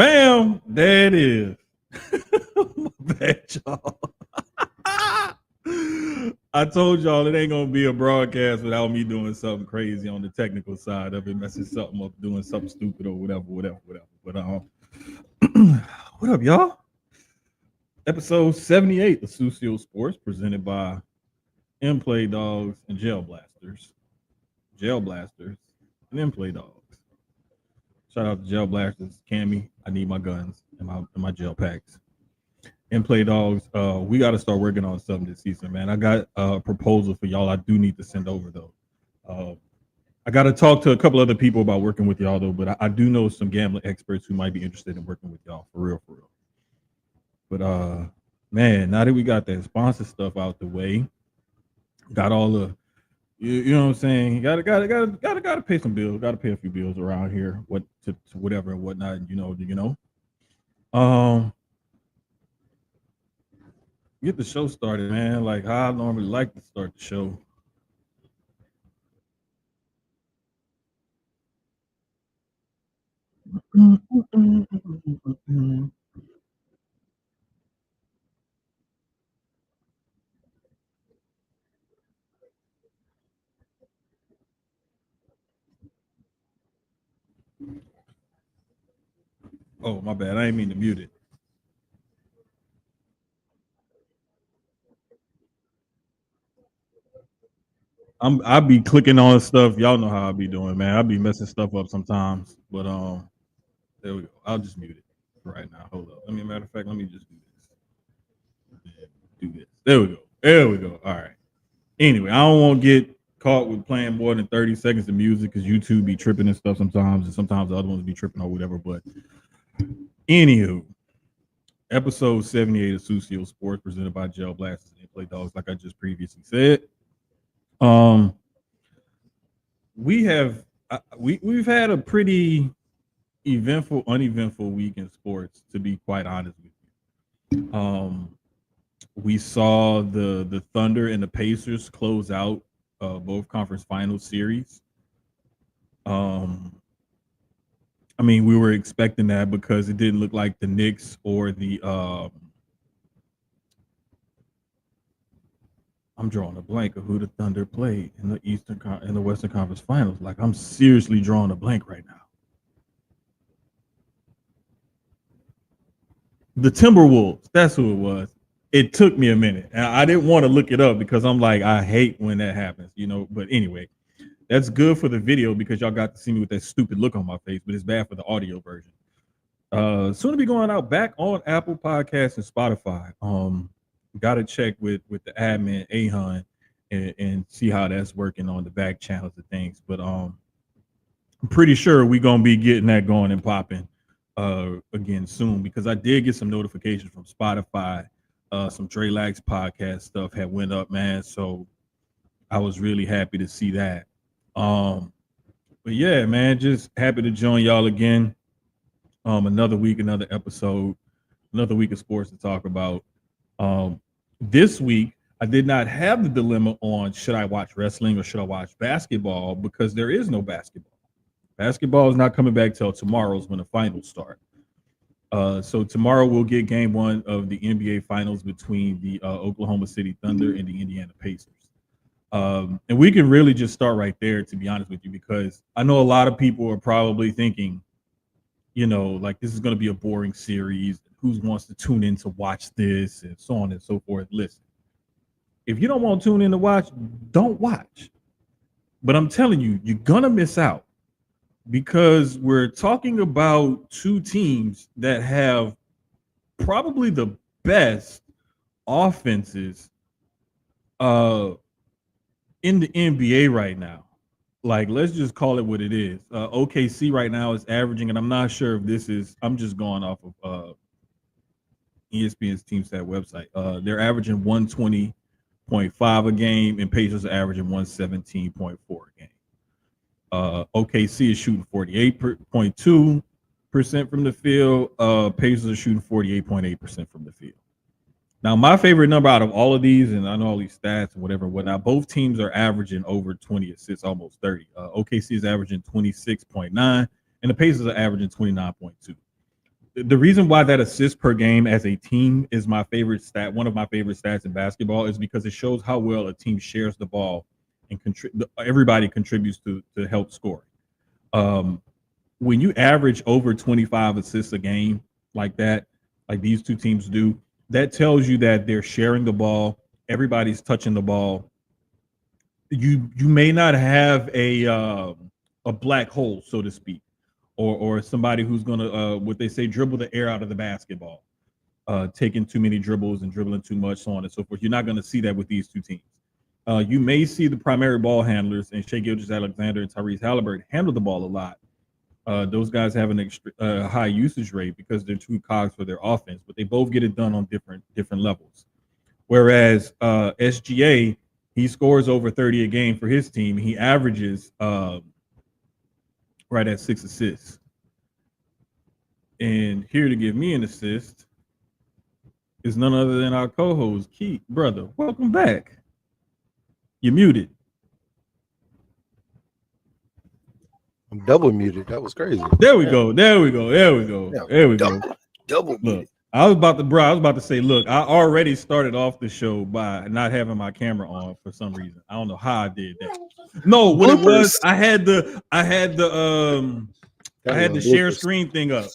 Bam! There it is. My bad, y'all. I told y'all it ain't gonna be a broadcast without me doing something crazy on the technical side of it, messing something up, doing something stupid or whatever. But what up, y'all? Episode 78 of Sucio Sports, presented by Inplay Dogs and Jail Blasters. Jail Blasters and Inplay Dogs. Shout out to Jail Blasters, Cammy. I need my guns and my gel packs. Inplay Dogs, we got to start working on something this season, man. I got a proposal for y'all. I do need to send over though. I got to talk to a couple other people about working with y'all though, but I do know some gambling experts who might be interested in working with y'all for real. But man, now that we got that sponsor stuff out the way, got all the you know what I'm saying? Gotta pay some bills. Gotta pay a few bills around here. What to whatever and whatnot. You know. Get the show started, man. Like how I normally like to start the show. Oh, my bad. I didn't mean to mute it. I be clicking on stuff. Y'all know how I be doing, man. I be messing stuff up sometimes. But there we go. I'll just mute it for right now. Hold up. Matter of fact, let me just do this. Do this. There we go. There we go. All right. Anyway, I don't want to get caught with playing more than 30 seconds of music because YouTube be tripping and stuff sometimes, and sometimes the other ones be tripping or whatever. But anywho, episode 78 of Sucio Sports, presented by Gel Blasters and Play Dogs, like I just previously said. We have we've had a pretty uneventful week in sports, to be quite honest with you. We saw the Thunder and the Pacers close out both conference final series. We were expecting that because it didn't look like the Knicks or the I'm drawing a blank of who the Thunder played in the Western Conference Finals. Like I'm seriously drawing a blank right now. The Timberwolves, that's who it was. It took me a minute. And I didn't want to look it up because I'm like, I hate when that happens, But anyway, that's good for the video because y'all got to see me with that stupid look on my face, but it's bad for the audio version. Soon to be going out back on Apple Podcasts and Spotify. Got to check with the admin Ahun and see how that's working on the back channels of things. But I'm pretty sure we're gonna be getting that going and popping again soon because I did get some notifications from Spotify. Some Dre Lax podcast stuff had went up, man. So I was really happy to see that. But yeah, man, just happy to join y'all again. Another week, another episode, another week of sports to talk about. This week, I did not have the dilemma on should I watch wrestling or should I watch basketball because there is no basketball. Basketball is not coming back till tomorrow's when the finals start. So tomorrow we'll get game one of the NBA finals between the Oklahoma City Thunder and the Indiana Pacers. And we can really just start right there, to be honest with you, because I know a lot of people are probably thinking, like this is going to be a boring series. Who wants to tune in to watch this and so on and so forth? Listen, if you don't want to tune in to watch, don't watch. But I'm telling you, you're going to miss out because we're talking about two teams that have probably the best offenses in the NBA right now. Like, let's just call it what it is. OKC right now is averaging, and I'm not sure if this is, I'm just going off of ESPN's TeamStat website. They're averaging 120.5 a game, and Pacers are averaging 117.4 a game. OKC is shooting 48.2% from the field. Pacers are shooting 48.8% from the field. Now, my favorite number out of all of these, and I know all these stats and whatnot, both teams are averaging over 20 assists, almost 30. OKC is averaging 26.9, and the Pacers are averaging 29.2. the reason why that assist per game as a team is my favorite stat, one of my favorite stats in basketball, is because it shows how well a team shares the ball and everybody contributes to help score. Um, when you average over 25 assists a game like that, like these two teams do, that tells you that they're sharing the ball. Everybody's touching the ball. You may not have a black hole, so to speak, or somebody who's gonna what they say dribble the air out of the basketball, taking too many dribbles and dribbling too much, so on and so forth. You're not going to see that with these two teams. You may see the primary ball handlers and Shai Gilgeous-Alexander and Tyrese Halliburton handle the ball a lot. Those guys have an high usage rate because they're two cogs for their offense, but they both get it done on different levels. Whereas SGA, he scores over 30 a game for his team. He averages right at 6 assists. And here to give me an assist is none other than our co-host, Keyz. Brother, welcome back. You're muted. I'm double muted. That was crazy. There we go. There we go. There we go. There we go. Double Look, muted. I was about to say, look, I already started off the show by not having my camera on for some reason. I don't know how I did that. No, what it was, I had the share screen thing up.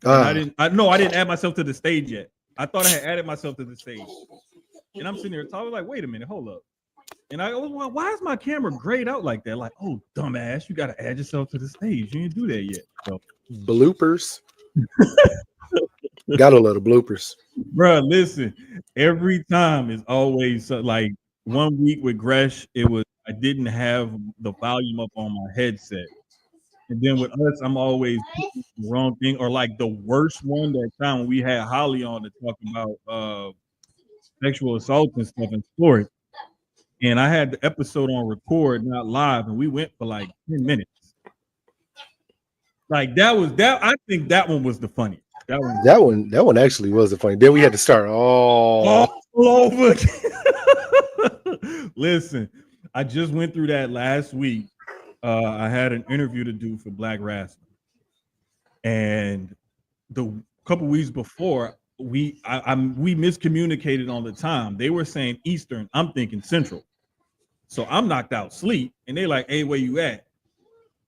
I didn't add myself to the stage yet. I thought I had added myself to the stage. And I'm sitting there talking like, wait a minute, hold up. And I was like, why is my camera grayed out like that? Like, oh, dumbass, you got to add yourself to the stage. You didn't do that yet. So. Bloopers. Gotta love the bloopers. Bro, listen, every time is always like 1 week with Gresh, I didn't have the volume up on my headset. And then with us, I'm always picking the wrong thing, or like the worst one that time when we had Holly on to talk about sexual assault and stuff in sports. And I had the episode on record, not live, and we went for like 10 minutes. Like that. I think that one was the funniest. That one actually was the funny. Then we had to start all over again. Listen, I just went through that last week. I had an interview to do for Black Wrestling, and the couple weeks before, we miscommunicated on the time. They were saying Eastern, I'm thinking Central, so I'm knocked out sleep, and they like, "Hey, where you at?"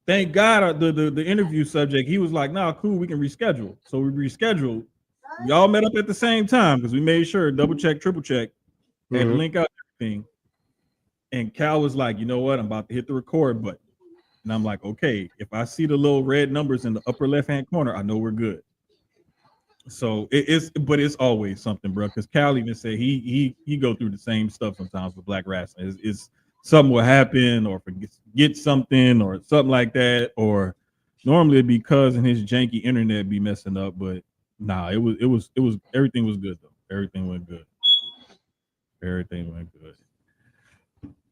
Thank God the interview subject, he was like, "Nah, cool, we can reschedule." So we rescheduled. We all met up at the same time because we made sure, double check, triple check, and link out everything. And Cal was like, "You know what? I'm about to hit the record button." And I'm like, "Okay, if I see the little red numbers in the upper left-hand corner, I know we're good." So but it's always something, bro. Because Cal even said he go through the same stuff sometimes with Black Wrestling. It's something will happen or forget something or something like that, or normally it'd be cousin his janky internet be messing up, but nah, it was everything was good though. Everything went good.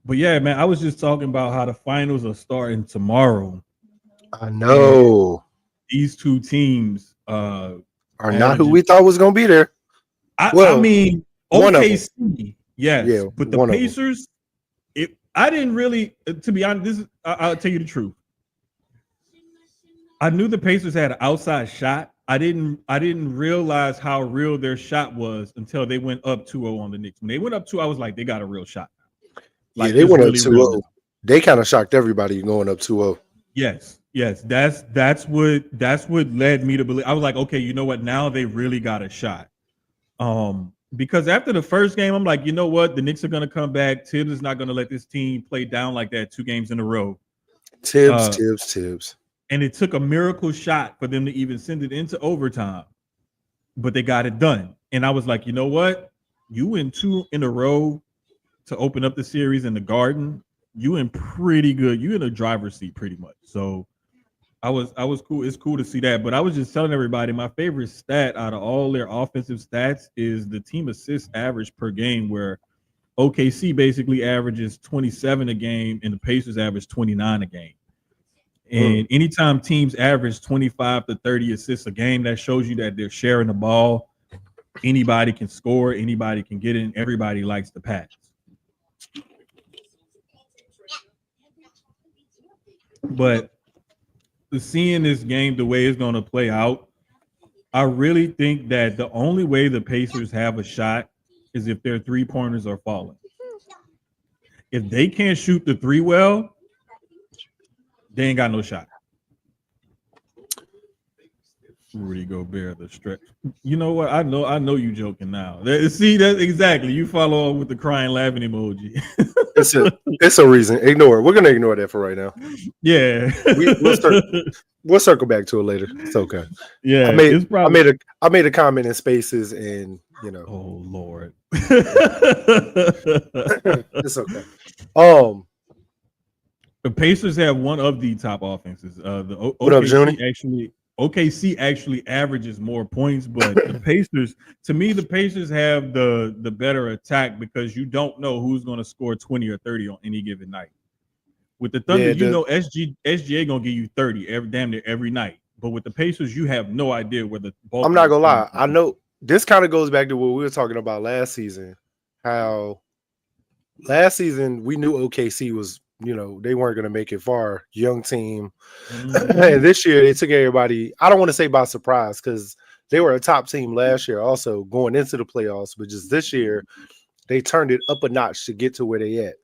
But yeah, man, I was just talking about how the finals are starting tomorrow. I know these two teams are not who we thought was gonna be there. I mean, OKC, yes, yeah, but the Pacers. I didn't really, to be honest, I'll tell you the truth. I knew the Pacers had an outside shot. I didn't realize how real their shot was until they went up 2-0 on the Knicks. When they went up 2, I was like, they got a real shot. Like, they went really up 2-0. They kind of shocked everybody going up 2-0. Yes. That's what led me to believe. I was like, okay, you know what? Now they really got a shot. Because after the first game, I'm like, you know what? The Knicks are going to come back. Tibbs is not going to let this team play down like that 2 games in a row. Tibbs. And it took a miracle shot for them to even send it into overtime. But they got it done. And I was like, you know what? You win 2 in a row to open up the series in the Garden. You in pretty good. You in a driver's seat pretty much. So I was cool. It's cool to see that. But I was just telling everybody my favorite stat out of all their offensive stats is the team assist average per game, where OKC basically averages 27 a game and the Pacers average 29 a game. And anytime teams average 25 to 30 assists a game, that shows you that they're sharing the ball. Anybody can score, anybody can get in, everybody likes to pass. But seeing this game the way it's going to play out, I really think that the only way the Pacers have a shot is if their 3-pointers are falling. If they can't shoot the three well, they ain't got no shot. Rudy Gobert, the stretch. You know what? I know you joking now. See, that's exactly. You follow up with the crying, laughing emoji. it's a reason. Ignore it. We're gonna ignore that for right now. Yeah, we'll circle back to it later. It's okay. Yeah, I made a comment in Spaces, and you know. Oh Lord, it's okay. The Pacers have one of the top offenses. The OKC actually averages more points, but the Pacers, to me, the Pacers have the better attack because you don't know who's going to score 20 or 30 on any given night. With the Thunder, SGA gonna give you 30 damn near every night. But with the Pacers, you have no idea where the ball. I'm not gonna lie. I know this kind of goes back to what we were talking about last season. How last season we knew OKC was, they weren't going to make it far. Young team. Mm-hmm. And this year they took everybody, I don't want to say by surprise, because they were a top team last year also going into the playoffs, but just this year they turned it up a notch to get to where they at.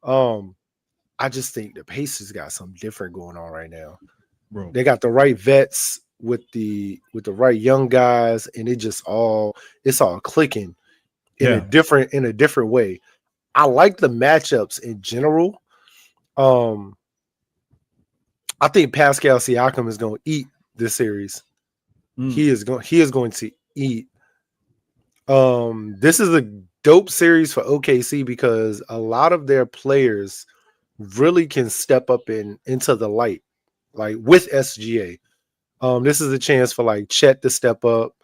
I just think the Pacers got something different going on right now. Bro. They got the right vets with the right young guys, and it's all clicking in a different way. I like the matchups in general. I think Pascal Siakam is going to eat this series. He is going to eat. This is a dope series for OKC because a lot of their players really can step up into the light, like with SGA. This is a chance for like Chet to step up.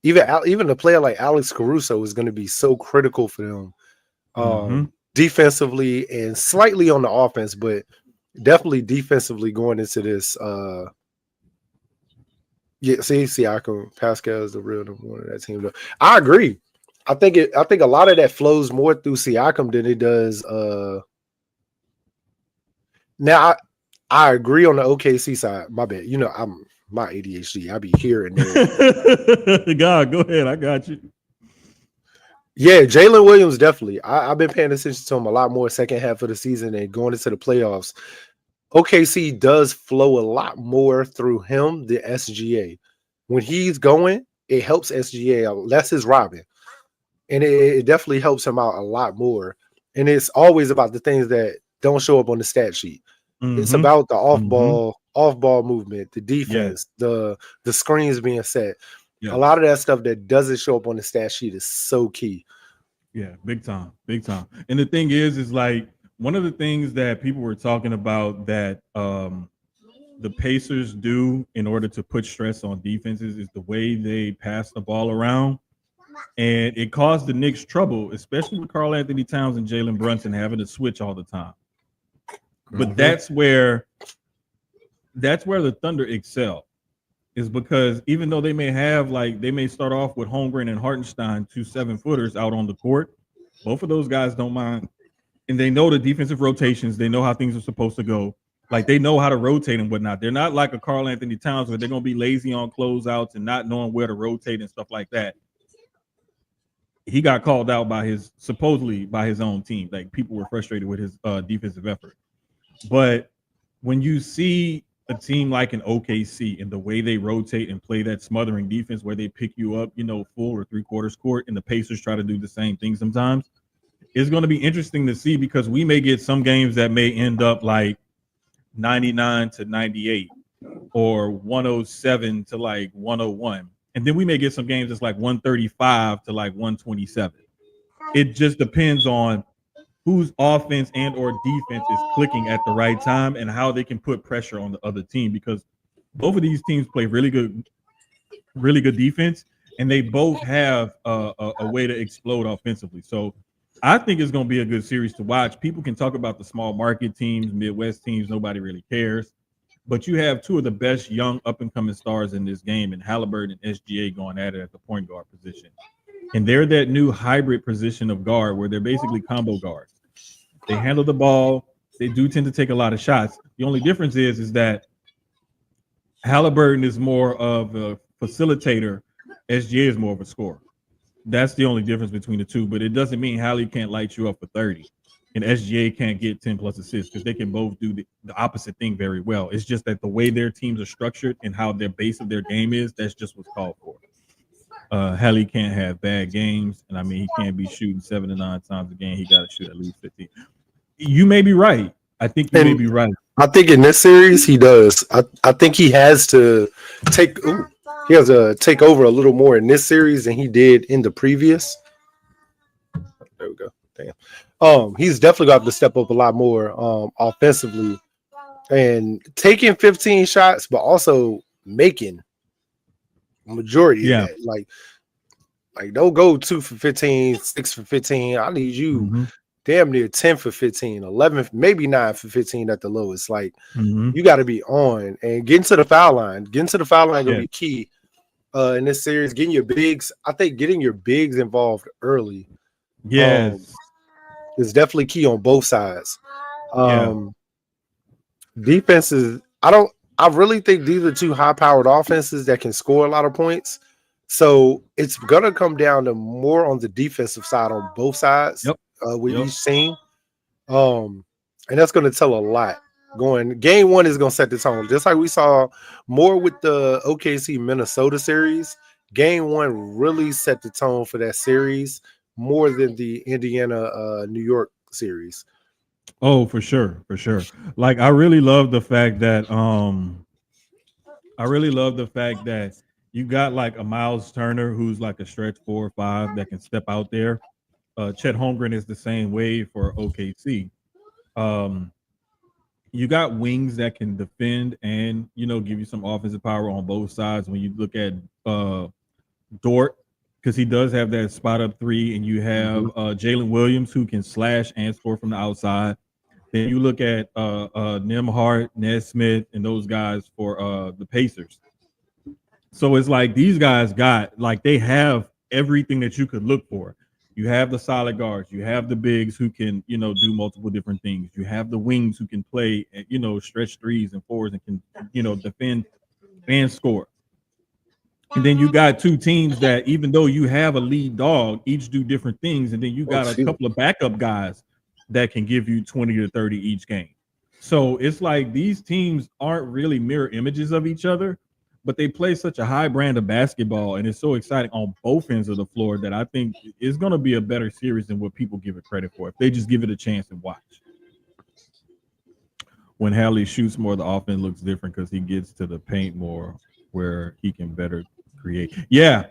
Even a player like Alex Caruso is going to be so critical for them. Defensively and slightly on the offense, but definitely defensively going into this. Siakam, Pascal is the real number one of that team. Though. I agree. I think a lot of that flows more through Siakam than it does. Now I agree on the OKC side. My bad. I'm my ADHD. I be here and there. God, go ahead. I got you. Yeah, Jalen Williams definitely. I've been paying attention to him a lot more second half of the season and going into the playoffs. OKC does flow a lot more through him than SGA. When he's going, it helps SGA. That's his Robin. And it definitely helps him out a lot more. And it's always about the things that don't show up on the stat sheet. It's about the off-ball movement, the defense, the screens being set. Yeah. A lot of that stuff that doesn't show up on the stat sheet is so key. Yeah, big time. And the thing is like one of the things that people were talking about that the Pacers do in order to put stress on defenses is the way they pass the ball around. And it caused the Knicks trouble, especially with Karl Anthony Towns and Jalen Brunson having to switch all the time. But that's where the Thunder excel. Is because even though they may start off with Holmgren and Hartenstein, 2 7-footers out on the court, both of those guys don't mind. And they know the defensive rotations. They know how things are supposed to go. Like they know how to rotate and whatnot. They're not like a Karl Anthony Towns where they're going to be lazy on closeouts and not knowing where to rotate and stuff like that. He got called out supposedly by his own team. Like people were frustrated with his defensive effort. But when you see a team like an OKC and the way they rotate and play that smothering defense where they pick you up, full or 3/4 court, and the Pacers try to do the same thing sometimes, it's going to be interesting to see because we may get some games that may end up like 99-98 or 107 to like 101. And then we may get some games that's like 135 to like 127. It just depends on whose offense and or defense is clicking at the right time and how they can put pressure on the other team because both of these teams play really good defense and they both have a way to explode offensively. So I think it's going to be a good series to watch. People can talk about the small market teams, Midwest teams, nobody really cares. But you have two of the best young up-and-coming stars in this game, and Halliburton and SGA going at it at the point guard position. And they're that new hybrid position of guard where they're basically combo guards. They handle the ball. They do tend to take a lot of shots. The only difference is that Halliburton is more of a facilitator. SGA is more of a scorer. That's the only difference between the two. But it doesn't mean Hallie can't light you up for 30 and SGA can't get 10 plus assists because they can both do the opposite thing very well. It's just that the way their teams are structured and how their base of their game is, that's just what's called for. Hallie can't have bad games. And I mean, he can't be shooting 7 to 9 times a game. He got to shoot at least 15. You may be right. I think you may be right. I think in this series he does. I think he has to take over a little more in this series than he did in the previous. There we go. Damn. He's definitely got to step up a lot more offensively and taking 15 shots, but also making a majority of that. Like don't go 2 for 15, 6 for 15. I need you damn near 10 for 15, 11, maybe 9 for 15 at the lowest. Like you got to be on and getting to the foul line. Getting to the foul line gonna be key in this series. Getting your bigs, I think getting your bigs involved early. Is definitely key on both sides. Defenses, I really think these are two high-powered offenses that can score a lot of points. So it's gonna come down to more on the defensive side on both sides with each team. And that's gonna tell a lot. Game one is gonna set the tone. Just like we saw more with the OKC Minnesota series. Game one really set the tone for that series more than the Indiana New York series. Oh, for sure. Like I really love the fact that you got like a Miles Turner who's like a stretch 4 or 5 that can step out there. Chet Holmgren is the same way for OKC. You got wings that can defend and give you some offensive power on both sides. When you look at Dort, because he does have that spot up 3, and you have Jalen Williams who can slash and score from the outside. Then you look at Nembhard, Nesmith, and those guys for the Pacers. So it's like these guys they have everything that you could look for. You have the solid guards. You have the bigs who can, do multiple different things. You have the wings who can play, stretch 3s and 4s and can, defend and score. And then you got two teams that, even though you have a lead dog, each do different things. And then you got a couple of backup guys that can give you 20 to 30 each game. So it's like these teams aren't really mirror images of each other, but they play such a high brand of basketball, and it's so exciting on both ends of the floor that I think it's going to be a better series than what people give it credit for if they just give it a chance and watch. When Hallie shoots more, the offense looks different because he gets to the paint more where he can better create. Yeah.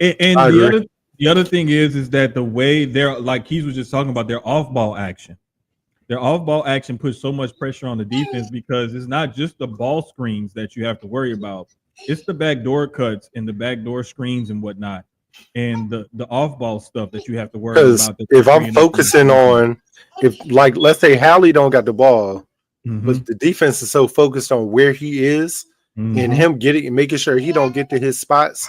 And the other thing is that the way they're, like Keyz was just talking about, their off-ball action. Their off-ball action puts so much pressure on the defense because it's not just the ball screens that you have to worry about. It's the backdoor cuts and the backdoor screens and whatnot, and the off-ball stuff that you have to worry about. If I'm focusing on, let's say Hallie don't got the ball, but the defense is so focused on where he is and him making sure he don't get to his spots,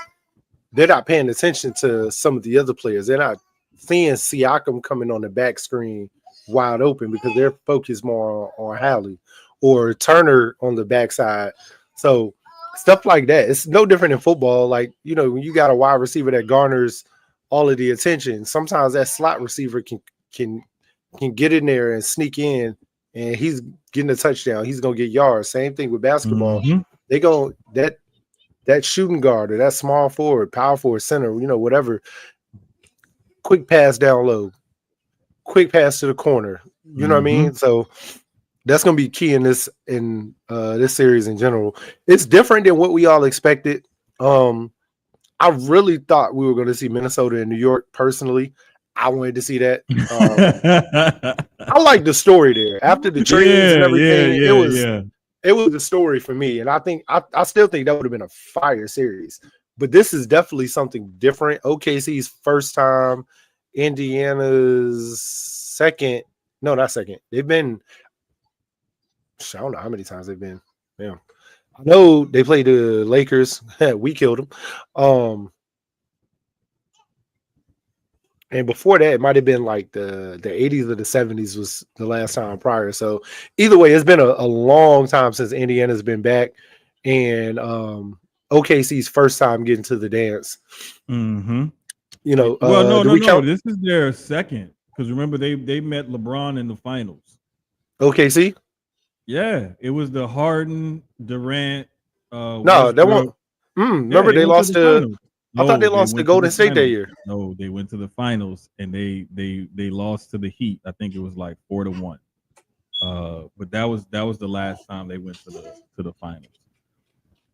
they're not paying attention to some of the other players. They're not seeing Siakam coming on the back screen wide open because they're focused more on Hallie or Turner on the backside. So stuff like that. It's no different in football. Like, when you got a wide receiver that garners all of the attention, sometimes that slot receiver can get in there and sneak in, and he's getting a touchdown. He's gonna get yards. Same thing with basketball. They go that shooting guard or that small forward, power forward, center, whatever. Quick pass down low, quick pass to the corner. You know what I mean? So that's going to be key in this series in general. It's different than what we all expected. I really thought we were going to see Minnesota and New York. Personally, I wanted to see that. I like the story there after the trades and everything. It was a story for me, and I think I still think that would have been a fire series. But this is definitely something different. OKC's first time, Indiana's second. No, not second. They've been. I don't know how many times they've been. Yeah, I know they played the Lakers. We killed them. And before that, it might have been like the 80s or the 70s was the last time prior. So either way, it's been a long time since Indiana's been back. and OKC's first time getting to the dance. Mm-hmm. You know, Well, no, do no, we no. count This is their second because remember they met LeBron in the finals. OKC? Yeah, it was the Harden, Durant, No, that Westbrook. won't. Yeah, Remember they they went to lost the to. finals. I thought they No, they lost to went to Golden the State that finals. year. No, they went to the finals and they lost to the Heat. I think it was like 4-1. But that was the last time they went to the finals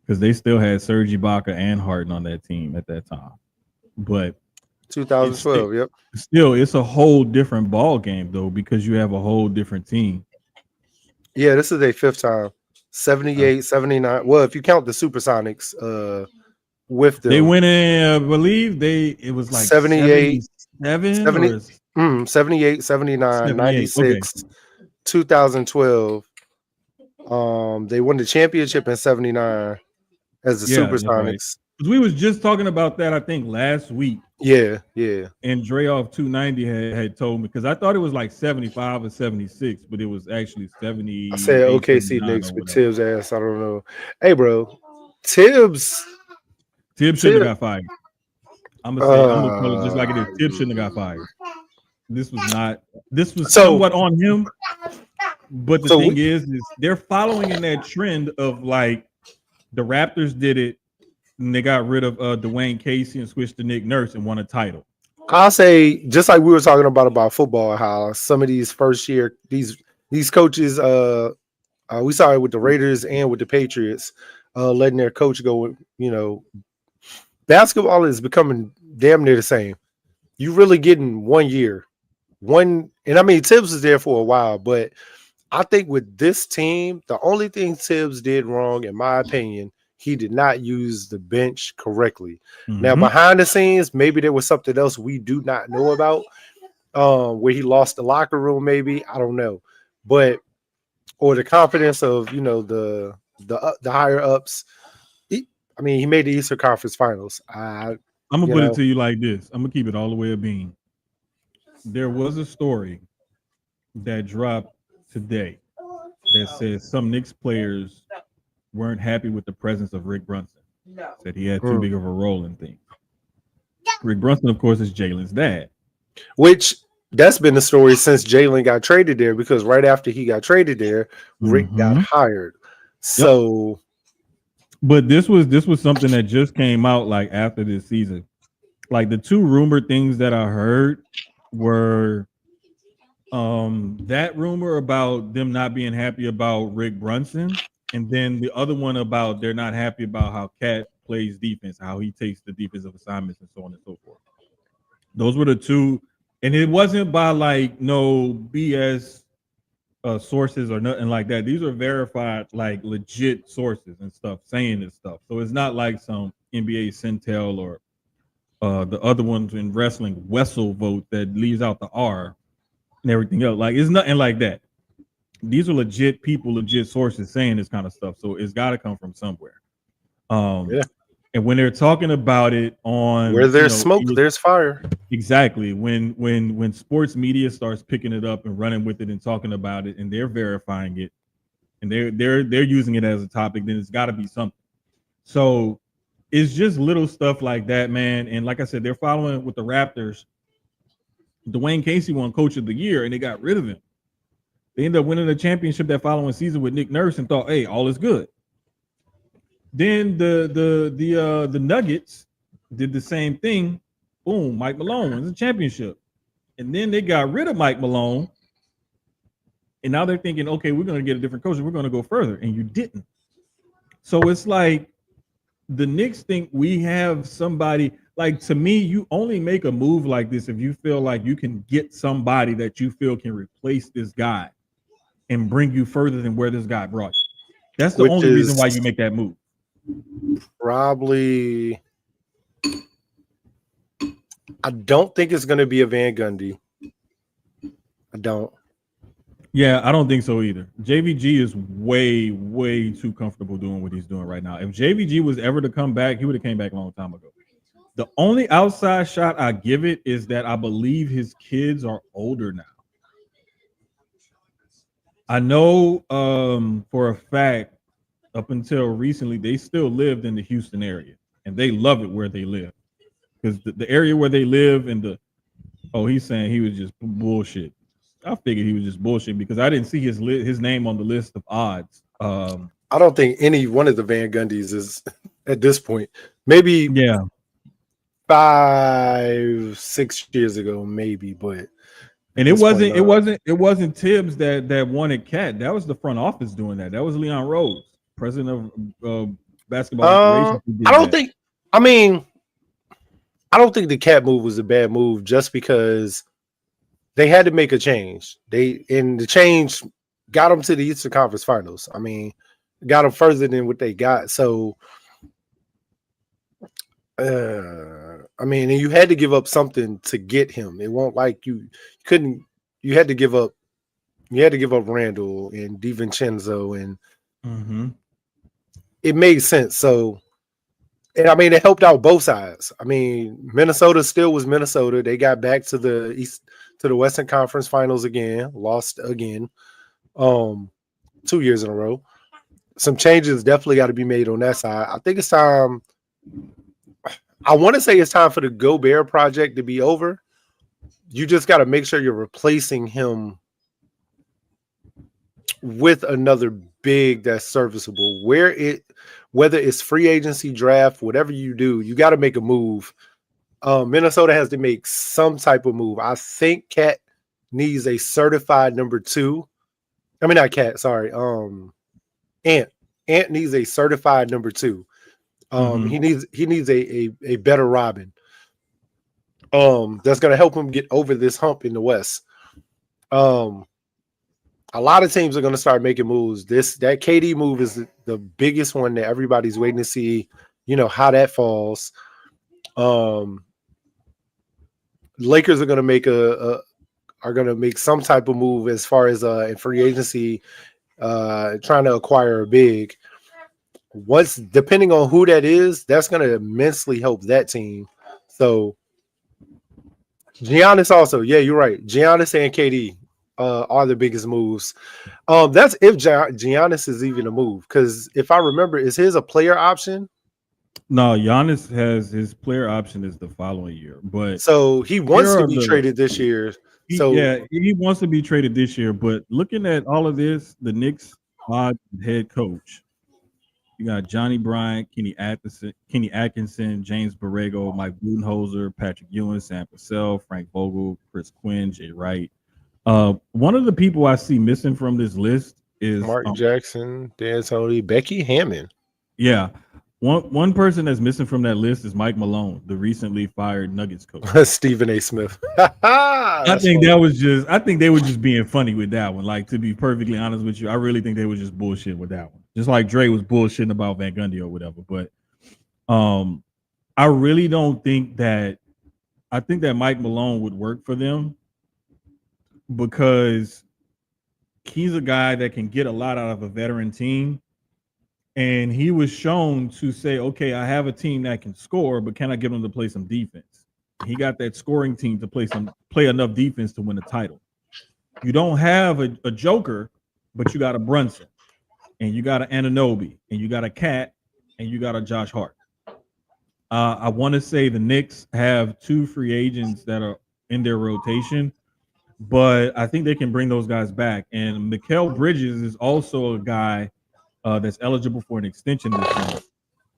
because they still had Serge Ibaka and Harden on that team at that time. But it's 2012. Yep. still it's a whole different ball game though because you have a whole different team. Yeah, this is their fifth time. Uh, 78, 79. Well, if you count the Supersonics, with they them, went in, I believe it was like 78, 77 70, or 78, 79, 78. Okay. 96, 2012. They won the championship in 79 as the Yeah, that's right. Supersonics. Because we was just talking about that, I think, last week. Yeah, yeah. And Dre off 290 had told me because I thought it was like 75 or 76, but it was actually I said 78, OKC 79 next or with whatever. Tibbs ass. I don't know. Hey, bro, Tibbs. Tibbs shouldn't have got fired. I'm gonna tell it just like it is. Tibbs shouldn't have got fired. This was not. This was So, somewhat on him. But the so thing we, is they're following in that trend of like the Raptors did it and they got rid of Dwayne Casey and switched to Nick Nurse and won a title. I'll say just like we were talking about football, how some of these first year these coaches, we saw it with the Raiders and with the Patriots, letting their coach go. You know, basketball is becoming damn near the same. You really getting 1 year, and I mean Tibbs was there for a while, but I think with this team, the only thing Tibbs did wrong, in my opinion, he did not use the bench correctly. Now, Mm-hmm. behind the scenes, maybe there was something else we do not know about, where he lost the locker room. Maybe I don't know, but or the confidence of the higher ups. I mean, he made the Eastern Conference Finals. I'm gonna You put it know, to you like this. I'm gonna keep it all the way a bean. There was a story that dropped today that says some Knicks players weren't happy with the presence of Rick Brunson. Said he had too big of a role in things. Rick Brunson, of course, is Jalen's dad. which that's been the story since Jalen got traded there, because right after he got traded there, Rick got Mm-hmm. hired. Yep. So, But this was something that just came out like after this season. Like the two rumored things that I heard were that rumor about them not being happy about Rick Brunson, and then the other one about they're not happy about how Cat plays defense, how he takes the defensive assignments, and so on and so forth. Those were the two, and it wasn't by like no BS sources or nothing like that. These are verified, like legit sources and stuff saying this stuff. So it's not like some NBA Centel or the other ones in wrestling Wessel vote that leaves out the R and everything else. Like it's nothing like that. These are legit people, legit sources saying this kind of stuff. So it's got to come from somewhere. yeah, And when they're talking about it on where there's smoke, there's fire. exactly when sports media starts picking it up and running with it and talking about it and they're verifying it and they're using it as a topic, then it's got to be something. So it's just little stuff like that, man. And like I said, they're following with the Raptors. Dwayne Casey won Coach of the Year, and they got rid of him. They ended up winning the championship that following season with Nick Nurse, and thought, "Hey, all is good." Then the Nuggets did the same thing. Boom, Mike Malone wins the championship, and then they got rid of Mike Malone, and now they're thinking, "Okay, we're going to get a different coach, and we're going to go further," and you didn't. So it's like the Knicks think we have somebody. Like to me, you only make a move like this if you feel like you can get somebody that you feel can replace this guy and bring you further than where this guy brought you. That's the Which only reason is why you make that move. probably. I don't think it's going to be a Van Gundy. I don't. Yeah, I don't think so either. JVG is way, way too comfortable doing what he's doing right now. If JVG was ever to come back, he would have came back a long time ago. The only outside shot I give it is that I believe his kids are older now. I know for a fact up until recently, they still lived in the Houston area, and they love it where they live because the area where they live and the he's saying he was just bullshit. I figured he was just bullshit because I didn't see his name on the list of odds. I don't think any one of the Van Gundys is at this point. Maybe Yeah, 5-6 years ago, maybe, but and it wasn't Tibbs that wanted Cat. That was the front office doing that. That was Leon Rose, president of basketball operations. Who did I don't that. think. I mean, I don't think the Cat move was a bad move just because they had to make a change. The change got them to the Eastern Conference Finals. I mean, got them further than what they got. So, I mean, and you had to give up something to get him. It won't like you couldn't. You had to give up. You had to give up Randall and DiVincenzo, and it made sense. So, and I mean, it helped out both sides. I mean, Minnesota still was Minnesota. They got back to the Western Conference Finals again, lost again, 2 years in a row. Some changes definitely got to be made on that side. I think it's time. I want to say it's time for the Gobert project to be over. You just got to make sure you're replacing him with another big that's serviceable. Whether it's free agency, draft, whatever you do, you got to make a move. Minnesota has to make some type of move. I think Cat needs a certified number 2. I mean, not Cat. Sorry. Ant needs a certified number 2. He needs a better Robin. That's gonna help him get over this hump in the West. A lot of teams are gonna start making moves. That KD move is the biggest one that everybody's waiting to see. You know how that falls. Lakers are gonna make some type of move as far as in free agency, trying to acquire a big. Once, depending on who that is, that's going to immensely help that team. So, Giannis also, yeah, you're right. Giannis and KD are the biggest moves. That's if Giannis is even a move, because if I remember, is his a player option? No, Giannis has his player option is the following year, but so he wants to be traded this year. He wants to be traded this year. But looking at all of this, the Knicks head coach. You got Johnny Bryant, Kenny Atkinson, James Borrego, Mike Budenholzer, Patrick Ewing, Sam Cassell, Frank Vogel, Chris Quinn, Jay Wright. One of the people I see missing from this list is Mark Jackson, Dan Tony, Becky Hammond. Yeah. One person that's missing from that list is Mike Malone, the recently fired Nuggets coach. Stephen A. Smith. I think they were just being funny with that one. Like, to be perfectly honest with you, I really think they were just bullshit with that one. Just like Dre was bullshitting about Van Gundy or whatever. But I really don't think that I think that Mike Malone would work for them because he's a guy that can get a lot out of a veteran team. And he was shown to say, okay, I have a team that can score, but can I get them to play some defense? He got that scoring team to play enough defense to win a title. You don't have a Joker, but you got a Brunson, and you got an Anunoby, and you got a Cat, and you got a Josh Hart. I want to say the Knicks have 2 free agents that are in their rotation, but I think they can bring those guys back. And Mikal Bridges is also a guy that's eligible for an extension this summer.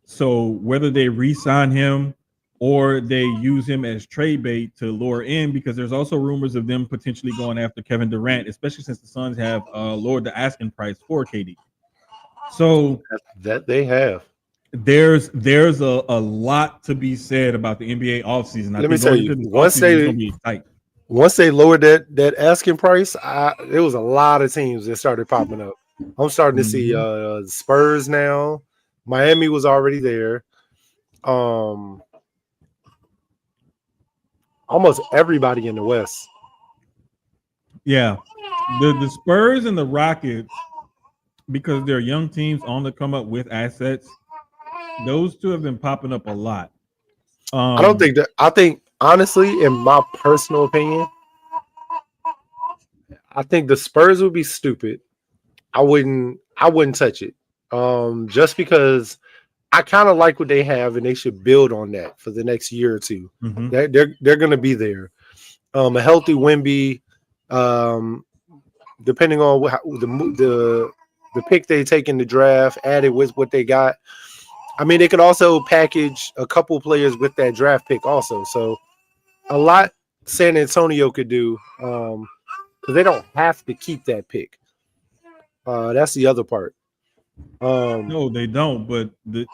So whether they re-sign him or they use him as trade bait to lure in, because there's also rumors of them potentially going after Kevin Durant, especially since the Suns have lowered the asking price for KD. So that they have. There's a lot to be said about the NBA offseason. Let me tell you, once they lowered that asking price, there was a lot of teams that started popping up. I'm starting to see Spurs now. Miami was already there. Almost everybody in the West. Yeah. The Spurs and the Rockets, because they're young teams on the come up with assets, those two have been popping up a lot. I think honestly, in my personal opinion, I think the Spurs would be stupid. I wouldn't touch it. Just because I kind of like what they have, and they should build on that for the next year or two. Mm-hmm. They're going to be there. A healthy Wemby, depending on the pick they take in the draft, added with what they got. I mean, they could also package a couple players with that draft pick also. So a lot San Antonio could do, because they don't have to keep that pick. That's the other part. No, they don't. But the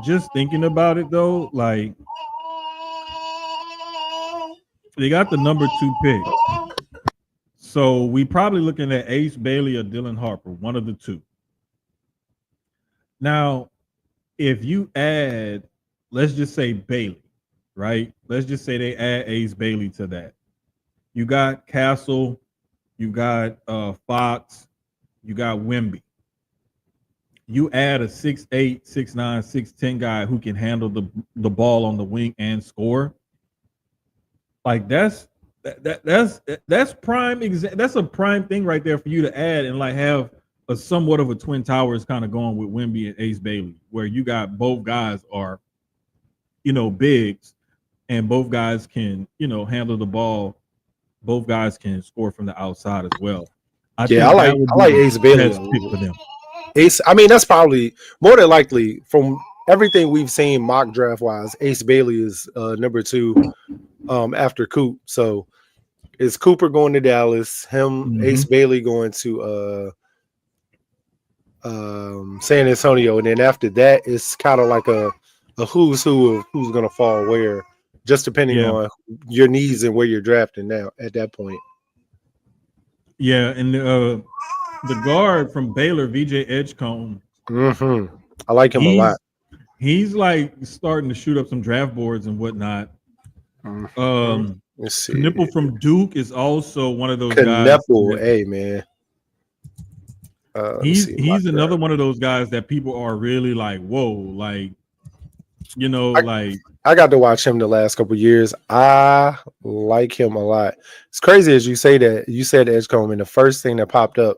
just thinking about it though, like they got the number 2 pick. So we probably looking at Ace Bailey or Dylan Harper, one of the two. Now, if you add, let's just say Bailey, right? Let's just say they add Ace Bailey to that. You got Castle, you got Fox, you got Wemby. You add a 6'8", 6'9", 6'10" guy who can handle the ball on the wing and score. Like that's prime. That's a prime thing right there for you to add and like have a somewhat of a twin towers kind of going with Wemby and Ace Bailey, where you got both guys are, bigs, and both guys can, handle the ball. Both guys can score from the outside as well. I like Ace Bailey for them. Ace, I mean, that's probably more than likely from everything we've seen mock draft wise. Ace Bailey is number 2 after Coop. So it's Cooper going to Dallas, Ace Bailey going to San Antonio, and then after that, it's kind of like a who's who of who's going to fall where, just depending on your needs and where you're drafting now at that point. Yeah, and the guard from Baylor, VJ Edgecombe. I like him a lot. He's like starting to shoot up some draft boards and whatnot. Let's see. Knipple from Duke is also one of those guys. Knipple, hey man. He's another one of those guys that people are really like, whoa, like, I got to watch him the last couple of years. I like him a lot. It's crazy as you say that. You said Edgecombe, and the first thing that popped up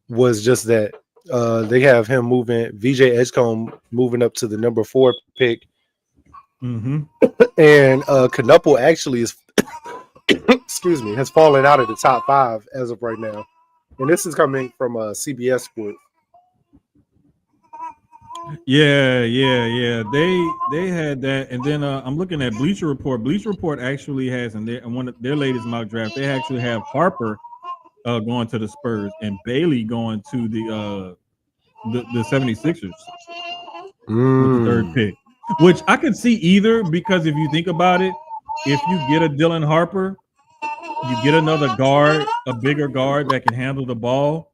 was just that they have him VJ Edgecombe moving up to the number 4 pick. And Knuppel actually is, excuse me, has fallen out of the top 5 as of right now. And this is coming from CBS Sports. Yeah. They had that, and then I'm looking at Bleacher Report. Bleacher Report actually has in one of their latest mock draft. They actually have Harper going to the Spurs and Bailey going to the 76ers with the 3rd pick, which I could see either, because if you think about it, if you get a Dylan Harper, you get another guard, a bigger guard that can handle the ball.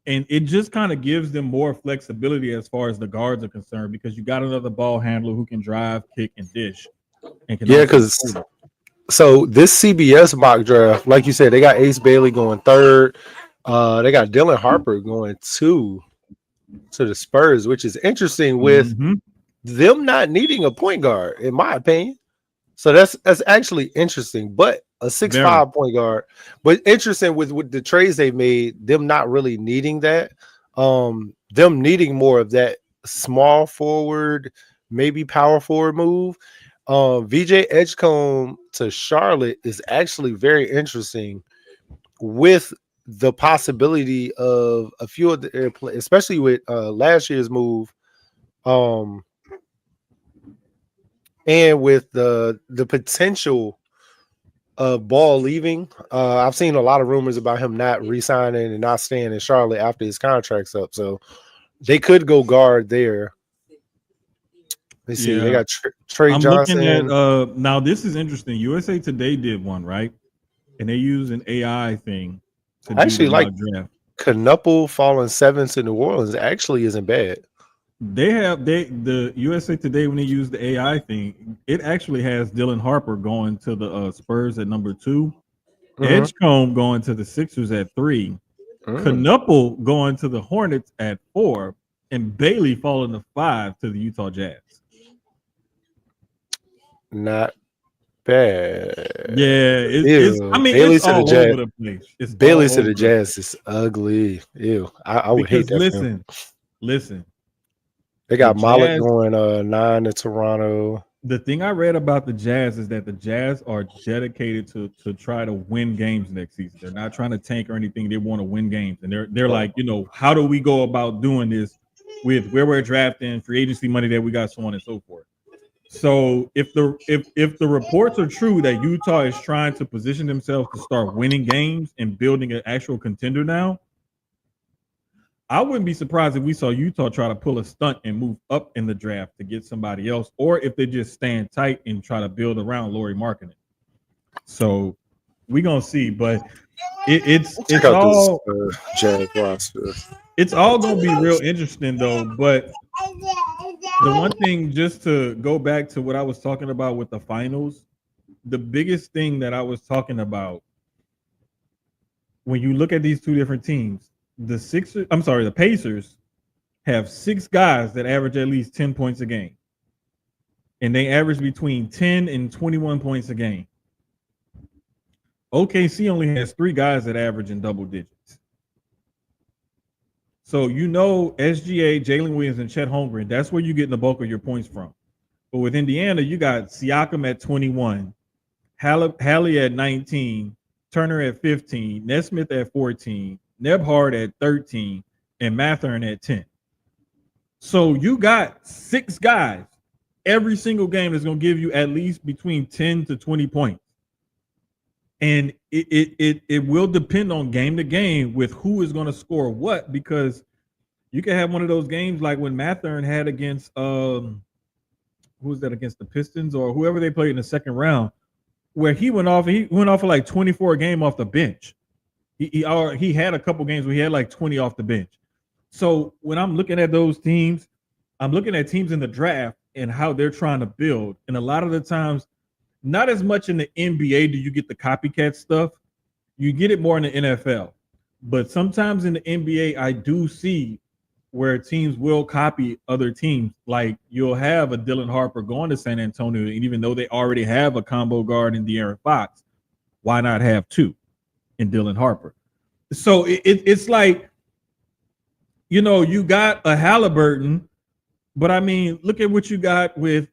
And it just kind of gives them more flexibility as far as the guards are concerned, because you got another ball handler who can drive, kick, and dish. And so this CBS mock draft, like you said, they got Ace Bailey going 3rd. They got Dylan Harper going 2 to the Spurs, which is interesting with them not needing a point guard, in my opinion. So that's actually interesting, but a 6'5" point guard. But interesting with the trades they made, them not really needing that. Them needing more of that small forward, maybe power forward move. VJ Edgecombe to Charlotte is actually very interesting, with the possibility of a few of the especially with last year's move. And with the potential of Ball leaving, I've seen a lot of rumors about him not re-signing and not staying in Charlotte after his contract's up. So they could go guard there. Let's see. They got Trey Johnson. Looking at, now this is interesting. USA Today did one, right? And they use an AI thing to actually like draft. Knuppel falling 7th to New Orleans actually isn't bad. The USA Today, when they use the AI thing, it actually has Dylan Harper going to the Spurs at number 2, Edgecombe going to the Sixers at 3, Knuppel going to the Hornets at 4, and Bailey falling to 5 to the Utah Jazz. Not bad. Yeah, Bailey to the Jazz. Over the place. Bailey to the Jazz is ugly. Ew, I would hate that. Listen, Listen, They the got Malik Jazz. going 9 to Toronto. The thing I read about the Jazz is that the Jazz are dedicated to try to win games next season. They're not trying to tank or anything. They want to win games, and they're like, how do we go about doing this with where we're drafting, free agency money that we got, so on and so forth. So if the reports are true that Utah is trying to position themselves to start winning games and building an actual contender now, I wouldn't be surprised if we saw Utah try to pull a stunt and move up in the draft to get somebody else, or if they just stand tight and try to build around Lauri Markkanen. So we're gonna see, but it's all Jazz roster. It's all gonna be real interesting though. But the one thing, just to go back to what I was talking about with the finals, the biggest thing that I was talking about when you look at these two different teams, the Pacers have 6 guys that average at least 10 points a game. And they average between 10 and 21 points a game. OKC only has 3 guys that average in double digits. So SGA, Jalen Williams, and Chet Holmgren, that's where you're getting the bulk of your points from. But with Indiana, you got Siakam at 21, Hallie at 19, Turner at 15, Nesmith at 14, Nebhard at 13, and Mathern at 10. So you got 6 guys every single game that's going to give you at least between 10 to 20 points. And it will depend on game to game with who is going to score what, because you can have one of those games like when Mathern had against who was that, against the Pistons or whoever they played in the second round, where he went off for like 24 a game off the bench. He had a couple games where he had like 20 off the bench. So when I'm looking at those teams, I'm looking at teams in the draft and how they're trying to build. And a lot of the times, not as much in the NBA do you get the copycat stuff. You get it more in the NFL. But sometimes in the NBA, I do see where teams will copy other teams. Like you'll have a Dylan Harper going to San Antonio, and even though they already have a combo guard in De'Aaron Fox, why not have 2 in Dylan Harper? So it's like, you got a Halliburton, but I mean, look at what you got with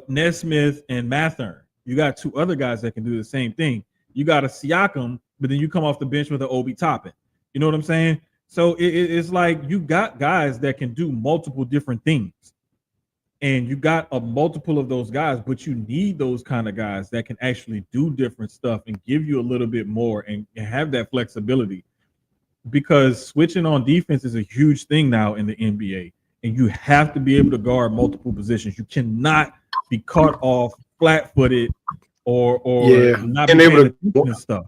Nesmith and Mathern. You got 2 other guys that can do the same thing. You got a Siakam, but then you come off the bench with an Obi Toppin. You know what I'm saying? So it's like you got guys that can do multiple different things. And you got a multiple of those guys, but you need those kind of guys that can actually do different stuff and give you a little bit more and have that flexibility. Because switching on defense is a huge thing now in the NBA. And you have to be able to guard multiple positions. You cannot be caught off flat-footed or not being able to stuff.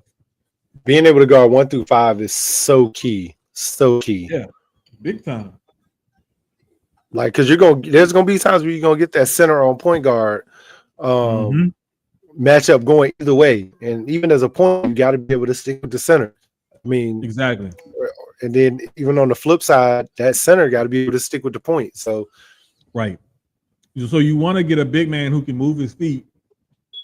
Being able to guard 1 through 5 is so key. So key. Yeah, big time. Like, because there's gonna be times where you're gonna get that center on point guard matchup going either way. And even as a point, you got to be able to stick with the center. I mean, exactly. And then even on the flip side, that center got to be able to stick with the point. So, right. So you want to get a big man who can move his feet,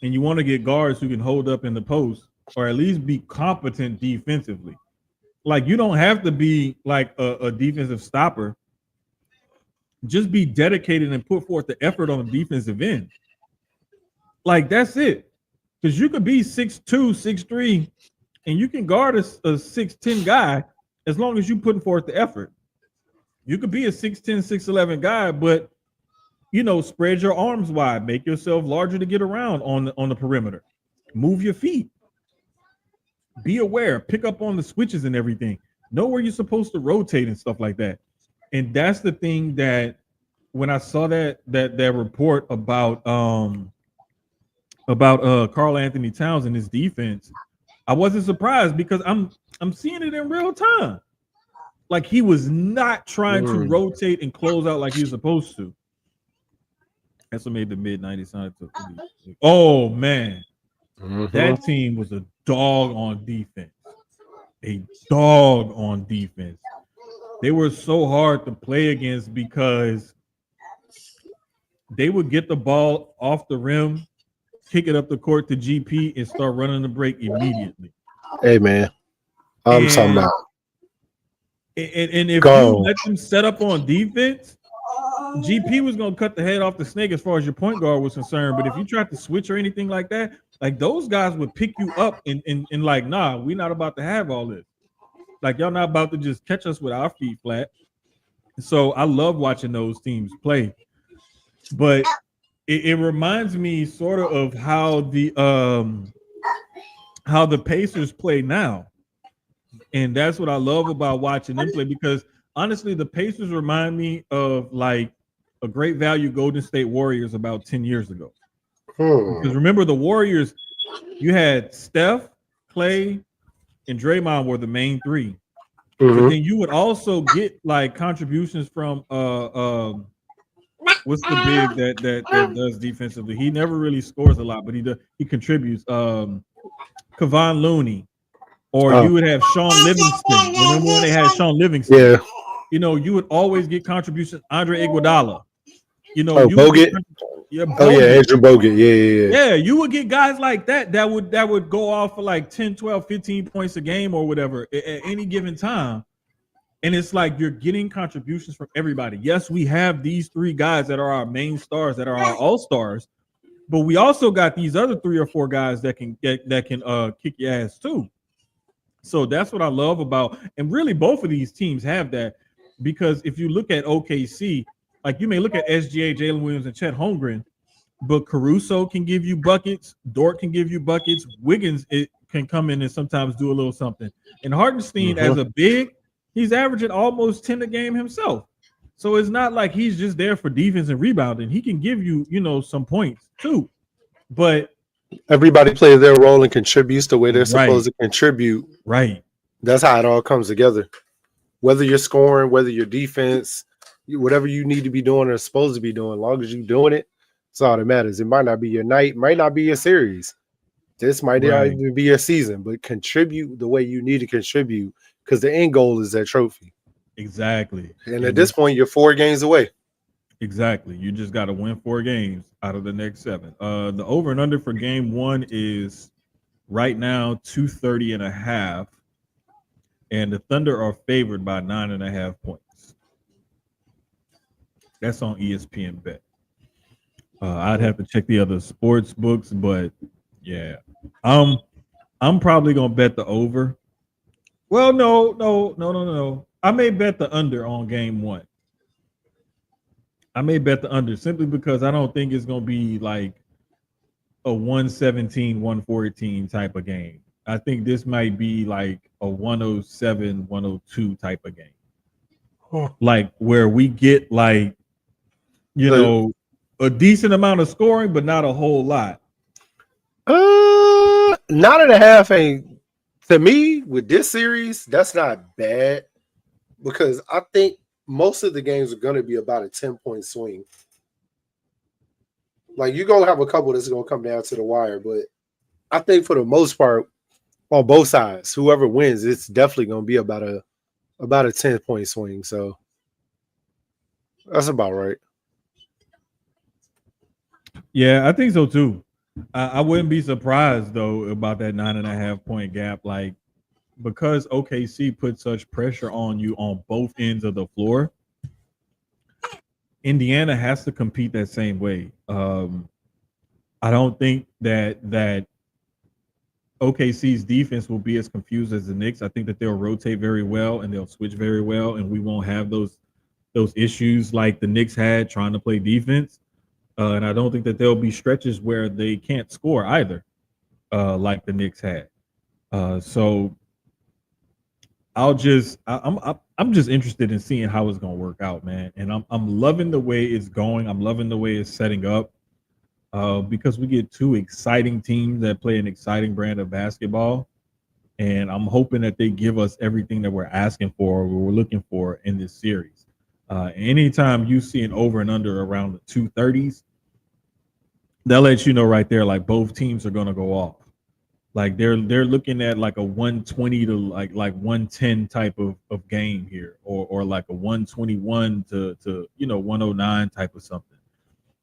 and you want to get guards who can hold up in the post or at least be competent defensively. Like, you don't have to be like a defensive stopper. Just be dedicated and put forth the effort on the defensive end. Like, that's it. Because you could be 6'2", 6'3", and you can guard a 6'10" guy as long as you putting forth the effort. You could be a 6'10", 6'11" guy, but spread your arms wide, make yourself larger to get around on the perimeter. Move your feet. Be aware, pick up on the switches and everything. Know where you're supposed to rotate and stuff like that. And that's the thing that when I saw that report about Karl Anthony Towns and his defense, I wasn't surprised because I'm seeing it in real time. Like, he was not trying to rotate and close out like he was supposed to. That's what made the mid-90s sound. Oh man, that team was a dog on defense. A dog on defense. They were so hard to play against because they would get the ball off the rim, kick it up the court to GP, and start running the break immediately. Hey man, I'm talking about. And if you Go. let them set up on defense, GP was gonna cut the head off the snake as far as your point guard was concerned. But if you tried to switch or anything like that, like those guys would pick you up and like, nah, we're not about to have all this. Like y'all not about to just catch us with our feet flat. So I love watching those teams play. But it reminds me sort of how the Pacers play now. And that's what I love about watching them play, because honestly, the Pacers remind me of like a great value Golden State Warriors about 10 years ago. Because remember, the Warriors, you had Steph, Clay, and Draymond were the main three. But then you would also get like contributions from what's the big that does defensively? He never really scores a lot, but he contributes. Kevon Looney. Or you would have Sean Livingston. Remember when they had Sean Livingston? Yeah. You know, you would always get contributions. Andre Iguodala. You know, Bogut. Andrew Bogut. Yeah. Yeah, you would get guys like that would go off for like 10, 12, 15 points a game or whatever at any given time. And it's like you're getting contributions from everybody. Yes, we have these three guys that are our main stars, that are our all-stars, but we also got these other 3 or 4 guys that can kick your ass too. So that's what I love about, and really both of these teams have that, because if you look at OKC, like you may look at SGA, Jalen Williams, and Chet Holmgren, but Caruso can give you buckets, Dort can give you buckets, Wiggins can come in and sometimes do a little something, and Hartenstein as a big, he's averaging almost 10 a game himself. So it's not like he's just there for defense and rebounding. He can give you, some points too, but everybody plays their role and contributes the way they're supposed to contribute. Right. That's how it all comes together. Whether you're scoring, whether you're defense, whatever you need to be doing or supposed to be doing, as long as you're doing it, that's all that matters. It might not be your night, might not be your series. This might not even be your season, but contribute the way you need to contribute, because the end goal is that trophy. Exactly. And at this point, you're 4 games away. Exactly. You just got to win 4 games out of the next 7. The over and under for game 1 is right now 230.5, and the Thunder are favored by 9.5 points. That's on ESPN Bet. I'd have to check the other sports books, but yeah, I'm probably gonna bet the over. Well, no. I may bet the under on game 1. I may bet the under simply because I don't think it's going to be like a 117, 114 type of game. I think this might be like a 107, 102 type of game. Like where we get like, a decent amount of scoring, but not a whole lot. 9.5 ain't, to me, with this series, that's not bad, because I think most of the games are going to be about a 10-point swing. Like, you're going to have a couple that's going to come down to the wire, but I think for the most part, on both sides, whoever wins, it's definitely going to be about a 10-point swing. So that's about right. Yeah, I think so too. I wouldn't be surprised though about that 9.5 point gap, like, because OKC put such pressure on you on both ends of the floor. Indiana has to compete that same way. I don't think that OKC's defense will be as confused as the Knicks. I think that they'll rotate very well and they'll switch very well, and we won't have those issues like the Knicks had trying to play defense. And I don't think that there'll be stretches where they can't score either, like the Knicks had. So I'm just interested in seeing how it's gonna work out, man. And I'm loving the way it's going. I'm loving the way it's setting up, because we get 2 exciting teams that play an exciting brand of basketball, and I'm hoping that they give us everything that we're asking for, or we're looking for in this series. Anytime you see an over and under around the 230s, that lets you know right there, like both teams are gonna go off. Like they're looking at like a 120 to like 110 type of game here, or like a 121 to 109 type of something.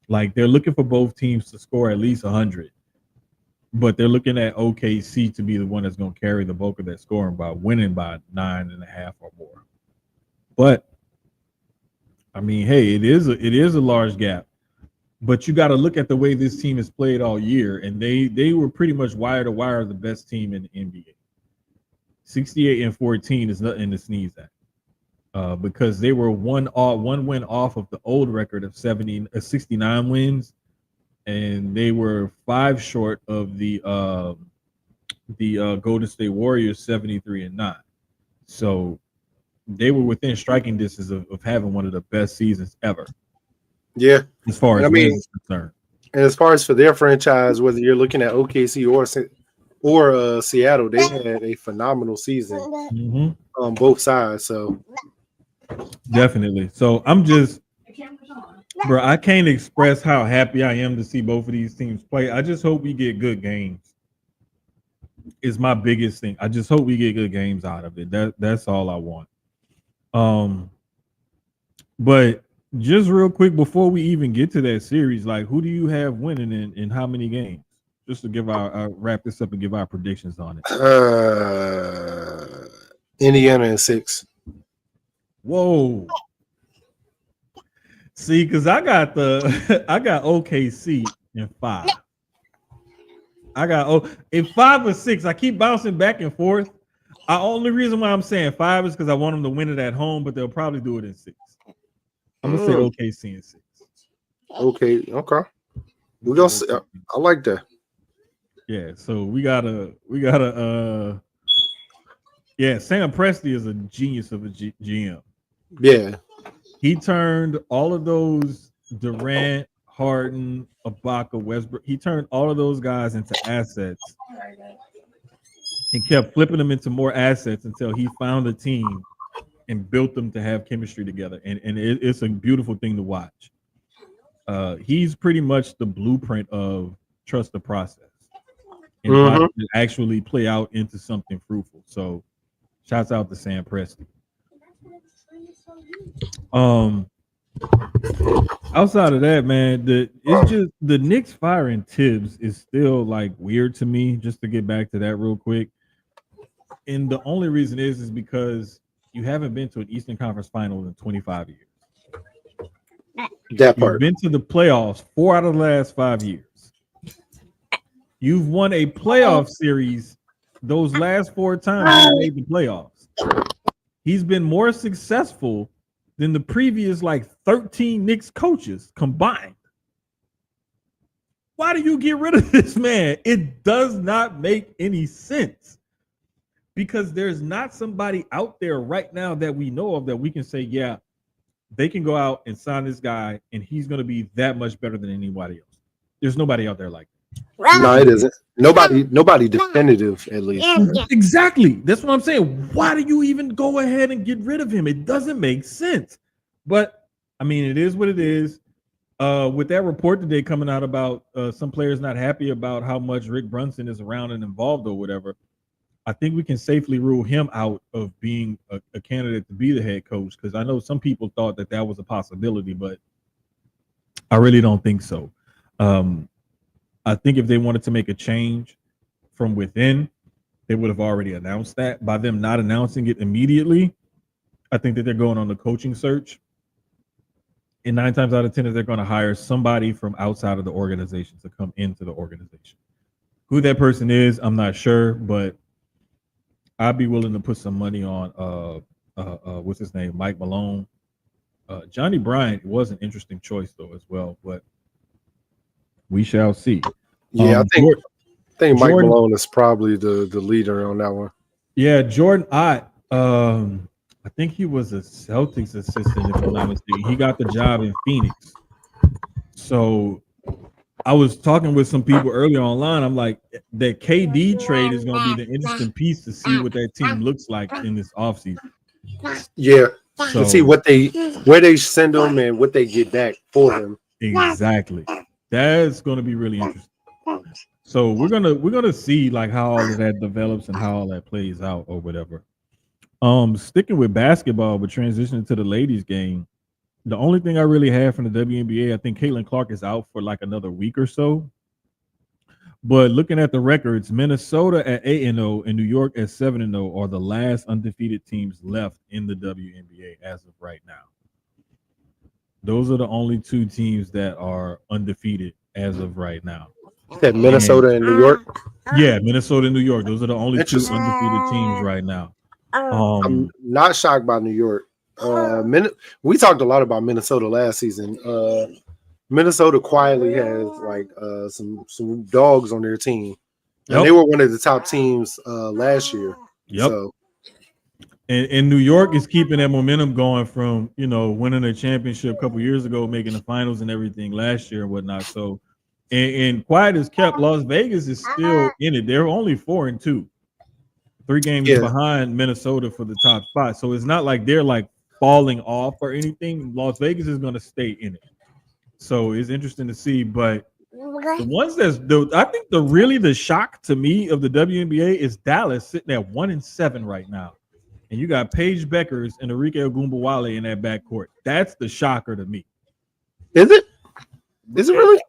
Like they're looking for both teams to score at least 100, but they're looking at OKC to be the one that's going to carry the bulk of that scoring by winning by 9.5 or more. But I mean, hey, it is a large gap. But you got to look at the way this team has played all year, and they were pretty much wire to wire the best team in the NBA. 68-14 is nothing to sneeze at. Because they were one win off of the old record of 69 wins, and they were 5 short of the Golden State Warriors 73-9. So they were within striking distance of having one of the best seasons ever. Yeah, as far as wins is concerned. And as far as for their franchise, whether you're looking at OKC or Seattle, they had a phenomenal season on both sides. So definitely. So I'm just, bro, I can't express how happy I am to see both of these teams play. I just hope we get good games. Is my biggest thing. I just hope we get good games out of it. That's all I want. But just real quick before we even get to that series, like who do you have winning in how many games? Just to give our wrap this up and give our predictions on it. Indiana in 6. Whoa. See, because I got OKC in 5. I got in 5 or 6. I keep bouncing back and forth. The only reason why I'm saying 5 is because I want them to win it at home, but they'll probably do it in 6. I'm gonna say OKC in 6. Okay. We gonna see. I like that. Yeah, so we gotta Sam Presti is a genius of a GM. Yeah. He turned all of those Durant, Harden, Ibaka, Westbrook, he turned all of those guys into assets and kept flipping them into more assets until he found a team and built them to have chemistry together. And it's a beautiful thing to watch. He's pretty much the blueprint of trust the process and watch it actually play out into something fruitful. So shouts out to Sam Presti. Outside of that, man, it's just the Knicks firing Tibbs is still like weird to me. Just to get back to that real quick, and the only reason is because you haven't been to an Eastern Conference Final in 25 years. That part. You've been to the playoffs 4 out of the last 5 years. You've won a playoff series those last 4 times he made the playoffs. He's been more successful than the previous like 13 Knicks coaches combined. Why do you get rid of this man? It does not make any sense. Because there's not somebody out there right now that we know of that we can say, yeah, they can go out and sign this guy and he's going to be that much better than anybody else. There's nobody out there like that. No, it isn't. Nobody definitive, at least. Exactly. That's what I'm saying. Why do you even go ahead and get rid of him? It doesn't make sense. But, I mean, it is what it is. With that report today coming out about some players not happy about how much Rick Brunson is around and involved or whatever, I think we can safely rule him out of being a candidate to be the head coach, because I know some people thought that was a possibility, but I really don't think so. I think if they wanted to make a change from within, they would have already announced that. By them not announcing it immediately, I think that they're going on the coaching search. And 9 times out of 10, they're going to hire somebody from outside of the organization to come into the organization. Who that person is, I'm not sure, but I'd be willing to put some money on what's his name, Mike Malone. Johnny Bryant was an interesting choice though as well, but we shall see. Yeah, I think Mike Malone is probably the leader on that one. Yeah, Jordan Ott. I think he was a Celtics assistant, if I'm not mistaken. He got the job in Phoenix. So I was talking with some people earlier online. I'm like, that KD trade is going to be the interesting piece to see what that team looks like in this offseason. Yeah, to see where they send them and what they get back for them. Exactly. That's going to be really interesting. So we're gonna see like how all of that develops and how all that plays out or whatever. Sticking with basketball, but transitioning to the ladies' game. The only thing I really have from the WNBA, I think Caitlin Clark is out for like another week or so. But looking at the records, Minnesota at 8-0 and New York at 7-0 are the last undefeated teams left in the WNBA as of right now. Those are the only two teams that are undefeated as of right now. That Minnesota and New York. Yeah, Minnesota and New York. Those are the only two undefeated teams right now. I'm not shocked by New York. We talked a lot about Minnesota last season. Minnesota quietly has like some dogs on their team. And they were one of the top teams last year. Yep. So. And New York is keeping that momentum going from, winning a championship a couple years ago, making the finals and everything last year and whatnot. So, and quiet is kept. Las Vegas is still in it. They're only 4-2, 3 games behind Minnesota for the top spot. So it's not like they're like falling off or anything. Las Vegas is going to stay in it. So it's interesting to see. But the ones I think the shock to me of the WNBA is Dallas sitting at 1-7 right now. And you got Paige Beckers and Enrique Ogunbowale in that backcourt. That's the shocker to me. Is it? Is it really?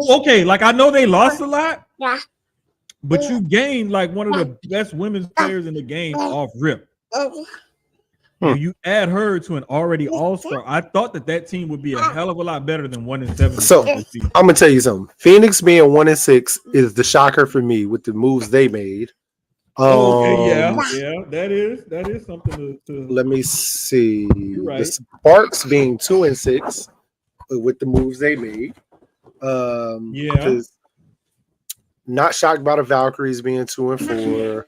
Okay, like I know they lost a lot. Yeah. But you gained like one of the best women's players in the game off rip. When you add her to an already all-star, I thought that team would be a hell of a lot better than 1-7. So I'm gonna tell you something. Phoenix being 1-6 is the shocker for me with the moves they made. Yeah, that is something to let me see. Right. The Sparks being 2-6 with the moves they made. Not shocked by the Valkyries being 2-4.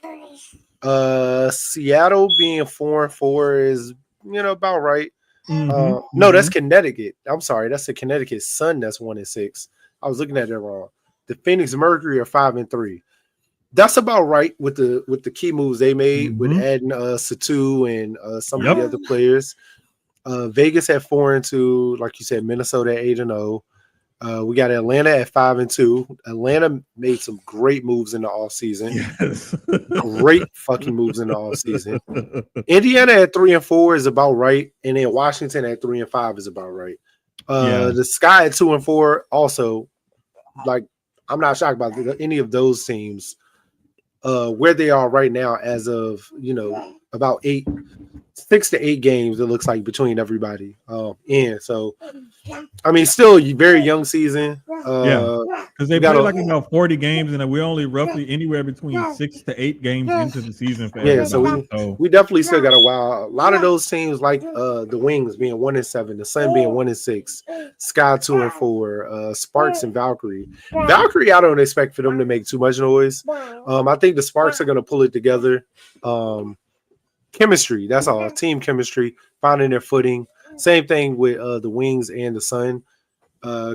Seattle being 4-4 is about right. No, that's Connecticut. I'm sorry, that's the Connecticut Sun. That's 1-6. I was looking at it wrong. The Phoenix Mercury are 5-3. That's about right with the key moves they made with adding Satu and some of the other players. Vegas at 4-2, like you said. Minnesota at 8-0. We got Atlanta at 5-2. Atlanta made some great moves in the offseason. Yes. Great fucking moves in the offseason. Indiana at 3-4 is about right. And then Washington at 3-5 is about right. The Sky at 2-4 also, like, I'm not shocked about any of those teams. Where they are right now as of, about 6 to 8 games, it looks like, between everybody. And so, I mean, still a very young season. Because they play like about 40 games, and we're only roughly anywhere between 6 to 8 games into the season. For we definitely still got a while. A lot of those teams, like the Wings being 1-7, the Sun being 1-6, Sky 2-4, Sparks and Valkyrie. Valkyrie, I don't expect for them to make too much noise. I think the Sparks are going to pull it together. Chemistry, that's all. Team chemistry, finding their footing. Same thing with the Wings and the Sun.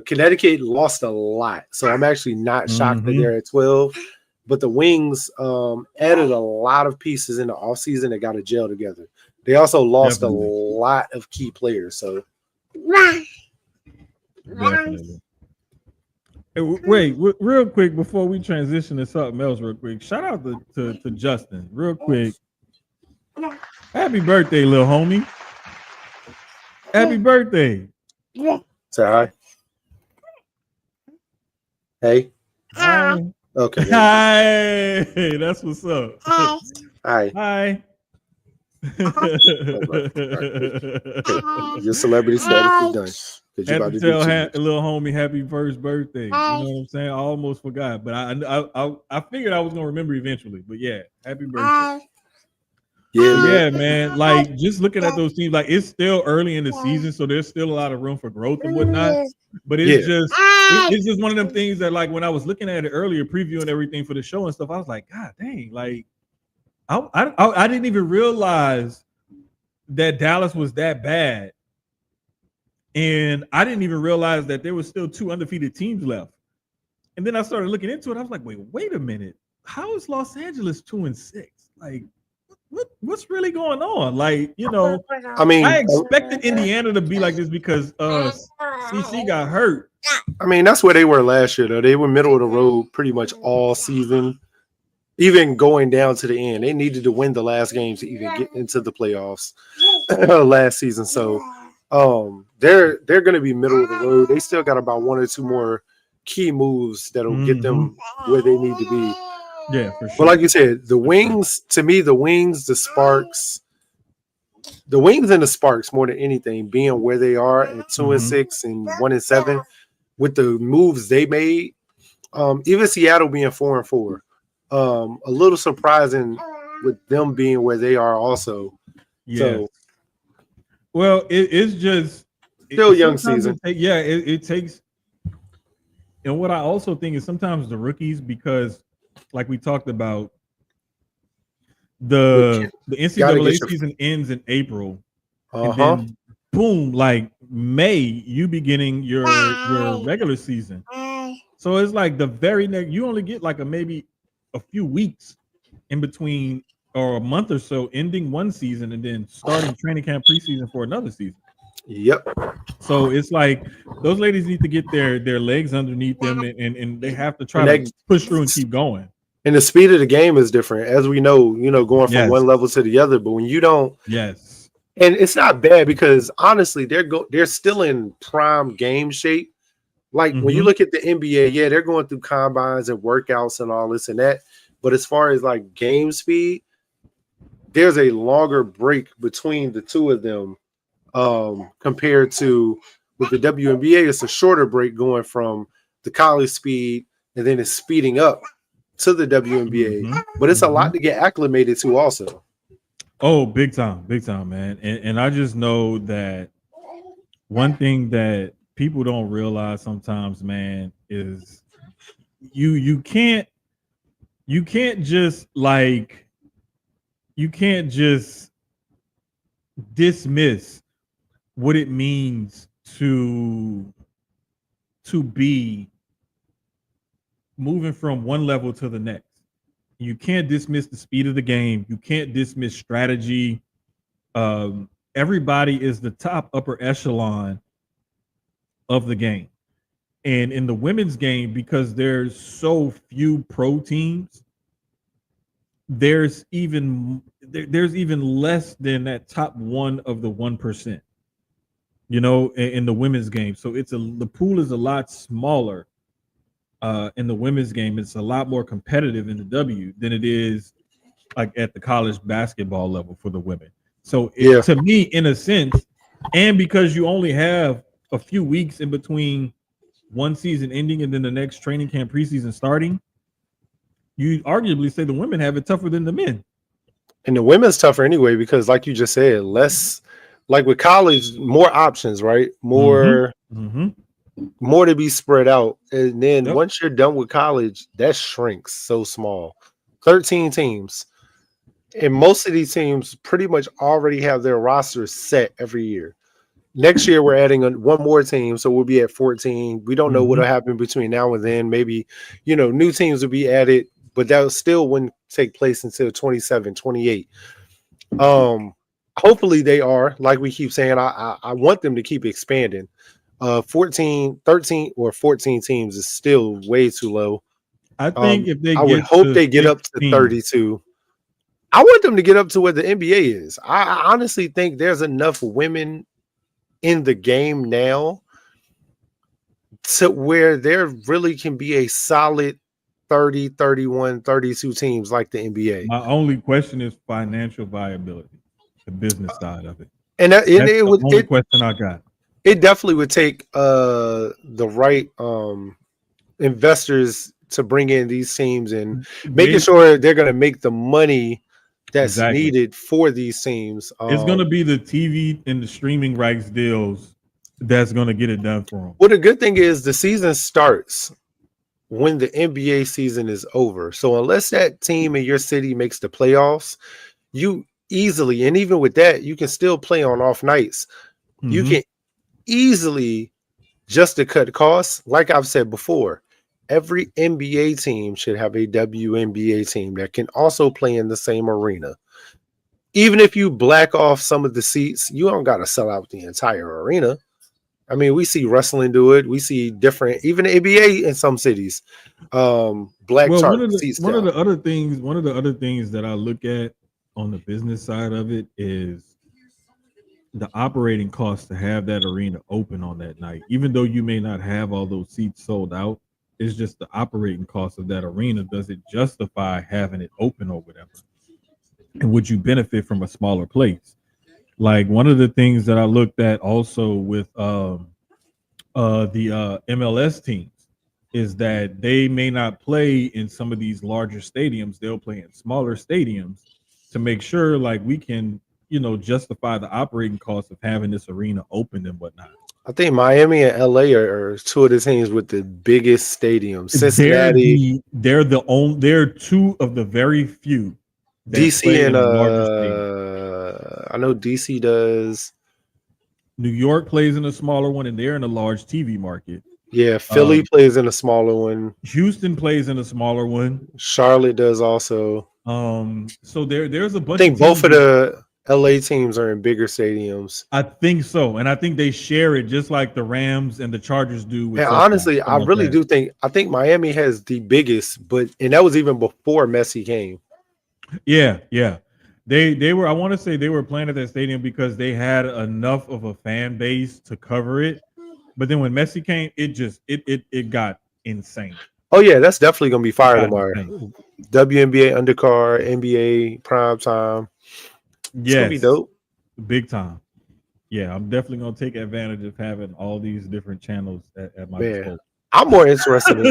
Connecticut lost a lot, so I'm actually not shocked that they're at 12. But the Wings added a lot of pieces in the offseason that got to gel together. They also lost a lot of key players. So, definitely. Hey, wait, real quick before we transition to something else, real quick. Shout out to Justin, real quick. Happy birthday, little homie. Happy birthday. Say hi. Hey. Hi. Okay. Hi. That's what's up. Hi. Hi. Your celebrity status is done. Had to tell little homie happy first birthday. You know what I'm saying? I almost forgot, but I figured I was gonna remember eventually. But yeah, happy birthday. Yeah, man. Like just looking at those teams, like it's still early in the season, so there's still a lot of room for growth and whatnot. But it's just one of them things that, like, when I was looking at it earlier, previewing everything for the show and stuff, I was like, God dang, like I didn't even realize that Dallas was that bad. And I didn't even realize that there was still 2 undefeated teams left. And then I started looking into it. I was like, wait a minute. How is Los Angeles 2-6? Like, what's really going on? Like, I mean, I expected Indiana to be like this because CC got hurt. I mean, that's where they were last year, though. They were middle of the road pretty much all season, even going down to the end. They needed to win the last game to even get into the playoffs last season. So they're going to be middle of the road. They still got about 1 or 2 more key moves that'll get them where they need to be. Yeah, for sure. But like you said, the wings, to me, the wings, the sparks, the wings and the sparks more than anything, being where they are at 2-6 and 1-7 with the moves they made. Even Seattle being 4-4, a little surprising with them being where they are also. Yeah. So, well, it's just still young season. It takes. And what I also think is sometimes the rookies, because like we talked about, the NCAA season ends in April, and then boom, like May, you beginning your regular season. So it's like the very next, you only get like maybe a few weeks in between, or a month or so, ending one season and then starting training camp preseason for another season. Yep. So it's like those ladies need to get their legs underneath them, and they have to try to push through and keep going. And the speed of the game is different, as we know, going from one level to the other. But when you don't, and it's not bad, because honestly, they're still in prime game shape. Like when you look at the NBA, they're going through combines and workouts and all this and that. But as far as like game speed, there's a longer break between the two of them compared to with the WNBA. It's a shorter break going from the college speed, and then it's speeding up to the WNBA. But it's a lot to get acclimated to also. Oh, big time, man. And I just know that one thing that people don't realize sometimes, man, is you can't just dismiss what it means to be moving from one level to the next. You can't dismiss the speed of the game. You can't dismiss strategy. Everybody is the top upper echelon of the game. And in the women's game, because there's so few pro teams, there's even less than that top one of the 1%, in the women's game. So the pool is a lot smaller in the women's game. It's a lot more competitive in the W than it is like at the college basketball level for the women. So to me, in a sense, and because you only have a few weeks in between one season ending and then the next training camp preseason starting, you arguably say the women have it tougher than the men. And the women's tougher anyway, because like you just said, less, like with college, more options, right? More to be spread out. And then once you're done with college, that shrinks so small. 13 teams. And most of these teams pretty much already have their rosters set every year. Next year, we're adding one more team, so we'll be at 14. We don't know what will happen between now and then. Maybe, new teams will be added, but that still wouldn't take place until 27, 28. Hopefully they are, like we keep saying, I want them to keep expanding. 13 or 14 teams is still way too low. I think if I would hope they get up to 32. I want them to get up to where the NBA is. I honestly think there's enough women in the game now to where there really can be a solid 30, 31, 32 teams like the NBA. My only question is financial viability, the business side of it. And that's the only question I got. It definitely would take the right investors to bring in these teams and making sure they're going to make the money that's needed for these teams. It's going to be the TV and the streaming rights deals that's going to get it done for them. Well, the good thing is the season starts when the NBA season is over. So unless that team in your city makes the playoffs, you easily, and even with that, you can still play on off nights. You can easily, just to cut costs, like I've said before, every NBA team should have a WNBA team that can also play in the same arena. Even if you black off some of the seats, you don't got to sell out the entire arena. I mean, we see wrestling do it. We see different, even the NBA in some cities. One of the other things that I look at on the business side of it is the operating costs to have that arena open on that night. Even though you may not have all those seats sold out, It's just the operating cost of that arena. Does it justify having it open or whatever? And would you benefit from a smaller place? Like one of the things that I looked at also with the MLS teams is that they may not play in some of these larger stadiums. They'll play in smaller stadiums to make sure like we can, justify the operating cost of having this arena open and whatnot. I think Miami and LA are two of the teams with the biggest stadiums. Cincinnati, they're two of the very few that DC, play and in a larger stadium. I know DC does. New York plays in a smaller one, and they're in a large TV market. Yeah, Philly plays in a smaller one. Houston plays in a smaller one. Charlotte does also. So there's a bunch. I think both of the LA teams are in bigger stadiums. I think so, and I think they share it just like the Rams and the Chargers do. And honestly, I really do think Miami has the biggest, and that was even before Messi came. Yeah. They were. I want to say they were playing at that stadium because they had enough of a fan base to cover it. But then when Messi came, it got insane. Oh yeah, that's definitely gonna be fire tomorrow. WNBA undercard, NBA prime time. It's gonna be dope. Big time. Yeah, I'm definitely gonna take advantage of having all these different channels at my disposal. I'm more interested in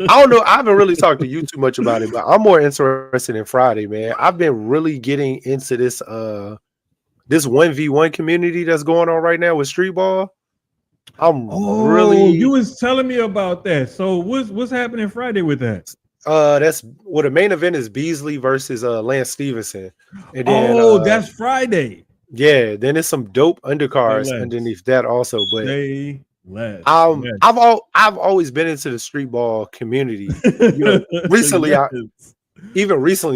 I don't know. I haven't really talked to you too much about it, but I'm more interested in Friday, man. I've been really getting into this 1v1 community that's going on right now with street ball. You was telling me about that. So what's happening Friday with that? The main event is Beasley versus Lance Stevenson. And then, that's Friday. Yeah, then there's some dope undercards underneath that also. But I've always been into the street ball community. Recently,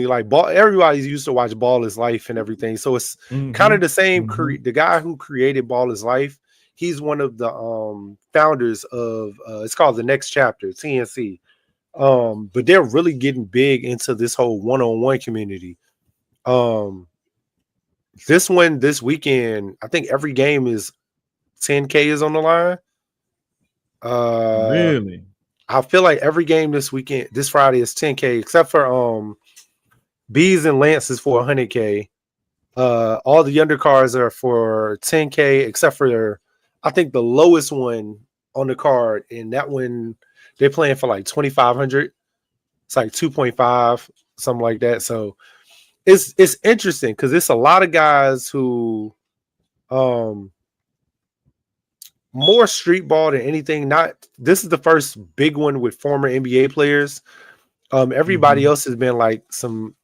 like ball, everybody's used to watch Ball is Life and everything. So it's kind of the same. The guy who created Ball is Life, he's one of the founders of it's called The Next Chapter, TNC. But they're really getting big into this whole one-on-one community. This weekend, I think every game is 10K is on the line. Really? I feel like every game this Friday is 10K, except for Bees and Lance is for 100K. All the undercards are for 10K, except for I think the lowest one on the card, and that one they're playing for like 2,500. It's like 2.5, something like that. So it's interesting because it's a lot of guys who more street ball than anything. This is the first big one with former NBA players. Everybody else has been like some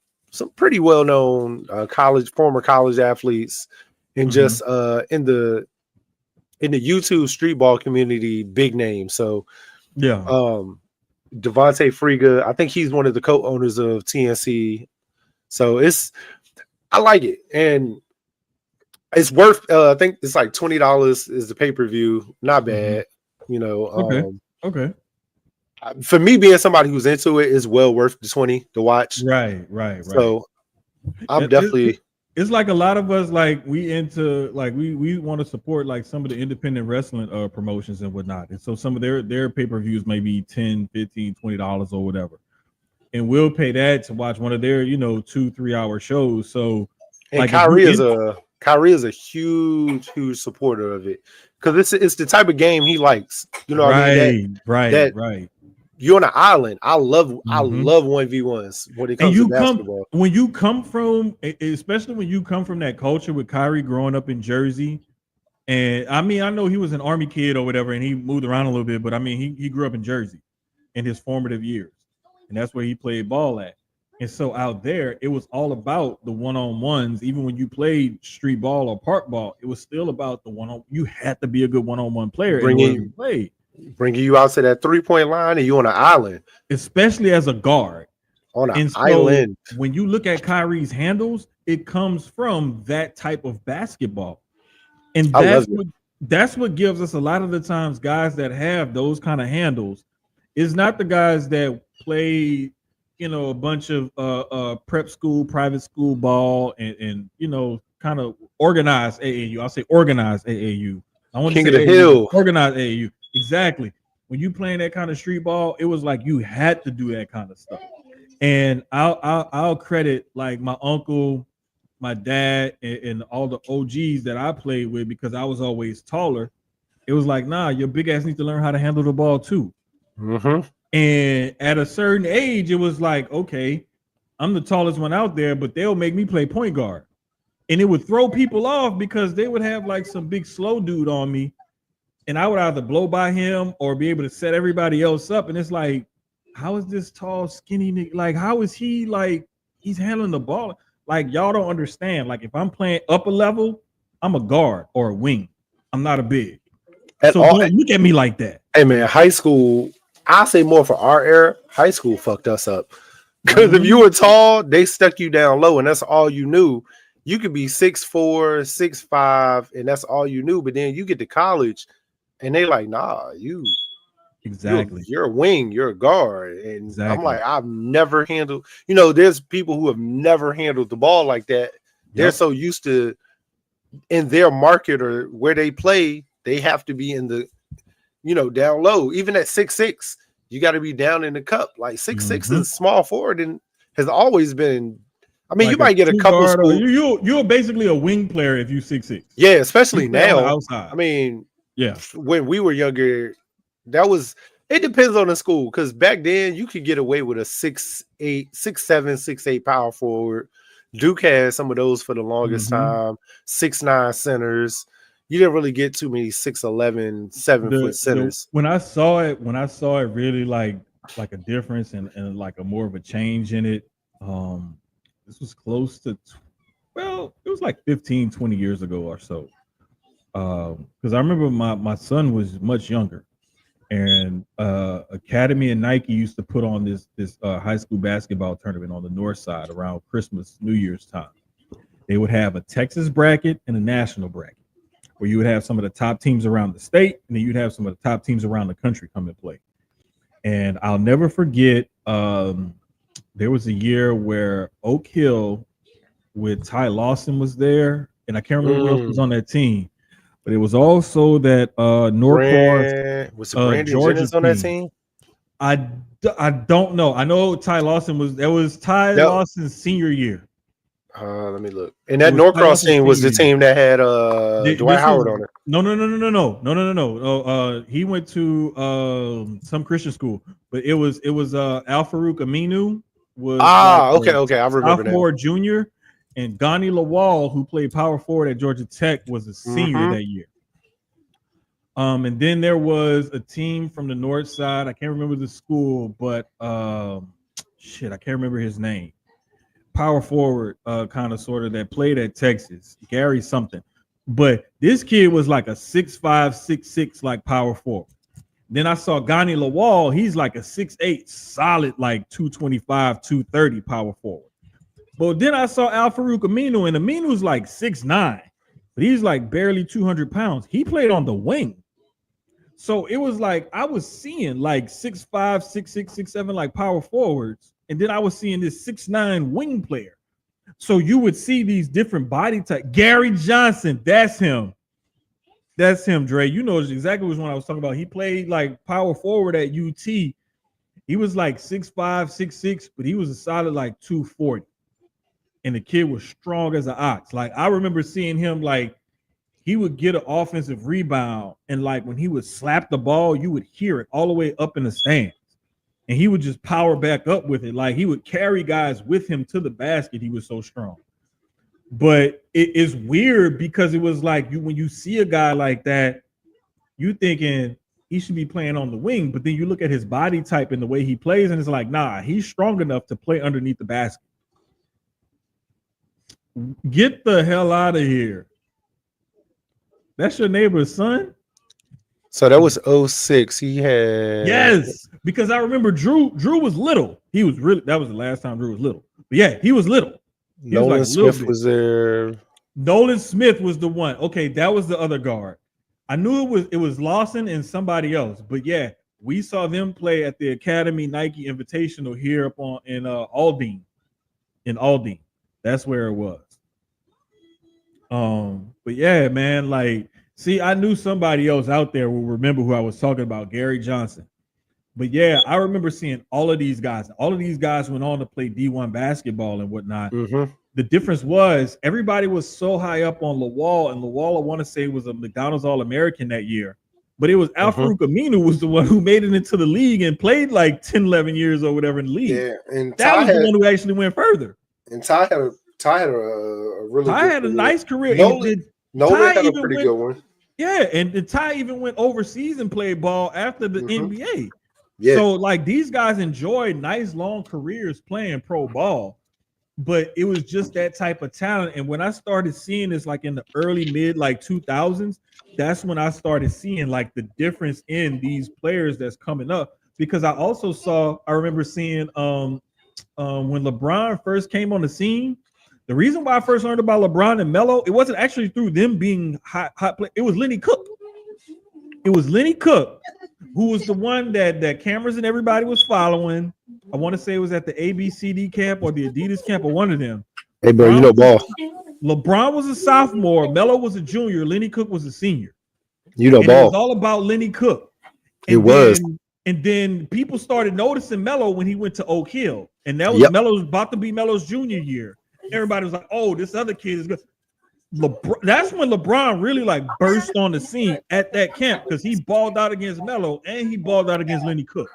pretty well-known former college athletes, and just in the YouTube street ball community, big names. So Devontae Friga, I think he's one of the co-owners of TNC. So I like it, and it's worth. I think it's like $20 is the pay-per-view. Not bad, Okay. For me, being somebody who's into it, is well worth the 20 to watch. Right. So I'm definitely. It's like a lot of us, like we into like we want to support like some of the independent wrestling promotions and whatnot. And so some of their pay-per-views may be $10, $15, $20 or whatever. And we'll pay that to watch one of their, 2-3 hour shows. So and like Kyrie is a huge supporter of it. Because it's the type of game he likes. You know what I mean? Right. You're on an island. I love 1v1s when it comes to basketball. When you come from, especially when you come from that culture with Kyrie growing up in Jersey, and I mean, I know he was an Army kid or whatever, and he moved around a little bit, but I mean, he grew up in Jersey in his formative years, and that's where he played ball at. And so out there, it was all about the one-on-ones. Even when you played street ball or park ball, it was still about the one-on. You had to be a good one-on-one player in order to play. Bringing you out to that 3-point line, and you on an island, especially as a guard on an island. When you look at Kyrie's handles, it comes from that type of basketball, and that's what gives us a lot of the times guys that have those kind of handles. Is not the guys that play, a bunch of prep school, private school ball, and kind of organized AAU. I'll say organized AAU. I want King to say of the AAU. Hill, organized AAU. Exactly. when you playing that kind of street ball, it was like you had to do that kind of stuff. And I'll credit like my uncle, my dad, and all the OGs that I played with because I was always taller. It was like, nah, your big ass needs to learn how to handle the ball too. Mm-hmm. And at a certain age, it was like, okay, I'm the tallest one out there, but they'll make me play point guard. And it would throw people off because they would have like some big slow dude on me. And I would either blow by him or be able to set everybody else up. And it's like, how is this tall, skinny nigga? Like, how is he like he's handling the ball? Like, y'all don't understand. Like, if I'm playing upper level, I'm a guard or a wing. I'm not a big. So don't look at me like that. Hey man, high school, I say more for our era, high school fucked us up. Because if you were tall, they stuck you down low, and that's all you knew. You could be 6'4", 6'5", and that's all you knew. But then you get to college, and they like, nah, you're a wing, you're a guard. And I'm like, I've never handled, there's people who have never handled the ball like that. They're so used to in their market or where they play, they have to be in the, down low. Even at 6'6", you got to be down in the cup. Like 6'6" is small forward and has always been. I mean, like you might get a couple. You're basically a wing player if you 6'6". Yeah, especially now. Outside. I mean, yeah. When we were younger, it depends on the school because back then you could get away with a 6'8", 6'7", 6'8" power forward. Duke had some of those for the longest time. 6'9" centers. You didn't really get too many 6'11", 7-foot centers. When I saw it really like a difference and like a more of a change in it. This was close to, it was like 15, 20 years ago or so. Because I remember my son was much younger, and Academy and Nike used to put on this high school basketball tournament on the north side around Christmas, New Year's time. They would have a Texas bracket and a national bracket, where you would have some of the top teams around the state, and then you'd have some of the top teams around the country come and play. And I'll never forget, there was a year where Oak Hill with Ty Lawson was there, and I can't remember who else was on that team, but it was also that Norcross was Georgia on that team. I don't know. I know Ty Lawson was. That was Lawson's senior year. Let me look. And that Norcross team was the team that had Dwight Howard on it. No. He went to some Christian school, but it was Al Farouk Aminu was okay. I remember sophomore, junior, and Ghani Lawal, who played power forward at Georgia Tech, was a senior that year. And then there was a team from the north side. I can't remember the school, but I can't remember his name. Power forward, kind of sort of that played at Texas, Gary something. But this kid was like a 6'5", 6'6", like power forward. Then I saw Ghani Lawal. He's like a 6'8", solid, like 225, 230 power forward. But then I saw Al Farouk Aminu, and Aminu's like 6'9", but he's like barely 200 pounds. He played on the wing. So it was like I was seeing like 6'5", 6'6", 6'7", like power forwards. And then I was seeing this 6'9" wing player. So you would see these different body types. Gary Johnson, that's him. That's him, Dre. You know exactly which one I was talking about. He played like power forward at UT. He was like 6'5", 6'6", but he was a solid like 240. And the kid was strong as an ox. Like I remember seeing him like he would get an offensive rebound. And like when he would slap the ball, you would hear it all the way up in the stands. And he would just power back up with it. Like he would carry guys with him to the basket. He was so strong. But it is weird because it was like when you see a guy like that, you thinking he should be playing on the wing. But then you look at his body type and the way he plays, and it's like, nah, he's strong enough to play underneath the basket. Get the hell out of here. That's your neighbor's son? So that was 06. He had because I remember Drew was little. He was that was the last time Drew was little. But yeah, he was little. Nolan Smith was there. Nolan Smith was the one. Okay, that was the other guard. I knew it was Lawson and somebody else. But yeah, we saw them play at the Academy Nike Invitational here up in Aldine. In Aldine. That's where it was. But yeah, man, like See, I knew somebody else out there will remember who I was talking about, Gary Johnson. But yeah, I remember seeing all of these guys. All of these guys went on to play D1 basketball and whatnot. Mm-hmm. The difference was everybody was so high up on Lawal, and Lawal, I want to say, was a McDonald's All-American that year. But it was Al-Farouq Aminu was the one who made it into the league and played like 10, 11 years or whatever in the league. Yeah, and that was the one who actually went further. And Ty had a really Ty had a nice career. Nolan had a pretty good one. Yeah, and Ty even went overseas and played ball after the NBA. Yeah. So like these guys enjoyed nice long careers playing pro ball, but it was just that type of talent. And when I started seeing this like in the early mid like 2000s, that's when I started seeing like the difference in these players that's coming up. Because I remember seeing when LeBron first came on the scene. The reason why I first learned about LeBron and Melo, it wasn't actually through them being hot play. It was Lenny Cook. It was Lenny Cook, who was the one that cameras and everybody was following. I want to say it was at the ABCD camp or the Adidas camp or one of them. Hey, bro, you know ball. LeBron was a sophomore. Melo was a junior. Lenny Cook was a senior. You know ball. It was all about Lenny Cook. And then people started noticing Melo when he went to Oak Hill. And that was Melo's about to be Melo's junior year. Everybody was like, oh, this other kid is good. That's when LeBron really like burst on the scene at that camp because he balled out against Melo and he balled out against Lenny Cook.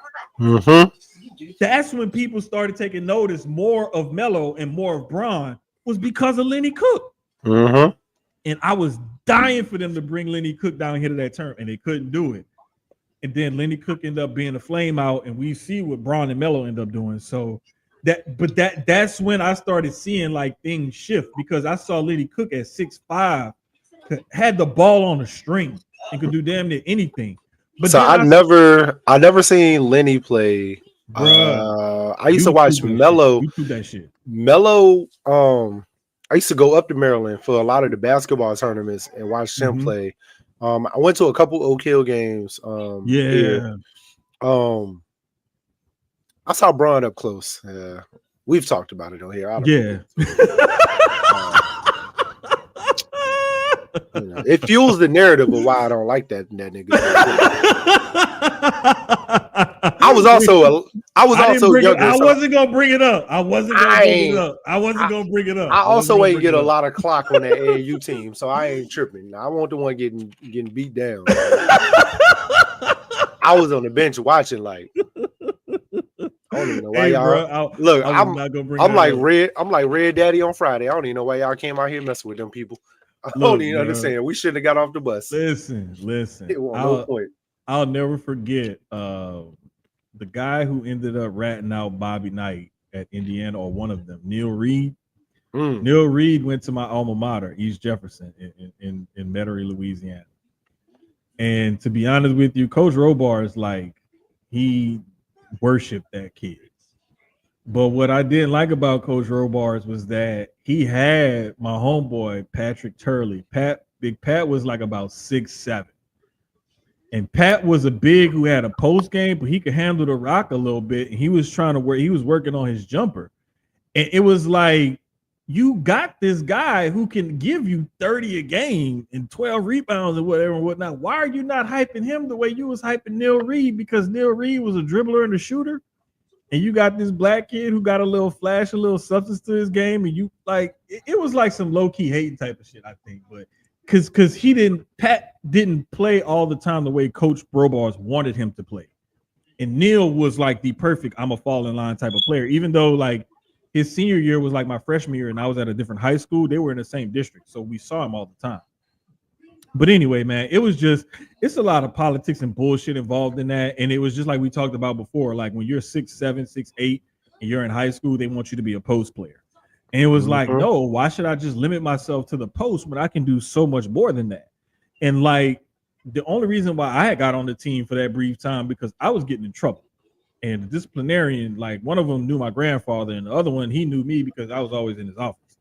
That's when people started taking notice more of Melo and more of Bron was because of Lenny Cook. And I was dying for them to bring Lenny Cook down here to that term, and they couldn't do it. And then Lenny Cook ended up being a flame out, and we see what Bron and Melo end up doing. So that's when I started seeing like things shift because I saw Lenny Cook at 6'5", had the ball on a string and could do damn near anything. But so I never seen Lenny play. I used to watch Melo. That shit. Melo. I used to go up to Maryland for a lot of the basketball tournaments and watch him play. I went to a couple Oak Hill games. Here. I saw Bron up close. We've talked about it on here. It fuels the narrative of why I don't like that nigga. I wasn't gonna bring it up. I wasn't gonna bring it up. I also ain't get a lot of clock on that AAU team, so I ain't tripping. I want the one getting beat down. I was on the bench watching like. I don't even know why y'all look. I'm like Red Daddy on Friday. I don't even know why y'all came out here messing with them people. I don't even understand. We shouldn't have got off the bus. Listen. I'll never forget the guy who ended up ratting out Bobby Knight at Indiana, or one of them, Neil Reed. Neil Reed went to my alma mater, East Jefferson, in Metairie, Louisiana. And to be honest with you, Coach Robar is like, he worshiped that kid. But what I didn't like about Coach Robards was that he had my homeboy Patrick Turley. Big Pat was like about 6'7". And Pat was a big who had a post game, but he could handle the rock a little bit. And he was trying to work, he was working on his jumper. And it was like, you got this guy who can give you 30 a game and 12 rebounds and whatever and whatnot. Why are you not hyping him the way you was hyping Neil Reed? Because Neil Reed was a dribbler and a shooter. And you got this black kid who got a little flash, a little substance to his game. And you like, it was like some low-key hating type of shit, I think. But because Pat didn't play all the time the way Coach Robards wanted him to play. And Neil was like the perfect, I'm a fall in line type of player, even though like, his senior year was like my freshman year, and I was at a different high school. They were in the same district, so we saw him all the time. But anyway, man, it's a lot of politics and bullshit involved in that. And it was just like we talked about before, like when you're 6'7", 6'8", and you're in high school, they want you to be a post player. And it was like, no, why should I just limit myself to the post when I can do so much more than that? And like the only reason why I had got on the team for that brief time because I was getting in trouble. And the disciplinarian, like one of them knew my grandfather, and the other one, he knew me because I was always in his office.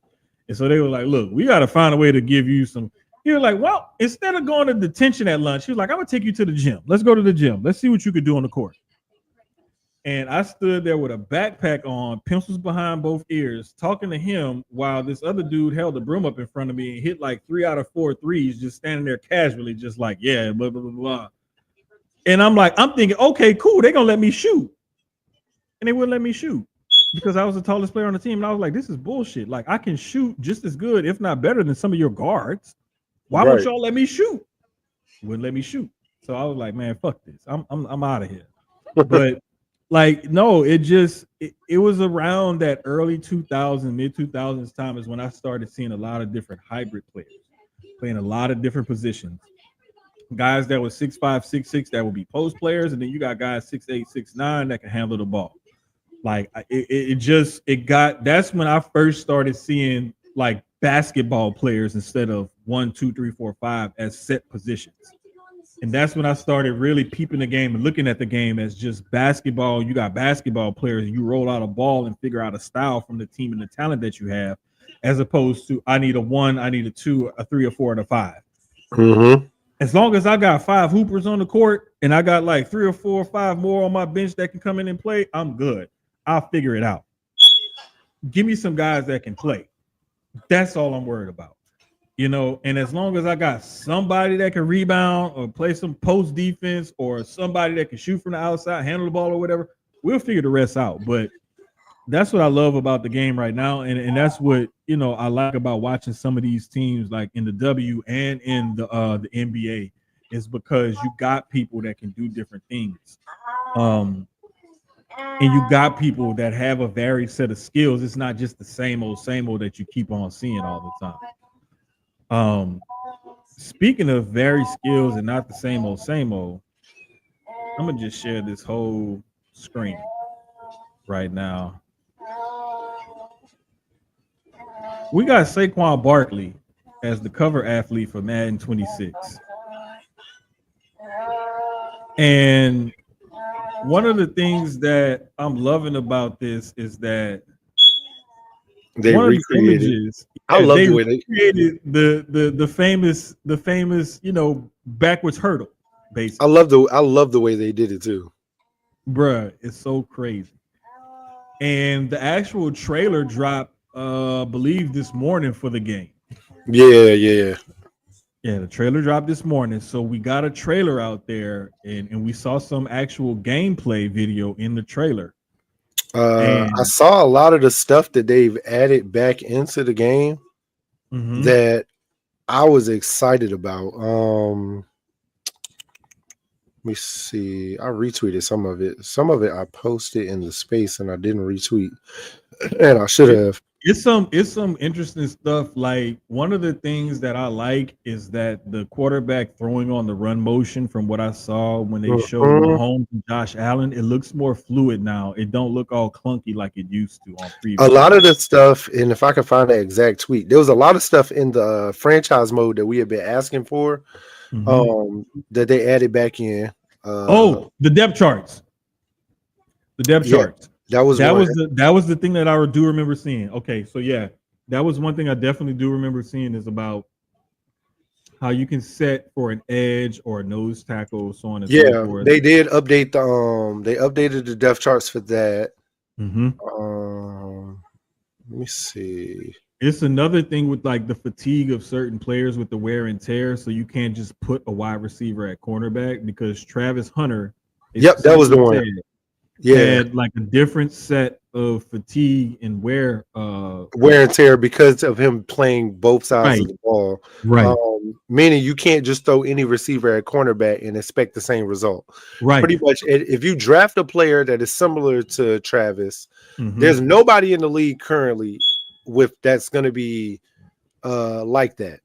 And so they were like, look, we got to find a way to give you some. He was like, well, instead of going to detention at lunch, he was like, I'm going to take you to the gym. Let's go to the gym. Let's see what you could do on the court. And I stood there with a backpack on, pencils behind both ears, talking to him while this other dude held the broom up in front of me and hit like 3 out of 4 threes, just standing there casually, just like, yeah, blah, blah, blah, blah. And I'm like, I'm thinking, okay, cool, they're going to let me shoot. And they wouldn't let me shoot because I was the tallest player on the team. And I was like, this is bullshit. Like, I can shoot just as good, if not better, than some of your guards. Why won't y'all let me shoot? Wouldn't let me shoot. So I was like, man, fuck this. I'm out of here. But like, no, it was around that early 2000s, mid 2000s time is when I started seeing a lot of different hybrid players playing a lot of different positions. Guys that was 6'5", 6'6", that would be post players, and then you got guys 6'8", 6'9" that can handle the ball. Like it got. That's when I first started seeing like basketball players instead of 1, 2, 3, 4, 5 as set positions. And that's when I started really peeping the game and looking at the game as just basketball. You got basketball players, and you roll out a ball and figure out a style from the team and the talent that you have, as opposed to I need a 1, I need a 2, a 3, a 4, and a 5. Mm-hmm. As long as I got 5 hoopers on the court and I got like 3 or 4 or 5 more on my bench that can come in and play, I'm good. I'll figure it out. Give me some guys that can play. That's all I'm worried about. You know, and as long as I got somebody that can rebound or play some post defense or somebody that can shoot from the outside, handle the ball or whatever, we'll figure the rest out. But that's what I love about the game right now. And that's what, you know, I like about watching some of these teams like in the W and in the NBA is because you got people that can do different things. And you got people that have a varied set of skills. It's not just the same old that you keep on seeing all the time. Speaking of varied skills and not the same old, I'm gonna just share this whole screen right now. We got Saquon Barkley as the cover athlete for Madden 26. And one of the things that I'm loving about this is that they recreated. Images, I love the way they created the famous, you know, backwards hurdle. Basically, I love the way they did it too. Bruh, it's so crazy. And the actual trailer dropped, I believe this morning for the game. Yeah. Yeah, the trailer dropped this morning. So we got a trailer out there and we saw some actual gameplay video in the trailer. I saw a lot of the stuff that they've added back into the game that I was excited about. Let me see. I retweeted some of it. Some of it I posted in the space and I didn't retweet. And I should have. It's some interesting stuff. Like one of the things that I like is that the quarterback throwing on the run motion from what I saw when they showed Mahomes and Josh Allen, it looks more fluid now. It don't look all clunky like it used to on previous. A lot of the stuff, and if I can find the exact tweet, there was a lot of stuff in the franchise mode that we had been asking for, that they added back in. The depth charts. The depth charts. That was the thing that I do remember seeing. Okay, so yeah, that was one thing I definitely do remember seeing is about how you can set for an edge or a nose tackle, so on and so forth. They did update they updated the depth charts for that. Let me see. It's another thing with like the fatigue of certain players with the wear and tear, so you can't just put a wide receiver at cornerback because Travis Hunter. That was the one. Had like a different set of fatigue and wear and tear because of him playing both sides of the ball. Right. Meaning you can't just throw any receiver at cornerback and expect the same result. Right. Pretty much if you draft a player that is similar to Travis, there's nobody in the league currently with that's gonna be like that.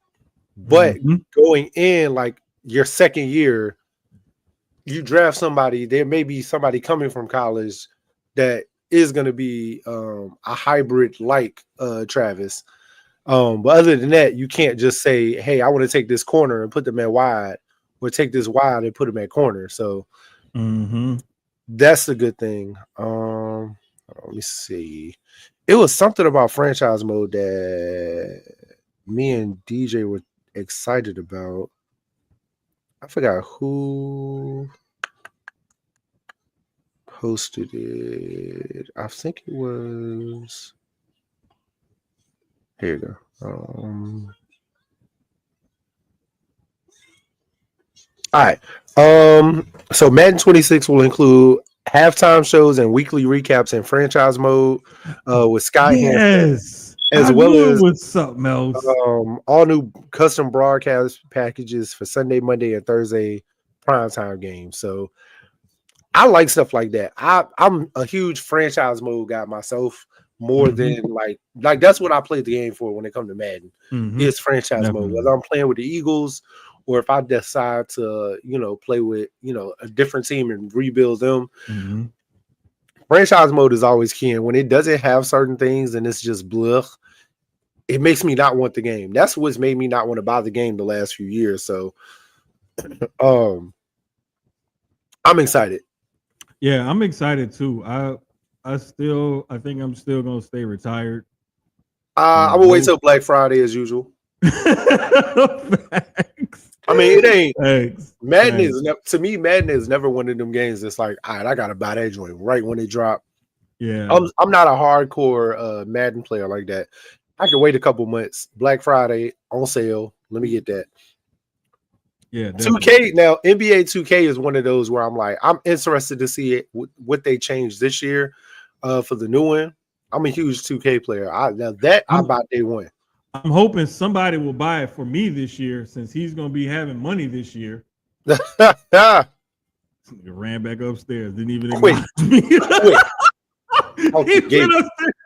But going in like your second year, you draft somebody, there may be somebody coming from college that is going to be a hybrid like Travis. But other than that, you can't just say, hey, I want to take this corner and put them at wide, or take this wide and put them at corner. So that's the good thing. Let me see. It was something about franchise mode that me and DJ were excited about. I forgot who. hosted it. I think it was. Here you go. All right. So Madden 26 will include halftime shows and weekly recaps in franchise mode with Sky Yes, as I well knew as it was something else. all new custom broadcast packages for Sunday, Monday, and Thursday primetime games. So I like stuff like that. I'm a huge franchise mode guy myself, more than like that's what I play the game for when it comes to Madden. It's franchise mode. Whether I'm playing with the Eagles or if I decide to, play with, a different team and rebuild them. Franchise mode is always key. And when it doesn't have certain things and it's just blah, it makes me not want the game. That's what's made me not want to buy the game the last few years. So I'm excited. Yeah, I'm excited too. I think I'm still gonna stay retired. I'm gonna wait till Black Friday as usual. I mean, it ain't Madden is to me. Madden is never one of them games that's like, all right, I gotta buy that joint right when it drop. Yeah, I'm not a hardcore Madden player like that. I can wait a couple months. Black Friday on sale. Let me get that. Yeah, 2K now. NBA 2K is one of those where I'm like, I'm interested to see what they changed this year for the new one. I'm a huge 2K player. I bought day one. I'm hoping somebody will buy it for me this year since he's going to be having money this year. He ran back upstairs. Didn't even acknowledge me. He went upstairs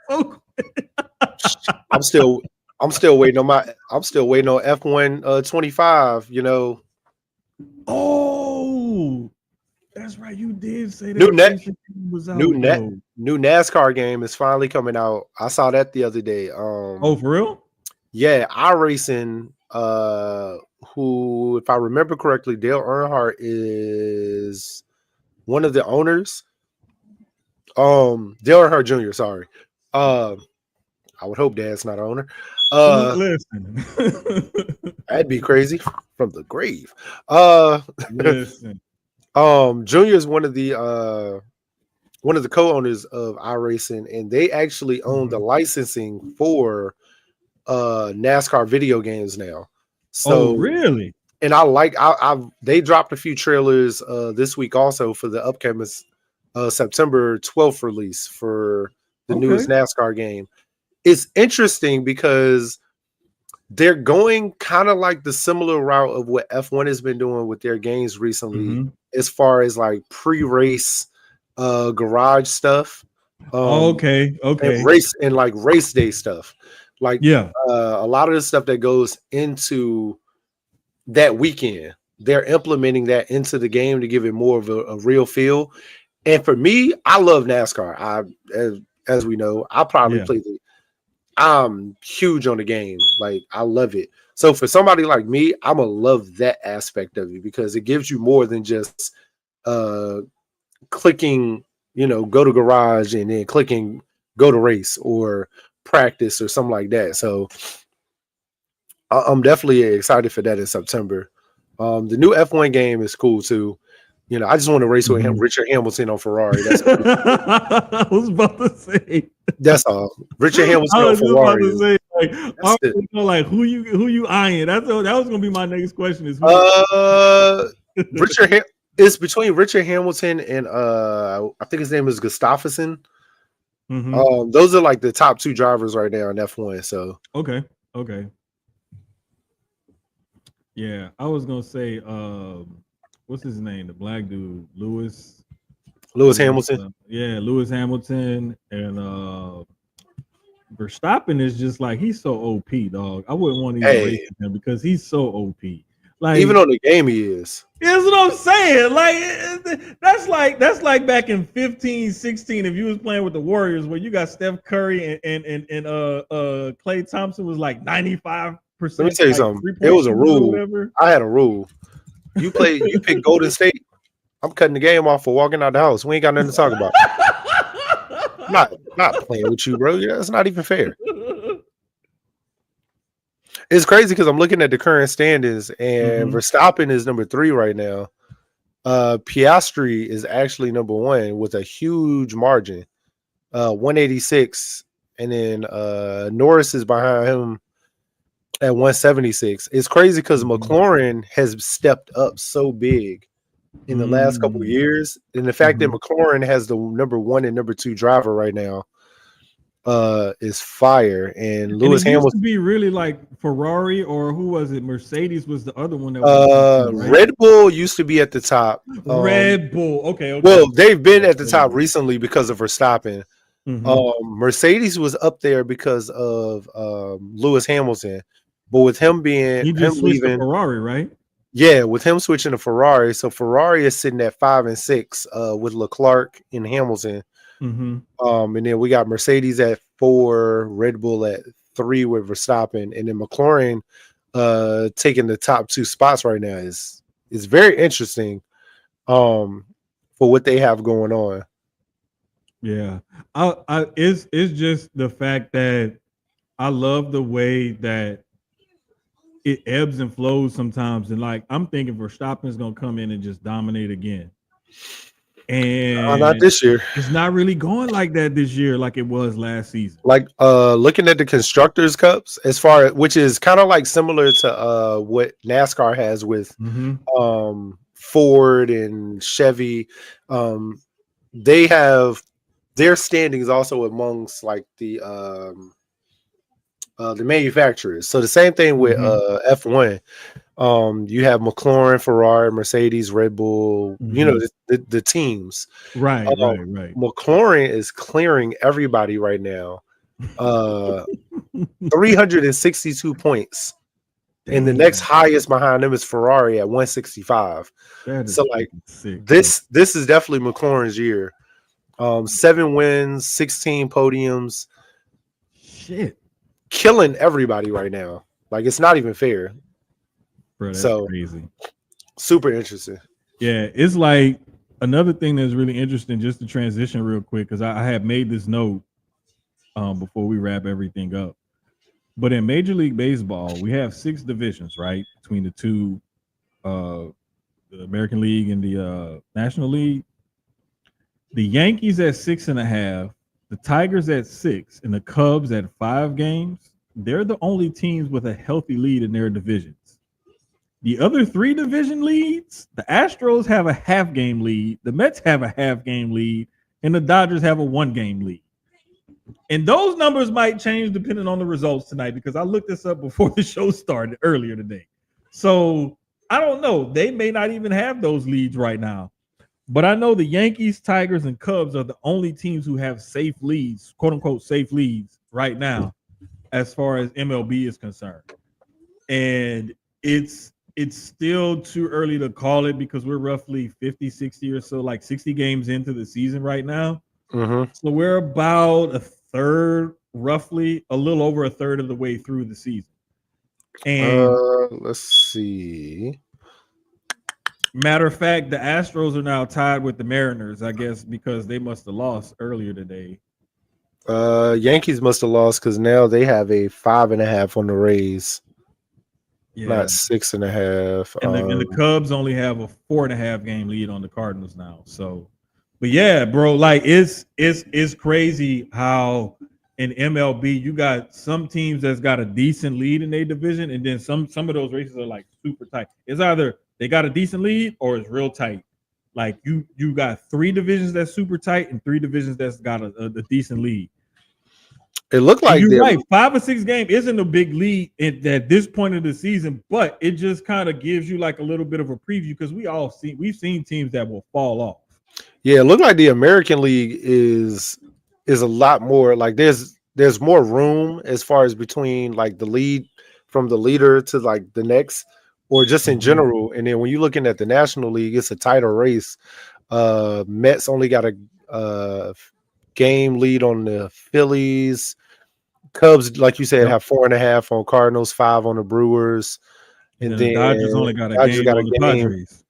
so quick. I'm still waiting on F1 25. Oh, that's right. You did say that. New NASCAR game is finally coming out. I saw that the other day. Oh, for real? Yeah, iRacing, who, if I remember correctly, Dale Earnhardt is one of the owners. Dale Earnhardt Jr., sorry. I would hope Dad's not an owner. Listen. That'd be crazy from the grave. Listen. Junior is one of the co-owners of iRacing, and they actually own the licensing for NASCAR video games now. So really? And they dropped a few trailers this week also for the upcoming September 12th release for the newest NASCAR game. It's interesting because they're going kind of like the similar route of what F1 has been doing with their games recently, as far as like pre-race garage stuff. And race day stuff. Like a lot of the stuff that goes into that weekend, they're implementing that into the game to give it more of a real feel. And for me, I love NASCAR. As we know, I probably play I'm huge on the game. Like, I love it. So for somebody like me, I'm gonna love that aspect of it because it gives you more than just clicking, go to garage and then clicking go to race or practice or something like that. So I'm definitely excited for that in September. The new F1 game is cool too. I just want to race with Richard Hamilton on Ferrari. That's I was about to say. That's all. Richard Hamilton on Ferrari. Who you eyeing? That was gonna be my next question. Is it's between Richard Hamilton and I think his name is Gustafsson. Those are like the top two drivers right now in F1. So okay. Yeah, I was gonna say, what's his name? The black dude, Lewis Hamilton. Lewis Hamilton, and Verstappen is just like, he's so OP, dog. I wouldn't want to even race with him because he's so OP. Like, even on the game, he is. That's what I'm saying. Like, that's like back in 15, 16, if you was playing with the Warriors, where you got Steph Curry and Klay Thompson was like 95%. Let me tell you something. It was a rule. I had a rule. You pick Golden State. I'm cutting the game off for walking out the house. We ain't got nothing to talk about. not playing with you, bro. Yeah, that's not even fair. It's crazy because I'm looking at the current standings, and Verstappen is number 3 right now. Piastri is actually number one with a huge margin, 186, and then Norris is behind him at 176. It's crazy because McLaren has stepped up so big in the last couple of years, and the fact that McLaren has the number one and number two driver right now is fire. And Lewis Hamilton used Hamilton to be really like Ferrari, or who was it? Mercedes was the other one that was right? Red Bull used to be at the top. Red Bull, okay. Well, they've been at the top recently because of Verstappen. Mercedes was up there because of Lewis Hamilton, but with him being he just switched to Ferrari, right? Yeah, with him switching to Ferrari, so Ferrari is sitting at 5 and 6 with Leclerc and Hamilton. And then we got Mercedes at 4, Red Bull at 3 with Verstappen, and then McLaren taking the top 2 spots right now is very interesting for what they have going on. Yeah, it's just the fact that I love the way that it ebbs and flows sometimes, and like I'm thinking Verstappen's gonna come in and just dominate again. And not this year. It's not really going like that this year, like it was last season. Like looking at the Constructors Cups, as far as which is kind of like similar to what NASCAR has with Ford and Chevy. They have their standings also amongst like the manufacturers. So the same thing with F1. You have McLaren, Ferrari, Mercedes, Red Bull, you know, the teams. Right. McLaren is clearing everybody right now. 362 points. Damn. And the next highest behind them is Ferrari at 165. So like sick, this is definitely McLaren's year. 7 wins, 16 podiums. Shit. Killing everybody right now. Like it's not even fair. Bro, that's crazy. Super interesting. Yeah, it's like another thing that's really interesting, just to transition real quick, because I had made this note before we wrap everything up. But in Major League Baseball, we have 6 divisions, right? Between the two, the American League and the National League. The Yankees at 6.5, the Tigers at 6, and the Cubs at 5 games. They're the only teams with a healthy lead in their divisions. The other 3 division leads, the Astros have a half-game lead, the Mets have a half-game lead, and the Dodgers have a 1-game lead. And those numbers might change depending on the results tonight, because I looked this up before the show started earlier today. So I don't know. They may not even have those leads right now. But I know the Yankees, Tigers, and Cubs are the only teams who have safe leads, quote-unquote safe leads right now as far as MLB is concerned. And it's still too early to call it because we're roughly 50, 60 or so, like 60 games into the season right now. So we're about a third, roughly, a little over a third of the way through the season. And let's see. Matter of fact, the Astros are now tied with the Mariners, I guess, because they must have lost earlier today. Yankees must have lost because now they have a 5.5 on the Rays. Yeah. Not 6.5. And the Cubs only have a 4.5 game lead on the Cardinals now. So, but yeah, bro, like it's crazy how in MLB you got some teams that's got a decent lead in their division, and then some of those races are like super tight. It's either they got a decent lead or it's real tight. Like you got 3 divisions that's super tight and 3 divisions that's got a decent lead. It looked like you're right. 5 or 6 games isn't a big lead at this point of the season, but it just kind of gives you like a little bit of a preview because we've seen teams that will fall off. Yeah, it looked like the American League is a lot more like there's more room as far as between like the lead from the leader to like the next, or just in general. And then when you're looking at the National League, it's a tighter race. Mets only got a game lead on the Phillies. Cubs, like you said, have 4.5 on Cardinals, 5 on the Brewers, and then the Dodgers only got a game on the Padres.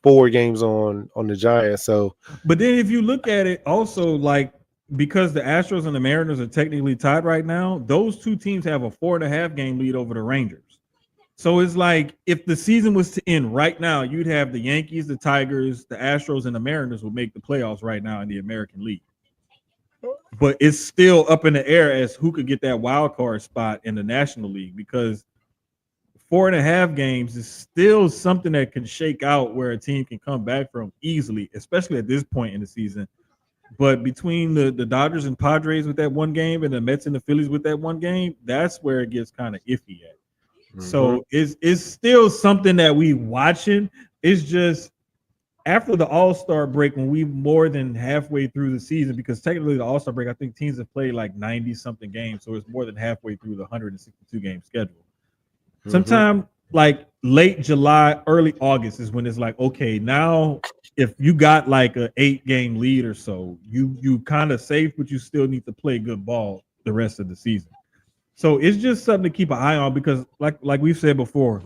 4 games on the Giants. So, but then if you look at it, also like because the Astros and the Mariners are technically tied right now, those 2 teams have a 4.5 game lead over the Rangers. So it's like if the season was to end right now, you'd have the Yankees, the Tigers, the Astros, and the Mariners would make the playoffs right now in the American League. But it's still up in the air as who could get that wild card spot in the National League, because 4.5 games is still something that can shake out where a team can come back from easily, especially at this point in the season. But between the Dodgers and Padres with that one game and the Mets and the Phillies with that one game, that's where it gets kind of iffy at. So it's still something that we watching. It's just after the All-Star break, when we more than halfway through the season, because technically the All-Star break, I think teams have played like 90-something games, so it's more than halfway through the 162 game schedule. Sometime like late July, early August is when it's like, okay, now if you got like an 8-game lead or so, you kind of safe, but you still need to play good ball the rest of the season. So it's just something to keep an eye on, because like we've said before,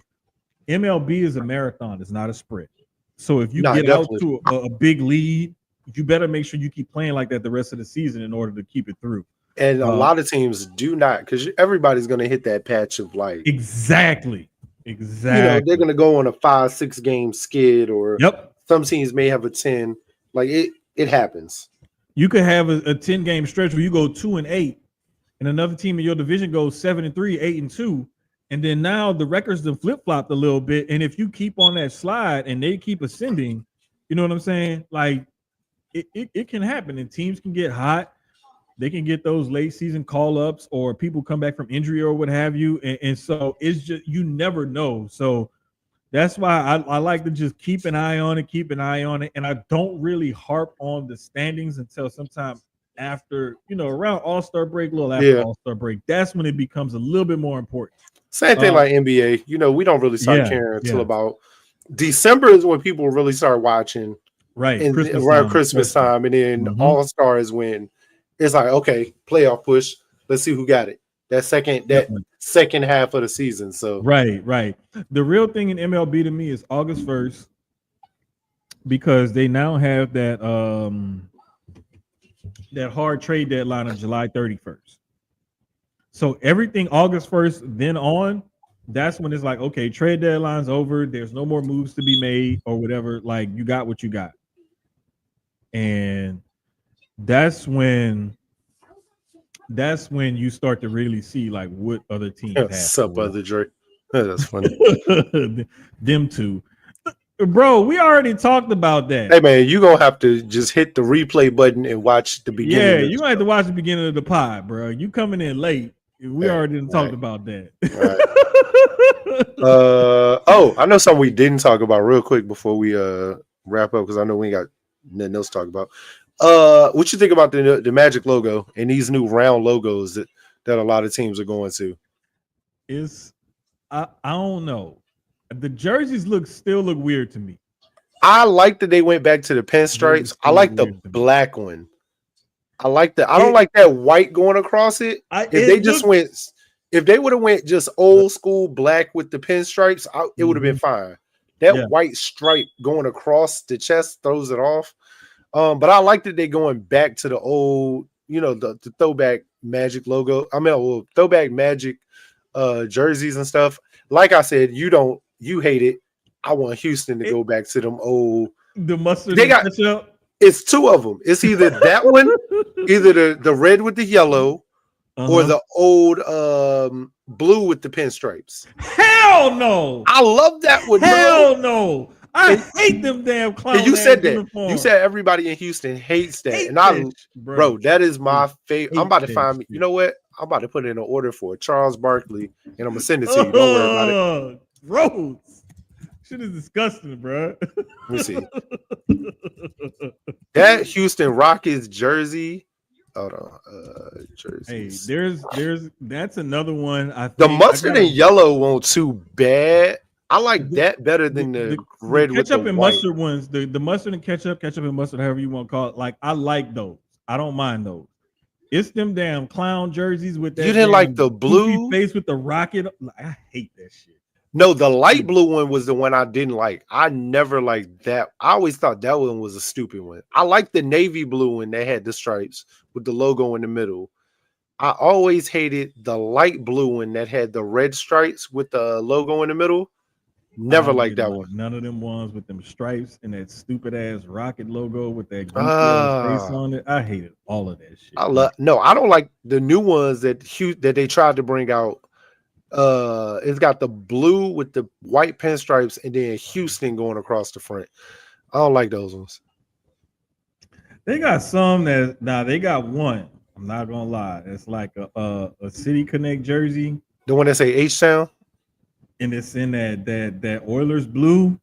MLB is a marathon, it's not a sprint. So if you get out to a big lead, you better make sure you keep playing like that the rest of the season in order to keep it through. And a lot of teams do not, because everybody's going to hit that patch of like exactly. You know, they're going to go on a 5-6 game skid, or some teams may have a 10. Like it happens. You could have a 10 game stretch where you go 2-8, and another team in your division goes 7-3, 8-2, and then now the records have flip flopped a little bit. And if you keep on that slide and they keep ascending, you know what I'm saying? Like it can happen, and teams can get hot. They can get those late season call ups, or people come back from injury or what have you. And so it's just, you never know. So that's why I like to just keep an eye on it. And I don't really harp on the standings until sometime after, around All-Star break, a little after All-Star break. That's when it becomes a little bit more important. Same thing like NBA. We don't really start caring until about December is when people really start watching. Right. And around Christmas time. And then All-Star is when it's like, okay, playoff push. Let's see who got it. That second half of the season. So right. The real thing in MLB to me is August 1st, because they now have that hard trade deadline on July 31st. So everything August 1st, then on, that's when it's like, okay, trade deadline's over. There's no more moves to be made or whatever. Like, you got what you got. And that's when you start to really see like what other teams have. Sup, other Drake. That's funny. Them two. Bro, we already talked about that. Hey man, you're gonna have to just hit the replay button and watch the beginning. Yeah, you're gonna have to watch the beginning of the pod, bro. You coming in late. We already talked about that. I know something we didn't talk about real quick before we wrap up, because I know we ain't got nothing else to talk about. What you think about the Magic logo and these new round logos that a lot of teams are going to? I don't know. The jerseys still look weird to me. I like that they went back to the pinstripes. I like the black one. I like that. I don't like that white going across it. If they would have went just old school black with the pinstripes, it would have been fine. That white stripe going across the chest throws it off. But I like that they're going back to the old, the throwback Magic logo. Throwback Magic jerseys and stuff. Like I said, you hate it. I want Houston to go back to them old. The mustard. It's two of them. It's either that one, either the red with the yellow, or the old blue with the pinstripes. Hell no! I love that one. Hell no! I hate them damn clowns. You said that. Uniforms. You said everybody in Houston hates that. Bro, that is my favorite. I'm about to find me. You know what? I'm about to put in an order for Charles Barkley, and I'm gonna send it to you. Don't worry about it. Gross. Shit is disgusting, bro. Let me see. That Houston Rockets jersey. Hold on. Jerseys. Hey, that's another one. The mustard and yellow won't too bad. I like that better than the red with the ketchup and white. Mustard ones. The mustard and ketchup and mustard, however you want to call it. Like, I like those. I don't mind those. It's them damn clown jerseys with that. You didn't like the blue face with the rocket. I hate that shit. No, the light blue one was the one I didn't like. I never liked that. I always thought that one was a stupid one. I like the navy blue one that had the stripes with the logo in the middle. I always hated the light blue one that had the red stripes with the logo in the middle. Never liked that one. None of them ones with them stripes and that stupid ass rocket logo with that goofy ass face Ah, on it. I hated all of that shit. I don't like the new ones that they tried to bring out. It's got the blue with the white pinstripes and then Houston going across the front. I don't like those ones. They got some that they got one. I'm not gonna lie. It's like a City Connect jersey. The one that say H-Town? And it's in that Oilers blue.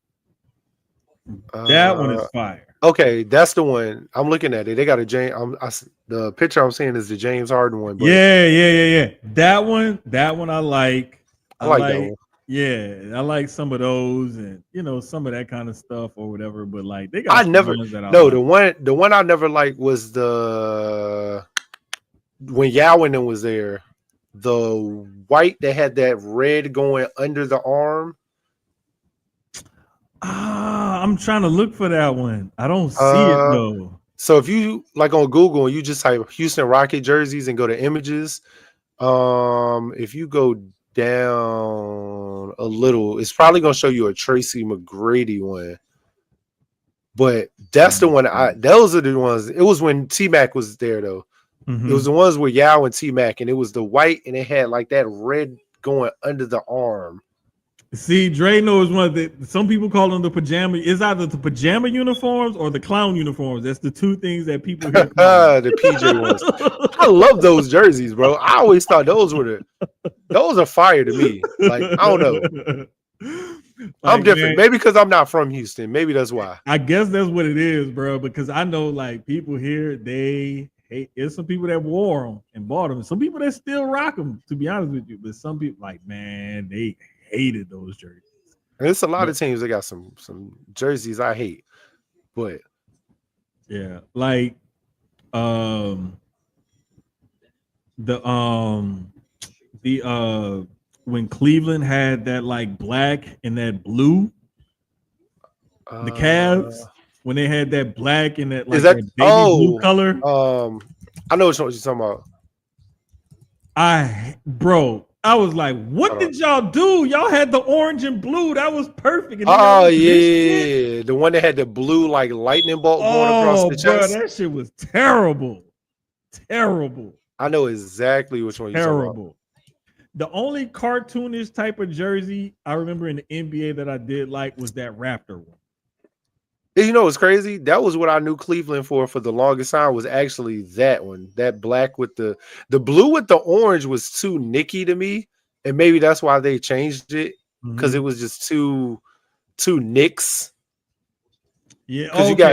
That one is fire. Okay, that's the one. I'm looking at it. They got a the picture I'm seeing is the James Harden one. But yeah. That one I like. I like that one. Yeah, I like some of those and some of that kind of stuff or whatever. But like they got ones that the one I never liked was when Yao and them was there. The white that had that red going under the arm. I'm trying to look for that one. I don't see it though. So if you like on Google and you just type Houston Rocket jerseys and go to images, if you go down a little, it's probably gonna show you a Tracy McGrady one. But that's the one. Those are the ones. It was when T-Mac was there though. Mm-hmm. It was the ones with Yao and T-Mac, and it was the white, and it had like that red going under the arm. See, Dre knows one of the. Some people call them the pajama. It's either the pajama uniforms or the clown uniforms. That's the two things that people hear. The PJ ones. I love those jerseys, bro. I always thought those are fire to me. Like I don't know. I'm different. Maybe because I'm not from Houston. Maybe that's why. I guess that's what it is, bro. Because I know like people here, there's some people that wore them and bought them. Some people that still rock them, to be honest with you. But some people, like, man, they hated those jerseys. And it's a lot of teams that got some jerseys I hate. But yeah, like when Cleveland had that like black and that blue, the Cavs. When they had that black and that like that baby blue color. I know what you're talking about. I was like, what did y'all do? Y'all had the orange and blue. That was perfect. Yeah. The one that had the blue like lightning bolt going across the chest. Bro, that shit was terrible. Terrible. I know exactly which one you're talking about. The only cartoonish type of jersey I remember in the NBA that I did like was that Raptor one. You know what's crazy? That was what I knew Cleveland for the longest time was actually that one. That black with the blue with the orange was too nicky to me. And maybe that's why they changed it. Because it was just too Knicks. Yeah, because you got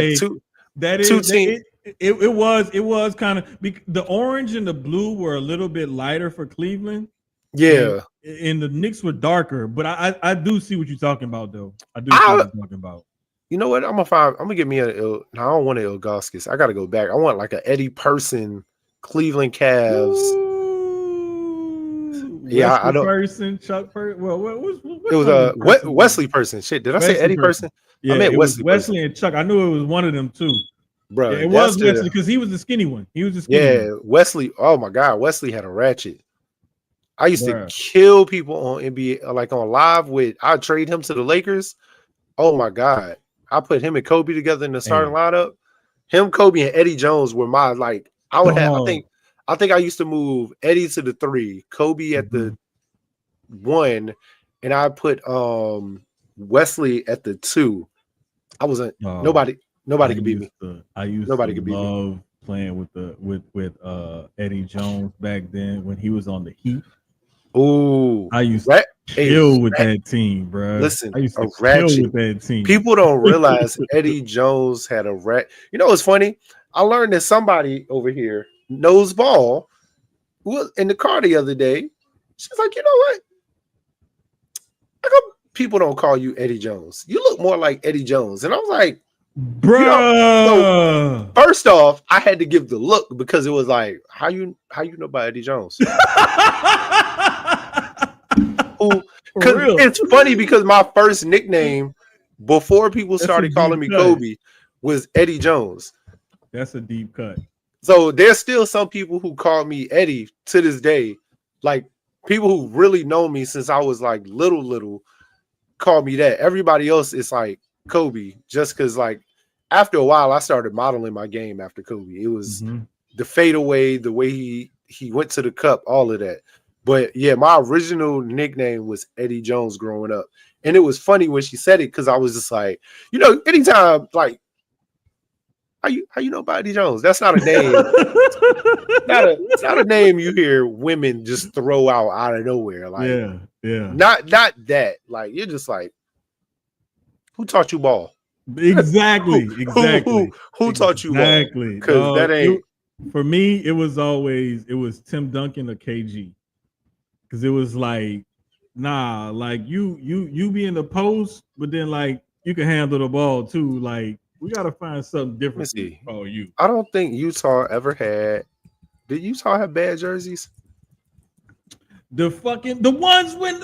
two teams. It was kind of the orange and the blue were a little bit lighter for Cleveland. Yeah. And the Knicks were darker. But I do see what you're talking about, though. I do see what you're talking about. You know what? I'm gonna get me I don't want an Ilgauskas. I gotta go back. I want like an Eddie Person Cleveland Cavs. Ooh, yeah, I don't. Person, Chuck Person. Well, what it was Wesley Person. Shit, did I say Eddie Person? Yeah, I meant Wesley and Chuck. I knew it was one of them too. Bro, yeah, it was Wesley because he was the skinny one. Wesley. Oh my God, Wesley had a ratchet. I used to kill people on NBA, like on live with. I'd trade him to the Lakers. Oh my God. I put him and Kobe together in the starting lineup. Him, Kobe, and Eddie Jones were my like. I would have. I think I used to move Eddie to the 3, Kobe at the 1, and I put Wesley at the 2. I wasn't nobody could beat me. Nobody could love playing with Eddie Jones back then when he was on the Heat. Oh, I used to kill with that team, bro. Listen, I used to kill with that team. People don't realize Eddie Jones had a rat. You know what's funny? I learned that somebody over here knows ball was in the car the other day. She's like, you know what? How come people don't call you Eddie Jones? You look more like Eddie Jones. And I was like, bro. First off, I had to give the look because it was like, how you know about Eddie Jones? It's funny because my first nickname before people started calling me Kobe was Eddie Jones. That's a deep cut. So there's still some people who call me Eddie to this day. Like people who really know me since I was like little call me that. Everybody else is like Kobe, just because like after a while I started modeling my game after Kobe. It was the fadeaway, the way he went to the cup, all of that. But yeah, my original nickname was Eddie Jones growing up. And it was funny when she said it because I was just like, you know, anytime like how you know about Eddie Jones? That's not a name. It's not a name you hear women just throw out of nowhere. Like yeah. Not that. Like you're just like, who taught you ball? Exactly. Who taught you ball? Because that ain't for me, it was Tim Duncan or KG. Because it was like, nah, like you be in the post, but then like you can handle the ball too. Like we gotta find something different to call you. I don't think Utah ever had. Did Utah have bad jerseys? The ones when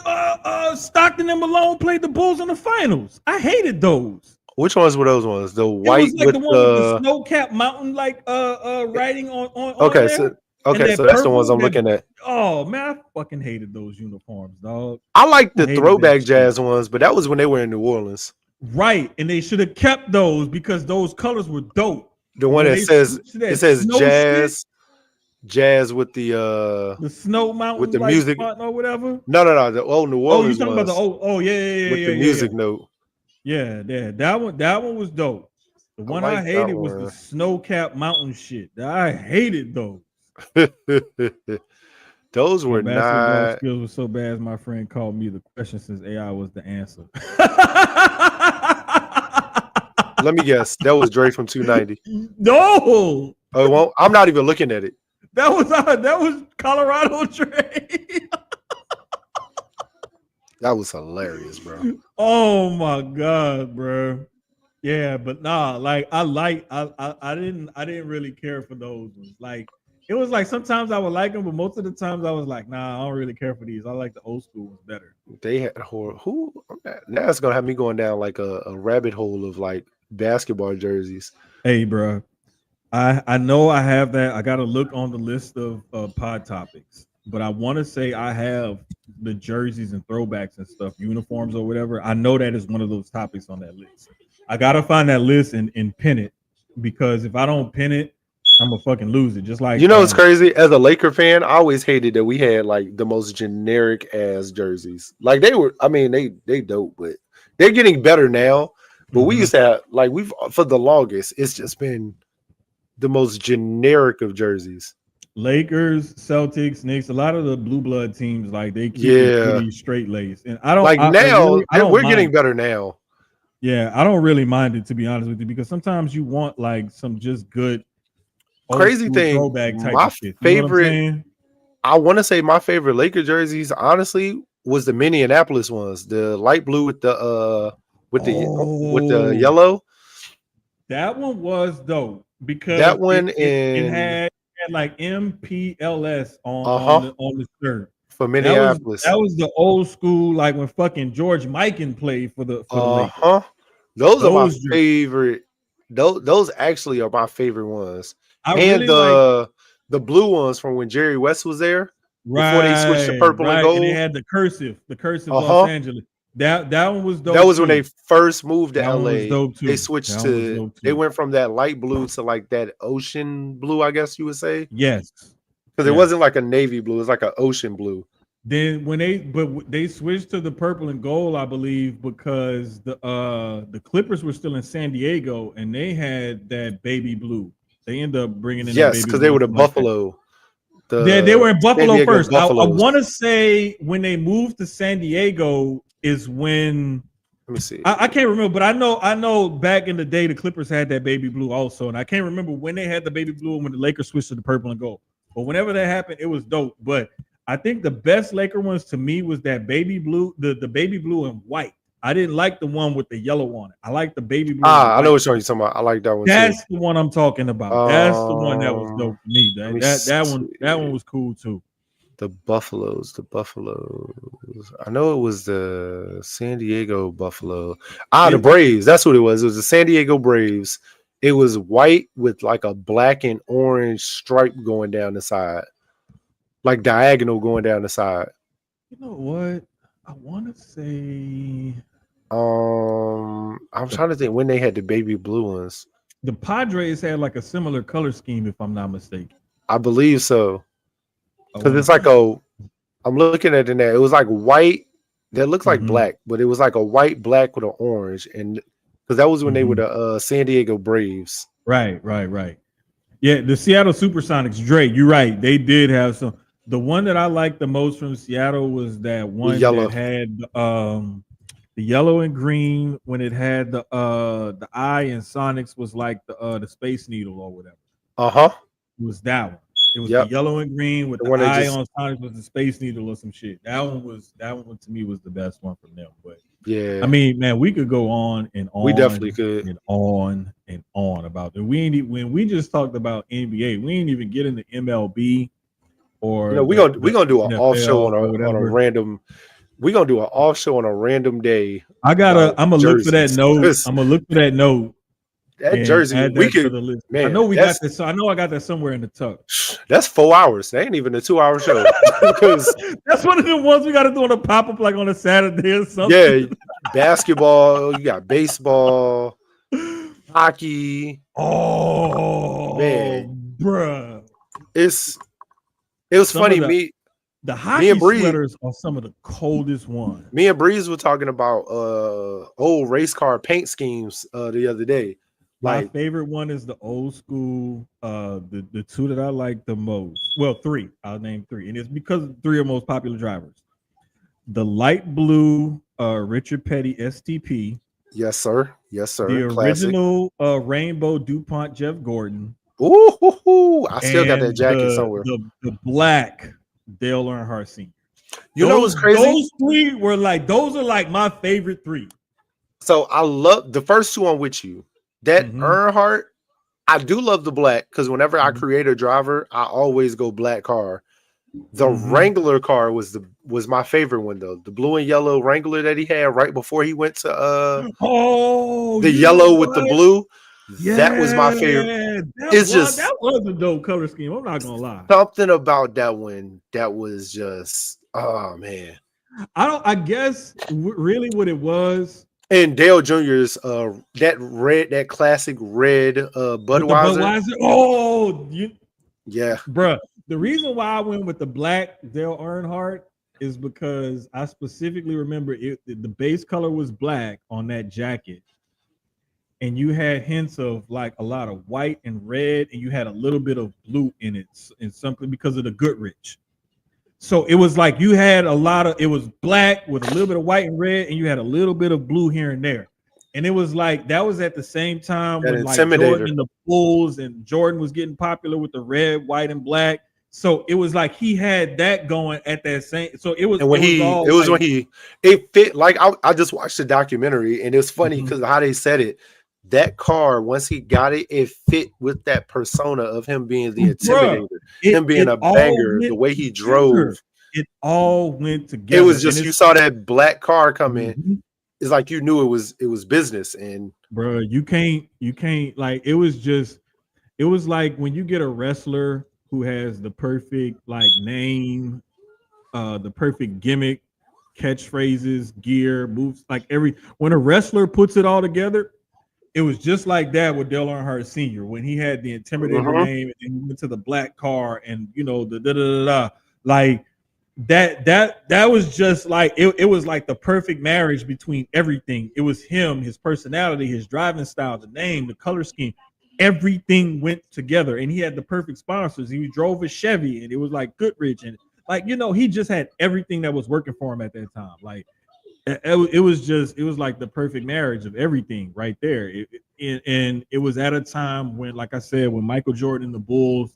Stockton and Malone played the Bulls in the finals. I hated those. Which ones were those ones? The white it was like with the one with the snow-capped mountain, like writing on okay, there. So that's the ones I'm looking at. Oh man, I fucking hated those uniforms, dog. I like the throwback Jazz ones, but that was when they were in New Orleans. Right, and they should have kept those because those colors were dope. The one that says Jazz. Jazz with the Snow Mountain with the music or whatever. No, the old New Orleans. Oh, you talking about the old? Oh yeah. With the music note. Yeah. That one was dope. The one I hated was the snow-capped mountain shit. I hated those. Those were my not. Skills were so bad. My friend called me the question since AI was the answer. Let me guess. That was Drake from 290. No. Oh, it won't. I'm not even looking at it. That was Colorado Drake. That was hilarious, bro. Oh my god, bro. Yeah, but nah, like I didn't really care for those ones. Like it was like sometimes I would like them, but most of the times I was like, nah, I don't really care for these. I like the old school ones better. They had who now it's gonna have me going down like a rabbit hole of like basketball jerseys. Hey, bro. I know I have that. I got to look on the list of pod topics, but I want to say I have the jerseys and throwbacks and stuff, uniforms or whatever. I know that is one of those topics on that list. I got to find that list and pin it because if I don't pin it, I'm gonna fucking lose it. Just like it's crazy. As a Laker fan, I always hated that we had like the most generic ass jerseys. Like they were, I mean, they dope, but they're getting better now. But we used to have like for the longest, it's just been the most generic of jerseys. Lakers, Celtics, Knicks, a lot of the blue blood teams, like they keep it pretty straight laced. And I don't like we're getting better now. Yeah, I don't really mind it, to be honest with you, because sometimes you want like some just good crazy thing. Throwback type my of shit. Favorite, I want to say my favorite Laker jerseys, honestly, was the Minneapolis ones, the light blue with the yellow. That one was dope because that one it had like MPLS on the shirt for Minneapolis. That was the old school, like when fucking George Mikan played for the Lakers. Those are my favorite. Those actually are my favorite ones. The blue ones from when Jerry West was there, before they switched to purple and gold. And they had the cursive Los Angeles. That one was dope. That was when they first moved to LA. They switched they went from that light blue to like that ocean blue, I guess you would say. Yes. Because it wasn't like a navy blue, it was like an ocean blue. Then they switched to the purple and gold, I believe, because the Clippers were still in San Diego and they had that baby blue. They ended up bringing in because they were the Buffalo. They were in Buffalo first. I want to say when they moved to San Diego is when. Let me see. I can't remember, but I know back in the day the Clippers had that baby blue also, and I can't remember when they had the baby blue and when the Lakers switched to the purple and gold. But whenever that happened, it was dope. But I think the best Laker ones to me was that baby blue, the baby blue and white. I didn't like the one with the yellow on it. I like the baby blue. I know what you're talking about. I like that one. That's the one I'm talking about. That's the one that was dope for me. That one was cool too. The Buffaloes. I know it was the San Diego Buffalo. The Braves. That's what it was. It was the San Diego Braves. It was white with like a black and orange stripe going down the side, like diagonal going down the side. You know what? I want to say I'm trying to think when they had the baby blue ones. the Padres had like a similar color scheme, if I'm not mistaken. I believe so. I Because wanna it's like I'm looking at it now. It was like white that looks like Mhm. black, but it was like a white black with an orange, and because that was when they were the San Diego Braves. Right. Yeah, the Seattle Supersonics, Dre, you're right. They did have some. The one that I liked the most from Seattle was that one yellow. that had the yellow and green when it had the eye, and Sonics was like the Space Needle or whatever. Uh-huh. It was that one. It was Yep. the yellow and green with The the one that eye just- on Sonics was the Space Needle or some shit. That one to me was the best one from them. But Yeah. I mean, man, we could go on and on. We definitely could. and on about it. When we just talked about NBA, we ain't even get into MLB or we're gonna do an off show on a whatever. random. We're gonna do an off show on a random day. I'm gonna look for that jerseys. note. I'm gonna look for that note. That and jersey, add we that to could. the list. Man, I know we that's- got this. So I know I got that somewhere in the tuck. That's 4 hours. That ain't even a 2-hour show. Because That's one of the ones we got to do on a pop up like on a Saturday or something. yeah, basketball, you got baseball, hockey. Oh Man. bruh. It was Some funny. of the hockey and Bree- sweaters are some of the coldest ones. Me and Breeze were talking about old race car paint schemes the other day. My Like favorite one is the old school. The two that I like the most. Well, three. I'll name three, and it's because three are most popular drivers. The light blue Richard Petty STP. yes, sir. Yes, sir. The Classic. original rainbow DuPont Jeff Gordon. Ooh, I still got that and jacket somewhere. The black Dale Earnhardt Sr. You know what's crazy? Those three were like those are like my favorite three. So I love the first two I'm with you. That Mhm. Earnhardt, I do love the black because whenever I Mhm. create a driver, I always go black car. The Mhm. Wrangler car was my favorite one though. The blue and yellow Wrangler that he had right before he went to the yellow with the blue. That was my favorite. That was a dope color scheme. I'm not gonna lie. Something about that one that was just oh man. I guess really what it was. And Dale Jr.'s that classic red Budweiser. Oh, Yeah. bruh. The reason why I went with the black Dale Earnhardt is because I specifically remember the base color was black on that jacket. And you had hints of like a lot of white and red, and you had a little bit of blue in it, and something because of the Goodrich. So it was like you had it was black with a little bit of white and red, and you had a little bit of blue here and there. And it was like that was at the same time when like Jordan and the Bulls and Jordan was getting popular with the red, white, and black. So it was like he had that going at that same. So it was. And when it fit like I just watched the documentary, and it was funny because how they said it. That car, once he got it, it fit with that persona of him being the intimidator, him being a banger, the way he drove. It all went together. It was just you saw that black car come in. It's like you knew it was business. And bro, you can't like it was like when you get a wrestler who has the perfect like name, the perfect gimmick, catchphrases, gear, moves, like when a wrestler puts it all together. It was just like that with Dale Earnhardt Sr. when he had the Intimidator name and he went to the black car and the like that was just like it was like the perfect marriage between everything. It was him, his personality, his driving style, the name, the color scheme, everything went together. And he had the perfect sponsors. He drove a Chevy and it was like Goodrich and like he just had everything that was working for him at that time. Like it was like the perfect marriage of everything right there. And it was at a time when, like I said, when Michael Jordan and the Bulls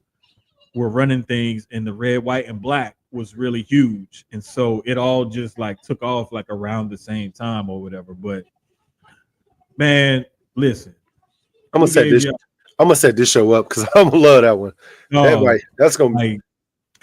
were running things and the red, white, and black was really huge. And so it all just like took off like around the same time or whatever. But man, listen. I'm gonna set this show up because I'm gonna love that one. That's gonna be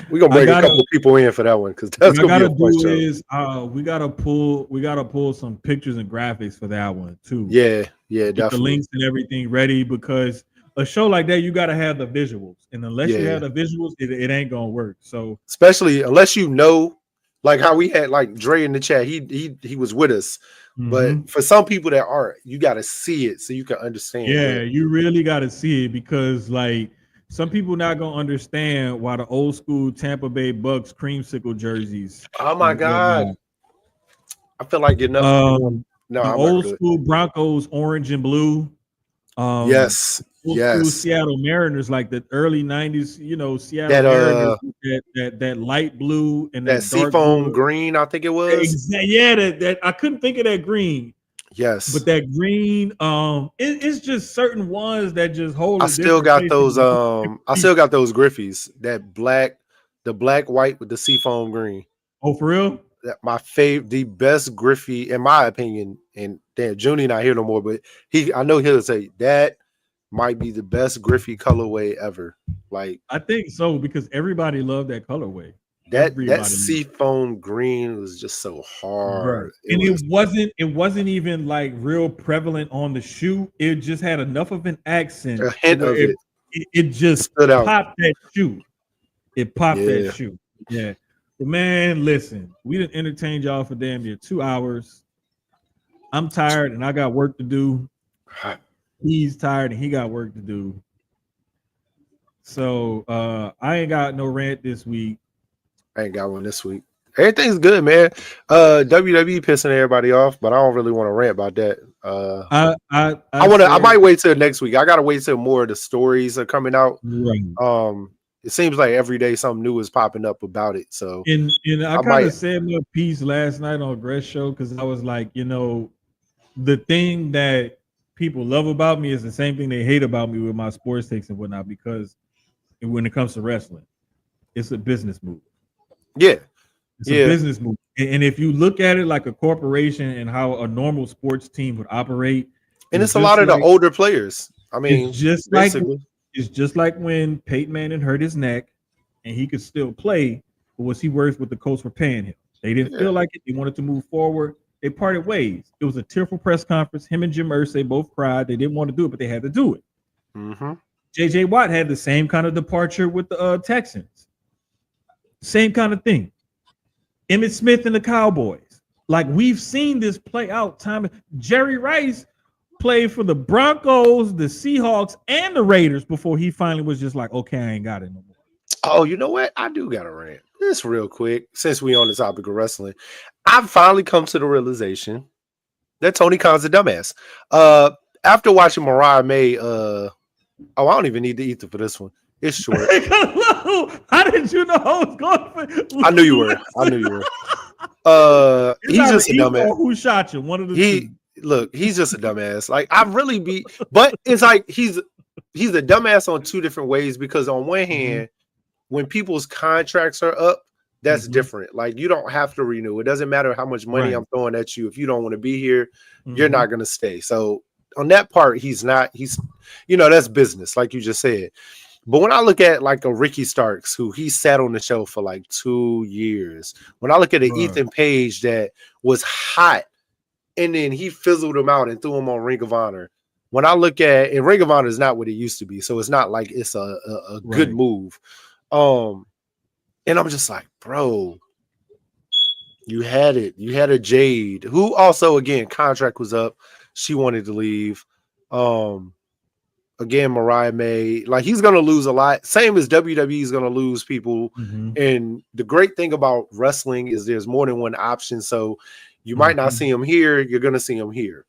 we're gonna bring a couple people in for that one because that's gonna be a fun show. We gotta pull some pictures and graphics for that one too. Yeah, Yeah, Get the definitely. links and everything ready, because a show like that, you got to have the visuals, and unless you Yeah. have the visuals, it ain't gonna work. So Especially unless you know, like how we had like Dre in the chat, he was with us. But for some people that aren't, you got to see it so you can understand. yeah, But you really got to see it, because like some people not gonna understand why the old school Tampa Bay Bucks creamsicle jerseys oh my and God, whatnot. I feel like getting up. No, The I'm not gonna old do it. school Broncos orange and blue. Yes, Old school yes. Seattle Mariners, like the early '90s, Seattle That Mariners, with that light blue and that that dark blue. seafoam green, I think it was. Yeah, that I couldn't think of that green, Yes. but that green, it's just certain ones that just hold I a still different got place. those I still got those Griffies. That black, the black white with the seafoam green. Oh, for real? My favorite, the best Griffey, in my opinion, and damn, Junie not here no more, but I know he'll say that might be the best Griffey colorway ever. Like I think so, because everybody loved that colorway. that Everybody, seafoam green was just so right? hard. And it wasn't even like real prevalent on the shoe. It just had enough of an accent a to hint where of it it just stood out. popped that shoe. It popped that Yeah. shoe. Yeah. But man, listen, we didn't entertain y'all for damn near 2 hours. I'm tired and I got work to do. He's tired and he got work to do. So I ain't got no rant this week. I ain't got one this week. Everything's good, man. WWE pissing everybody off, but I don't really want to rant about that. I might wait till next week. I gotta wait till more of the stories are coming out. Right. It seems like every day something new is popping up about it. So and I kind of said my piece last night on Gress show, because I was like, the thing that people love about me is the same thing they hate about me with my sports takes and whatnot, because when it comes to wrestling, it's a business move. Yeah. It's a business move. And if you look at it like a corporation and how a normal sports team would operate, and it's a lot of the older players. I mean, it's just like when Peyton Manning hurt his neck and he could still play, but was he worth what the Colts were paying him? They didn't feel like it. They wanted to move forward. They parted ways. It was a tearful press conference. Him and Jim Irsay both cried. They didn't want to do it, but they had to do it. JJ Watt had the same kind of departure with the Texans. Same kind of thing. Emmitt Smith and the Cowboys. Like, we've seen this play out time. Jerry Rice played for the Broncos, the Seahawks, and the Raiders before he finally was just like, okay, I ain't got it no more. Oh, you know what? I do got a rant. Just real quick, since we on the topic of wrestling. I've finally come to the realization that Tony Khan's a dumbass. After watching Mariah May, I don't even need the ether for this one. It's short. How did you know I was going for? I knew you were. He's just a dumbass. Who shot you? One of the two. Look, he's just a dumbass. Like, but it's like he's a dumbass on two different ways, because on one hand, when people's contracts are up, that's different. Like, you don't have to renew. It doesn't matter how much money I'm throwing at you. If you don't want to be here, you're not going to stay. So on that part, he's that's business, like you just said. But when I look at like a Ricky Starks, who he sat on the show for like 2 years, when I look at an Ethan Page that was hot and then he fizzled him out and threw him on Ring of Honor. When I look at, and Ring of Honor is not what it used to be, so it's not like it's a good move. And I'm just like, bro, you had it. You had a Jade, who also, again, contract was up. She wanted to leave. Again, Mariah May, like, he's going to lose a lot. Same as WWE is going to lose people. And the great thing about wrestling is there's more than one option. So you might not see him here. You're going to see him here.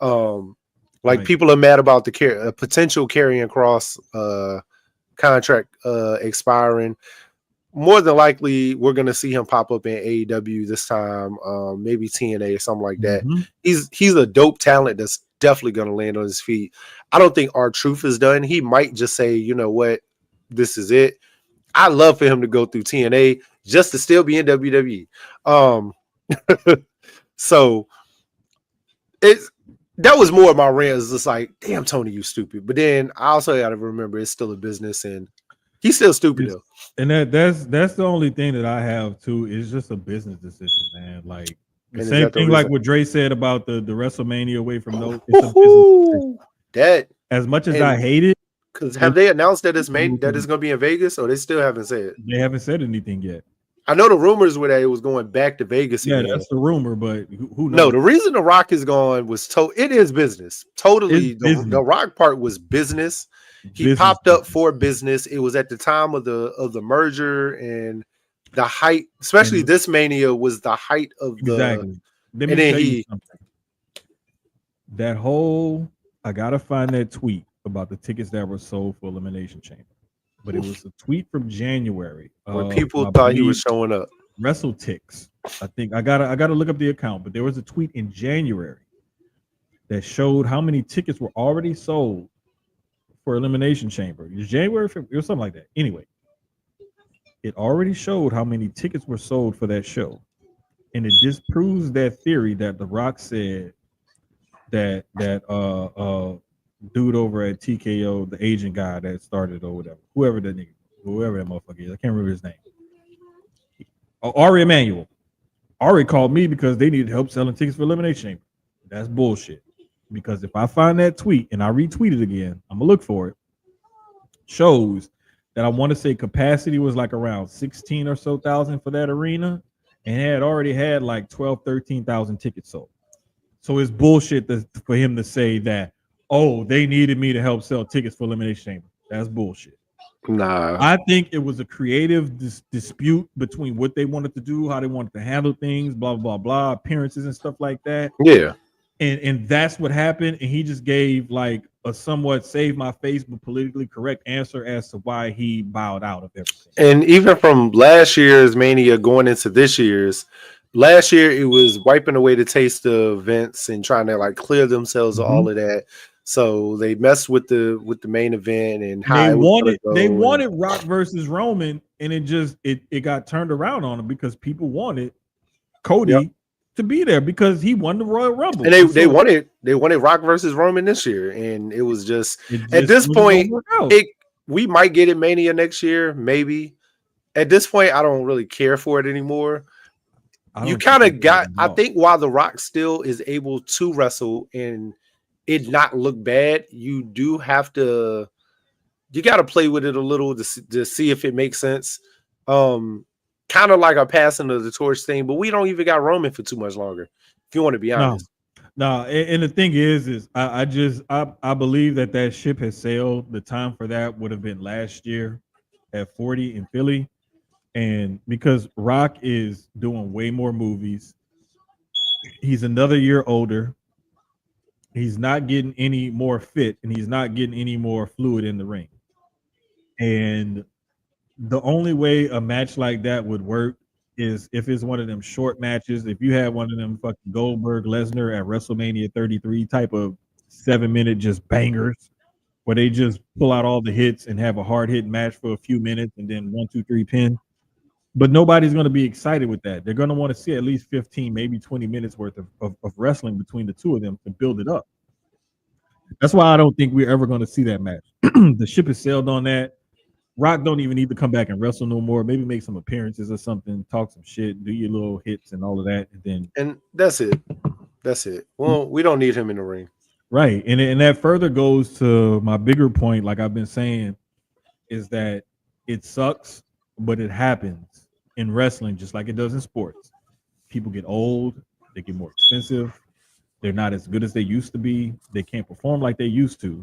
People are mad about the potential Karrion Kross contract expiring. More than likely, we're going to see him pop up in AEW this time, maybe TNA or something like that. He's a dope talent that's definitely going to land on his feet. I don't think R-Truth is done. He might just say, you know what, this is it. I love for him to go through TNA just to still be in WWE. So that was more of my rant. It's just like, damn, Tony, you stupid. But then I also got to remember it's still a business, and he's still stupid though. And that's the only thing that I have too. Is just a business decision, man. Like, The And is same that the thing like reason? what Dre said about the WrestleMania away from those. It's a business decision. That As much as I hate it, because have they announced that it's going going to be in Vegas, or they still haven't said? they haven't said anything yet. I know the rumors were that it was going back to Vegas Yeah, again. that's the rumor, but who knows? No, the reason The Rock is gone was it is business. Totally, It's business. the Rock part was business. He Business. popped up for business. It was at the time of the merger and the height, especially And this Mania was the height of exactly. Let and me then tell you something. That whole I gotta find that tweet about the tickets that were sold for Elimination Chamber, but it was a tweet from January when of people I thought he was believe showing up. WrestleTix. I think I gotta look up the account, but there was a tweet in January that showed how many tickets were already sold for Elimination Chamber. It was January, February, or something like that. Anyway, it already showed how many tickets were sold for that show, and it disproves that theory that The Rock said that dude over at TKO, the agent guy that started or whatever, whoever that motherfucker is, I can't remember his name. Ari Emanuel. Ari called me because they needed help selling tickets for Elimination Chamber. That's bullshit. Because if I find that tweet and I retweet it again, I'm gonna look for it. Shows that I want to say capacity was like around 16 or so thousand for that arena, and had already had like 12, 13,000 tickets sold. So it's bullshit for him to say that, oh, they needed me to help sell tickets for Elimination Chamber. That's bullshit. Nah, I think it was a creative dispute between what they wanted to do, how they wanted to handle things, blah, blah, blah, appearances and stuff like that. yeah. And that's what happened. And he just gave like a somewhat save my face, but politically correct answer as to why he bowed out of everything. And even from last year's Mania going into this year's, last year it was wiping away the taste of Vince and trying to like clear themselves of all of that. So they messed with the main event and how they wanted Rock versus Roman, and it got turned around on him because people wanted Cody to be there because he won the Royal Rumble. And they wanted Rock versus Roman this year, and it was just at this point we might get it Mania next year, maybe. At this point, I don't really care for it anymore. You kind of got. I think while The Rock still is able to wrestle and it not look bad, you do have to. You got to play with it a little to see if it makes sense. Kind of like a passing of the torch thing, but we don't even got Roman for too much longer. If you want to be honest. No, and the thing is I believe that ship has sailed. The time for that would have been last year at 40 in Philly. And because Rock is doing way more movies, he's another year older. He's not getting any more fit, and he's not getting any more fluid in the ring. And the only way a match like that would work is if it's one of them short matches. If you had one of them fucking Goldberg Lesnar at WrestleMania 33 type of 7-minute just bangers where they just pull out all the hits and have a hard hit match for a few minutes and then 1, 2, 3 pin. But nobody's going to be excited with that. They're going to want to see at least 15, maybe 20 minutes worth of wrestling between the two of them to build it up. That's why I don't think we're ever going to see that match. The ship has sailed on that. Rock don't even need to come back and wrestle no more. Maybe make some appearances or something, talk some shit, do your little hits and all of that, and that's it. That's it. Well, we don't need him in the ring, right? And that further goes to my bigger point, like I've been saying, is that it sucks, but it happens in wrestling just like it does in sports. People get old, they get more expensive, they're not as good as they used to be, they can't perform like they used to.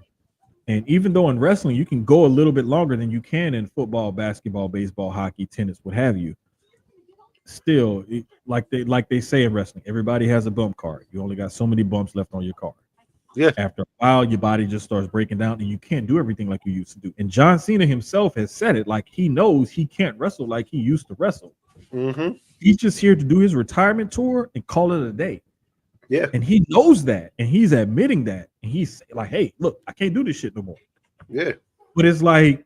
And even though in wrestling, you can go a little bit longer than you can in football, basketball, baseball, hockey, tennis, what have you. Still, like they say in wrestling, everybody has a bump card. You only got so many bumps left on your card. Yeah. After a while, your body just starts breaking down and you can't do everything like you used to do. And John Cena himself has said it, like he knows he can't wrestle like he used to wrestle. Mm-hmm. He's just here to do his retirement tour and call it a day. Yeah. And he knows that, and he's admitting that. And he's like, hey, look, I can't do this shit no more. Yeah. But it's like,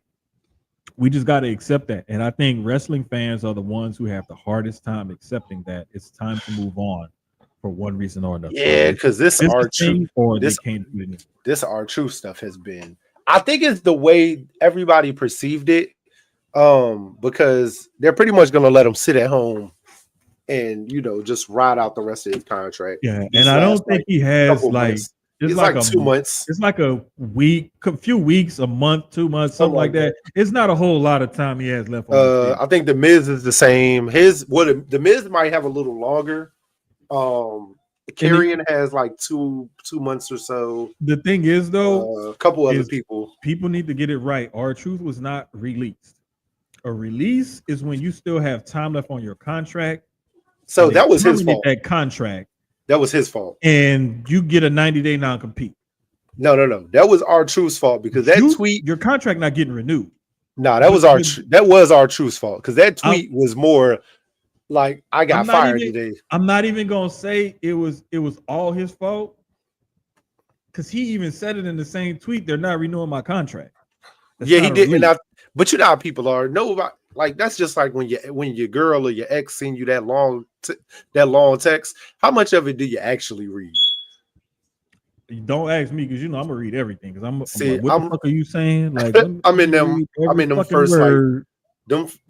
we just got to accept that. And I think wrestling fans are the ones who have the hardest time accepting that it's time to move on for one reason or another. Yeah, because this R-Truth stuff has been, I think it's the way everybody perceived it. Because they're pretty much going to let them sit at home and just ride out the rest of his contract. Yeah, and I don't think he has like months. It's like 2 months. It's like a week, a few weeks, a month, 2 months, something like that. It's not a whole lot of time he has left on. I think the Miz is the same. The Miz might have a little longer. Karrion has like 2 months or so. The thing is, though, a couple other people need to get it right. R-Truth was not released. A release is when you still have time left on your contract. So that was his fault. That contract. That was his fault. And you get a 90-day non-compete. No. That was R-Truth's fault because tweet, your contract not getting renewed. No, that was R-Truth's fault because that tweet was more like I got fired today. I'm not even gonna say it was all his fault because he even said it in the same tweet. They're not renewing my contract. He did. But you know how people are. Like that's just like when your girl or your ex send you that long text. How much of it do you actually read? You don't ask me because I'm gonna read everything. Because I'm like, what the fuck are you saying? Like I'm in them first word.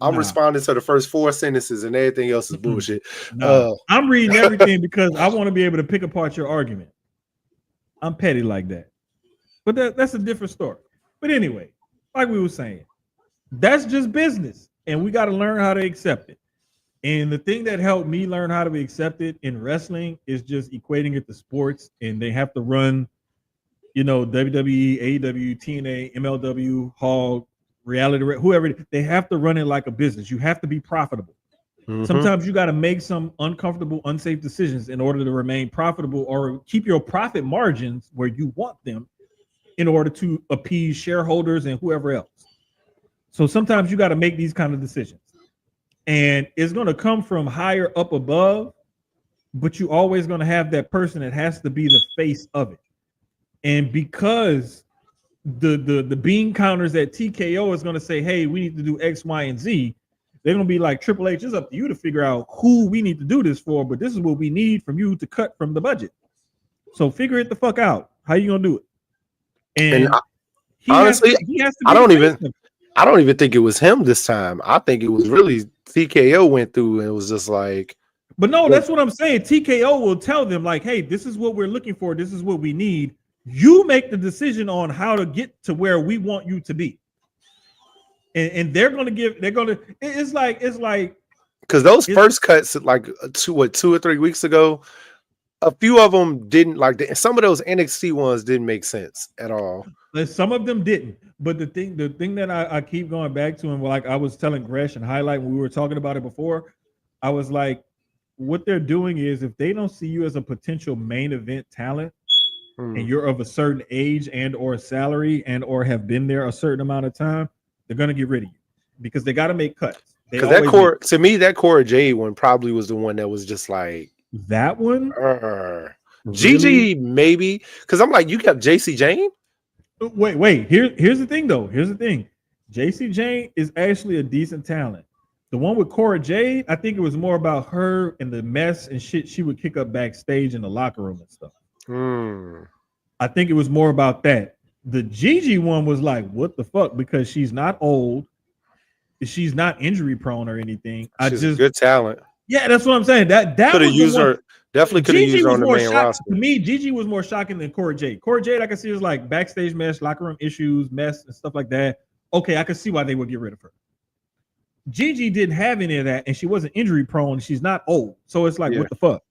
I'm responding to the first 4 sentences and everything else is bullshit. No, I'm reading everything because I want to be able to pick apart your argument. I'm petty like that, but that's a different story. But anyway, like we were saying, that's just business. And we got to learn how to accept it. And the thing that helped me learn how to accept it in wrestling is just equating it to sports. And they have to run, WWE, AEW, TNA, MLW, Hog, Reality, whoever. They have to run it like a business. You have to be profitable. Mm-hmm. Sometimes you got to make some uncomfortable, unsafe decisions in order to remain profitable or keep your profit margins where you want them in order to appease shareholders and whoever else. So sometimes you got to make these kind of decisions, and it's going to come from higher up above, but you always going to have that person that has to be the face of it. And because the bean counters at TKO is going to say, hey, we need to do X, Y, and Z, they're going to be like, Triple H, it's up to you to figure out who we need to do this for, but this is what we need from you to cut from the budget. So figure it the fuck out. How you going to do it? And honestly, I don't even think it was him this time. I think it was really TKO went through and it was just like. But no, that's what I'm saying. TKO will tell them like, hey, this is what we're looking for. This is what we need. You make the decision on how to get to where we want you to be. And it's like because those first cuts like 2 or 3 weeks ago, a few of them didn't some of those NXT ones didn't make sense at all. Some of them didn't, but the thing that I keep going back to, and like I was telling Gresh and Highlight when we were talking about it before, I was like, what they're doing is if they don't see you as a potential main event talent, and you're of a certain age and or salary and or have been there a certain amount of time, they're gonna get rid of you because they got to make cuts. Because that Cora Jade one probably was the one that was just like that one. Really? Gigi maybe because I'm like you kept JC Jane. Wait. Here's the thing, though. Here's the thing. JC Jane is actually a decent talent. The one with Cora Jade, I think it was more about her and the mess and shit she would kick up backstage in the locker room and stuff. I think it was more about that. The Gigi one was like, what the fuck? Because she's not old. She's not injury prone or anything. She's a good talent. Yeah, that's what I'm saying. That could have used her. Definitely could have used her on the main roster. To me, Gigi was more shocking than Cora Jade. Cora Jade, I can see was like backstage mess, locker room issues, mess, and stuff like that. Okay, I can see why they would get rid of her. Gigi didn't have any of that, and she wasn't injury prone. She's not old, so it's like, what the fuck?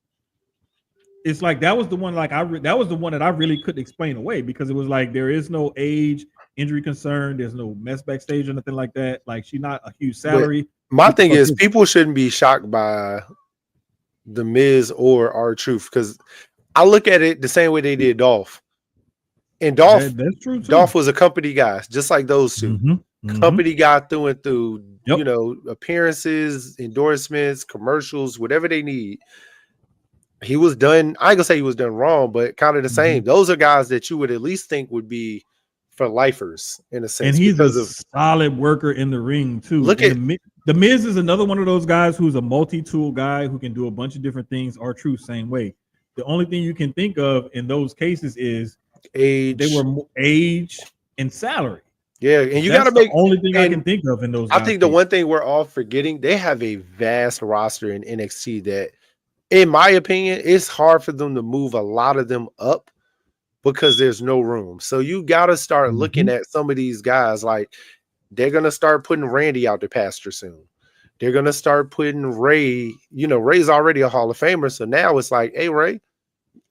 It's like that was the one. That was the one that I really couldn't explain away because it was like there is no age injury concern. There's no mess backstage or nothing like that. Like she's not a huge salary. But my thing is, people shouldn't be shocked by the Miz or R-Truth because I look at it the same way they did Dolph. And Dolph, that's true too. Dolph was a company guy, just like those two. Company guy through and through, appearances, endorsements, commercials, whatever they need. He was done. I ain't gonna say he was done wrong, but kind of the same. Those are guys that you would at least think would be for lifers in a sense. And he's a solid worker in the ring too. Look at the Miz is another one of those guys who's a multi-tool guy who can do a bunch of different things. R-Truth, same way. The only thing you can think of in those cases is age. They were age and salary. Yeah, and you got That's to the make. only thing I can And think of in those I guys' think the cases. one thing we're all forgetting, they have a vast roster in NXT that, in my opinion, it's hard for them to move a lot of them up because there's no room. So you got to start looking at some of these guys. Like, they're going to start putting Randy out to pasture soon. They're going to start putting Ray. You know, Ray's already a Hall of Famer. So now it's like, hey, Ray,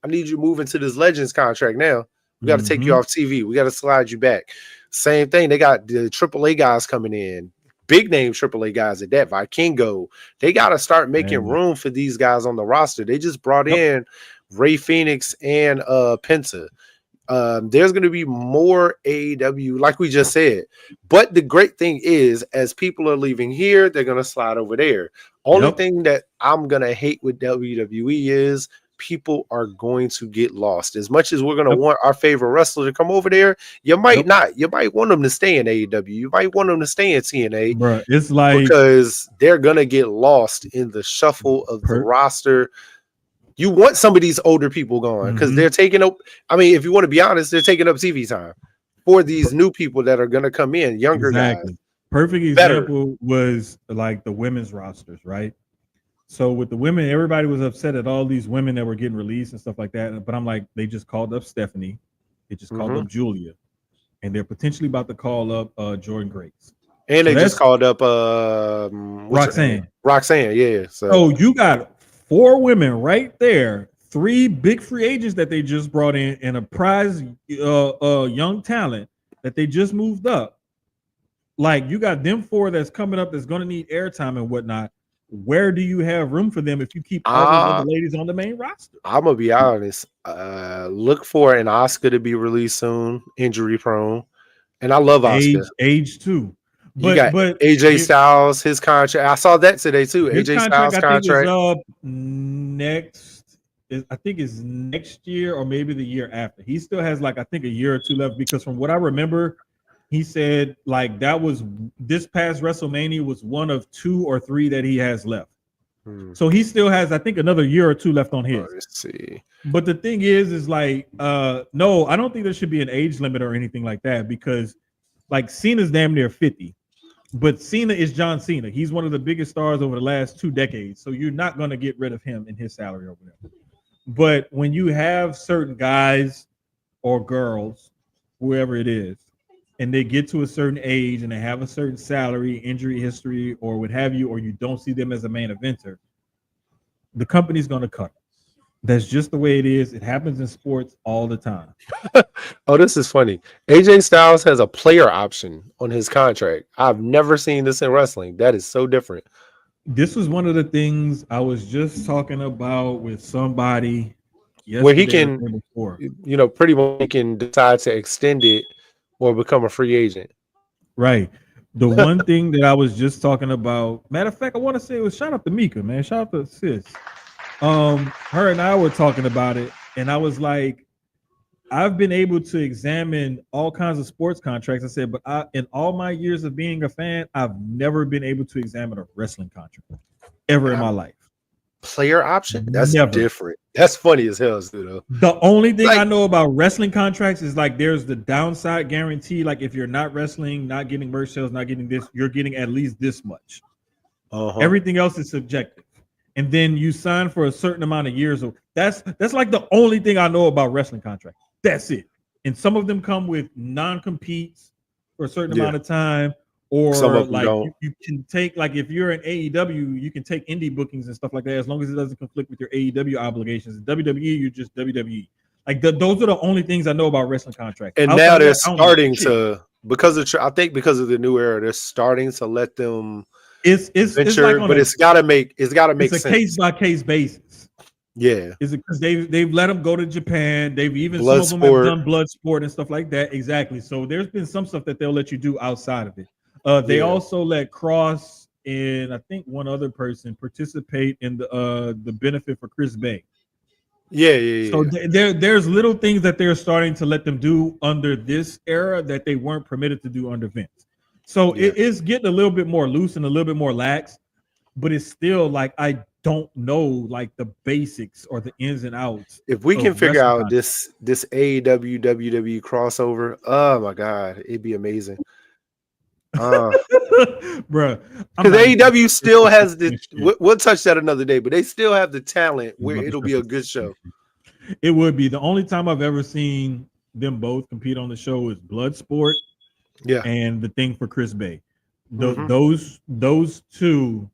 I need you to move into this Legends contract now. We got to take you off TV. We got to slide you back. Same thing. They got the AAA guys coming in. Big name AAA guys at that. Vikingo. They got to start making room for these guys on the roster. They just brought in Ray Phoenix and Penta. There's going to be more AEW, like we just said. But the great thing is, as people are leaving here, they're going to slide over there. Only thing that I'm going to hate with WWE is people are going to get lost. As much as we're going to want our favorite wrestler to come over there, you might not. You might want them to stay in AEW. You might want them to stay in TNA. Bro, it's like, because they're going to get lost in the shuffle of the roster. You want some of these older people going because they're taking up. I mean, if you want to be honest, they're taking up TV time for these new people that are going to come in, younger guys. Perfect example was like the women's rosters, right? So with the women, everybody was upset at all these women that were getting released and stuff like that. But I'm like, they just called up Stephanie, they just called up Julia, and they're potentially about to call up Jordan Grace. And they just called up Roxanne. Roxanne, yeah. So you got 4 women right there, 3 big free agents that they just brought in, and a prize young talent that they just moved up. Like, you got them 4 that's coming up that's going to need airtime and whatnot. Where do you have room for them if you keep all those other ladies on the main roster? I'm gonna be honest. Look for an Oscar to be released soon, injury prone, and I love Oscar. Age too. But AJ Styles, his contract. I saw that today too. AJ Styles contract is up next. I think is next year or maybe the year after. He still has like I think a year or 2 left because from what I remember, he said like that was this past WrestleMania was one of 2 or 3 that he has left. So he still has I think another year or 2 left on his. Let's see. But the thing is like no, I don't think there should be an age limit or anything like that because like Cena's damn near 50. But Cena is John Cena. He's one of the biggest stars over the last 2 decades. So you're not going to get rid of him in his salary over there. But when you have certain guys or girls, whoever it is, and they get to a certain age and they have a certain salary, injury history, or what have you, or you don't see them as a main eventer, the company's going to cut them. That's just the way it is. It happens in sports all the time. Oh, this is funny. AJ Styles has a player option on his contract. I've never seen this in wrestling. That is so different. This was one of the things I was just talking about with somebody yesterday. Where he can, you know, pretty much he can decide to extend it or become a free agent. Right. The one thing that I was just talking about, matter of fact, I want to say it was shout out to Mika, man. Shout out to sis. Her and I were talking about it, and I was like, I've been able to examine all kinds of sports contracts. I said, but in all my years of being a fan, I've never been able to examine a wrestling contract ever in my life. Player option? That's different. That's funny as hell, though. The only thing I know about wrestling contracts is like there's the downside guarantee. Like if you're not wrestling, not getting merch sales, not getting this, you're getting at least this much. Everything else is subjective. And then you sign for a certain amount of years. That's like the only thing I know about wrestling contracts. That's it. And some of them come with non-competes for a certain amount of time, or like you can take, like if you're in AEW, you can take indie bookings and stuff like that as long as it doesn't conflict with your AEW obligations. WWE, you're just WWE. Like those are the only things I know about wrestling contracts. And now they're starting to, because of the new era, they're starting to let them. It's venture, like but it's gotta make sense. It's a case by case basis. Yeah, is it because they've let them go to Japan? They've even some of them have done blood sport and stuff like that. Exactly. So there's been some stuff that they'll let you do outside of it. They also let Cross and I think one other person participate in the benefit for Chris Bay. Yeah. So there's little things that they're starting to let them do under this era that they weren't permitted to do under Vince. So it is getting a little bit more loose and a little bit more lax, but it's still like I don't know like the basics or the ins and outs. If we can figure out this AEW WWE crossover, oh my god, it'd be amazing. Bruh. Because AEW still has the shit. we'll touch that another day, but they still have the talent where it'll be a good show. It would be. The only time I've ever seen them both compete on the show is Bloodsport, and the thing for Chris Bay. Those two.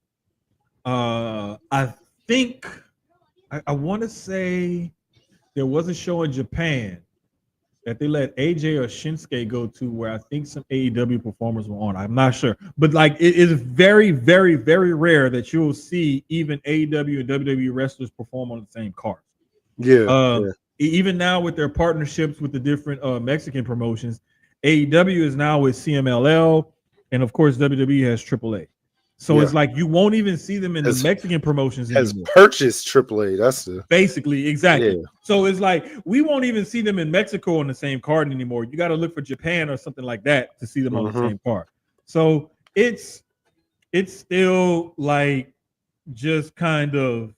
I think I want to say there was a show in Japan that they let AJ or Shinsuke go to, where I think some AEW performers were on. I'm not sure, but like it is very, very, very rare that you'll see even AEW and WWE wrestlers perform on the same card. Even now with their partnerships with the different Mexican promotions, AEW is now with CMLL, and of course WWE has AAA. So it's like you won't even see them in the Mexican promotions anymore. Has purchased AAA. That's the basically exactly. Yeah. So it's like we won't even see them in Mexico on the same card anymore. You got to look for Japan or something like that to see them on the same card. So it's still like just kind of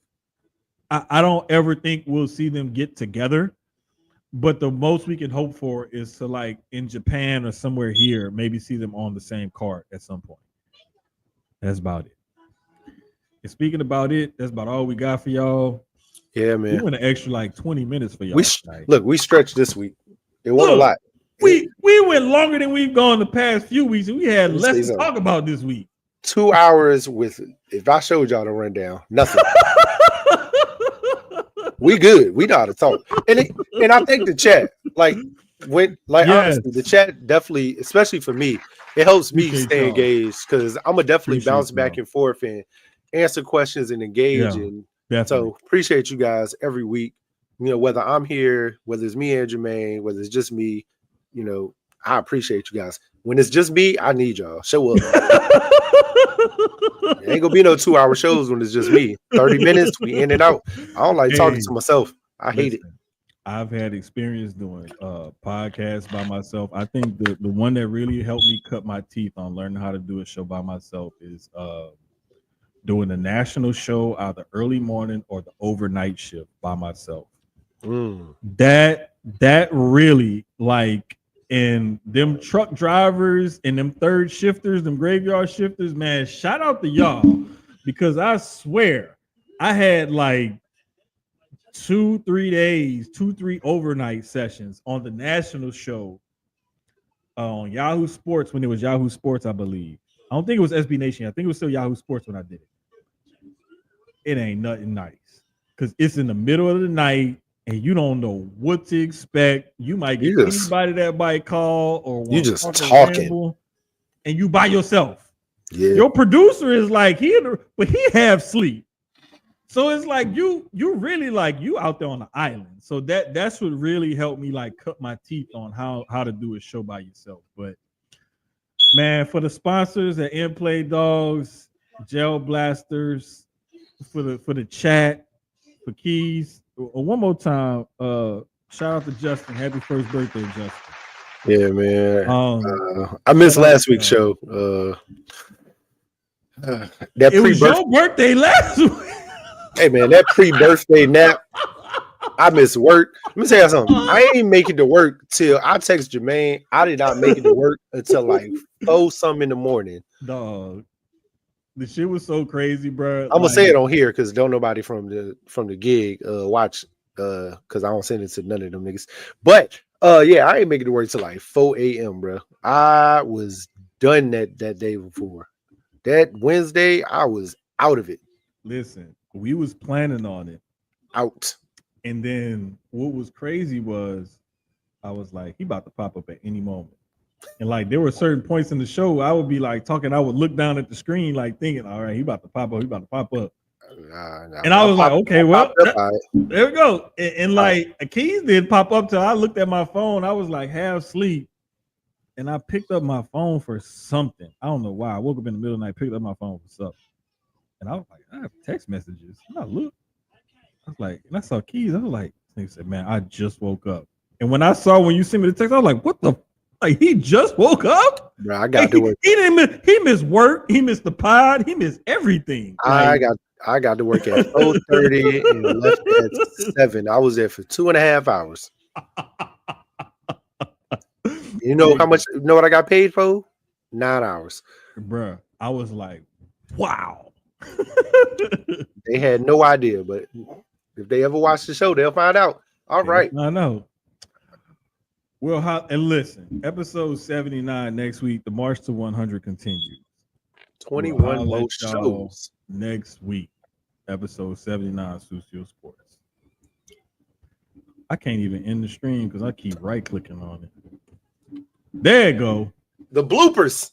I don't ever think we'll see them get together. But the most we can hope for is to, like, in Japan or somewhere here, maybe see them on the same card at some point. That's about it. And speaking about it, that's about all we got for y'all. Yeah, man. We went an extra like 20 minutes for y'all. We stretched this week. It wasn't a lot. We went longer than we've gone the past few weeks, and we had less to talk about this week. 2 hours with, if I showed y'all the rundown, nothing. We good. We know how to talk. And I think the chat, honestly, the chat definitely, especially for me, it helps me stay engaged, because I'm gonna definitely bounce back and forth and answer questions and engage. So appreciate you guys every week. You know, whether I'm here, whether it's me and Jermaine, whether it's just me, you know, I appreciate you guys. When it's just me, I need y'all. Show up. It ain't gonna be no 2-hour shows when it's just me. 30 minutes, we in and out. I don't like talking to myself. I hate it. I've had experience doing podcasts by myself. I think the one that really helped me cut my teeth on learning how to do a show by myself is doing a national show either early morning or the overnight shift by myself. That really, like, and them truck drivers and them third shifters, them graveyard shifters, man, shout out to y'all, because I swear I had like 2-3 overnight sessions on the national show on Yahoo Sports, when it was Yahoo Sports, I believe. I don't think it was SB Nation. I think it was still Yahoo Sports when I did it. It ain't nothing nice, because it's in the middle of the night and you don't know what to expect. You might get anybody that might call, or you just talking, and you by yourself. Yeah. Your producer is like but he have sleep. So it's like you really, like, you out there on the island. So that's what really helped me, like, cut my teeth on how to do a show by yourself. But man, for the sponsors at Inplay Dogs, Gel Blasters, for the chat, for Keyz, one more time, shout out to Justin. Happy first birthday, Justin. Yeah, man. I missed last week's show. It was your birthday last week. Hey, man, that pre-birthday nap. I missed work. Let me tell you something. I ain't make it to work till I text Jermaine. I did not make it to work until like 4-something in the morning. Dog, the shit was so crazy, bro. I'm gonna say it on here because don't nobody from the gig watch, because I don't send it to none of them niggas. But yeah, I ain't make it to work till like 4 a.m., bro. I was done that day before. That Wednesday, I was out of it. Listen, we was planning on it. Out. And then what was crazy was I was like, he about to pop up at any moment. And like there were certain points in the show I would be like talking, I would look down at the screen like thinking, all right, he about to pop up. And I was like, okay, well, there we go. And like Keyz did pop up till I looked at my phone. I was like half asleep. And I picked up my phone for something. I don't know why. I woke up in the middle of the night, picked up my phone for something. And I was like, I have text messages. And I looked. I was like, and I saw Keyz. I was like, he said, man, I just woke up. And when you sent me the text, I was like, what the? Like, he just woke up? Bro, I got to work. He missed work. He missed the pod. He missed everything. I got to work at 4:30 and left at 7. I was there for 2.5 hours. You know how much? You know what I got paid for? 9 hours. Bruh, I was like, wow. They had no idea, but if they ever watch the show, they'll find out. All right. I know. Well, and listen, episode 79 next week, the March to 100 continues. 21 more shows. Next week, episode 79, Sucio Sports. I can't even end the stream because I keep right clicking on it. There you go. The bloopers.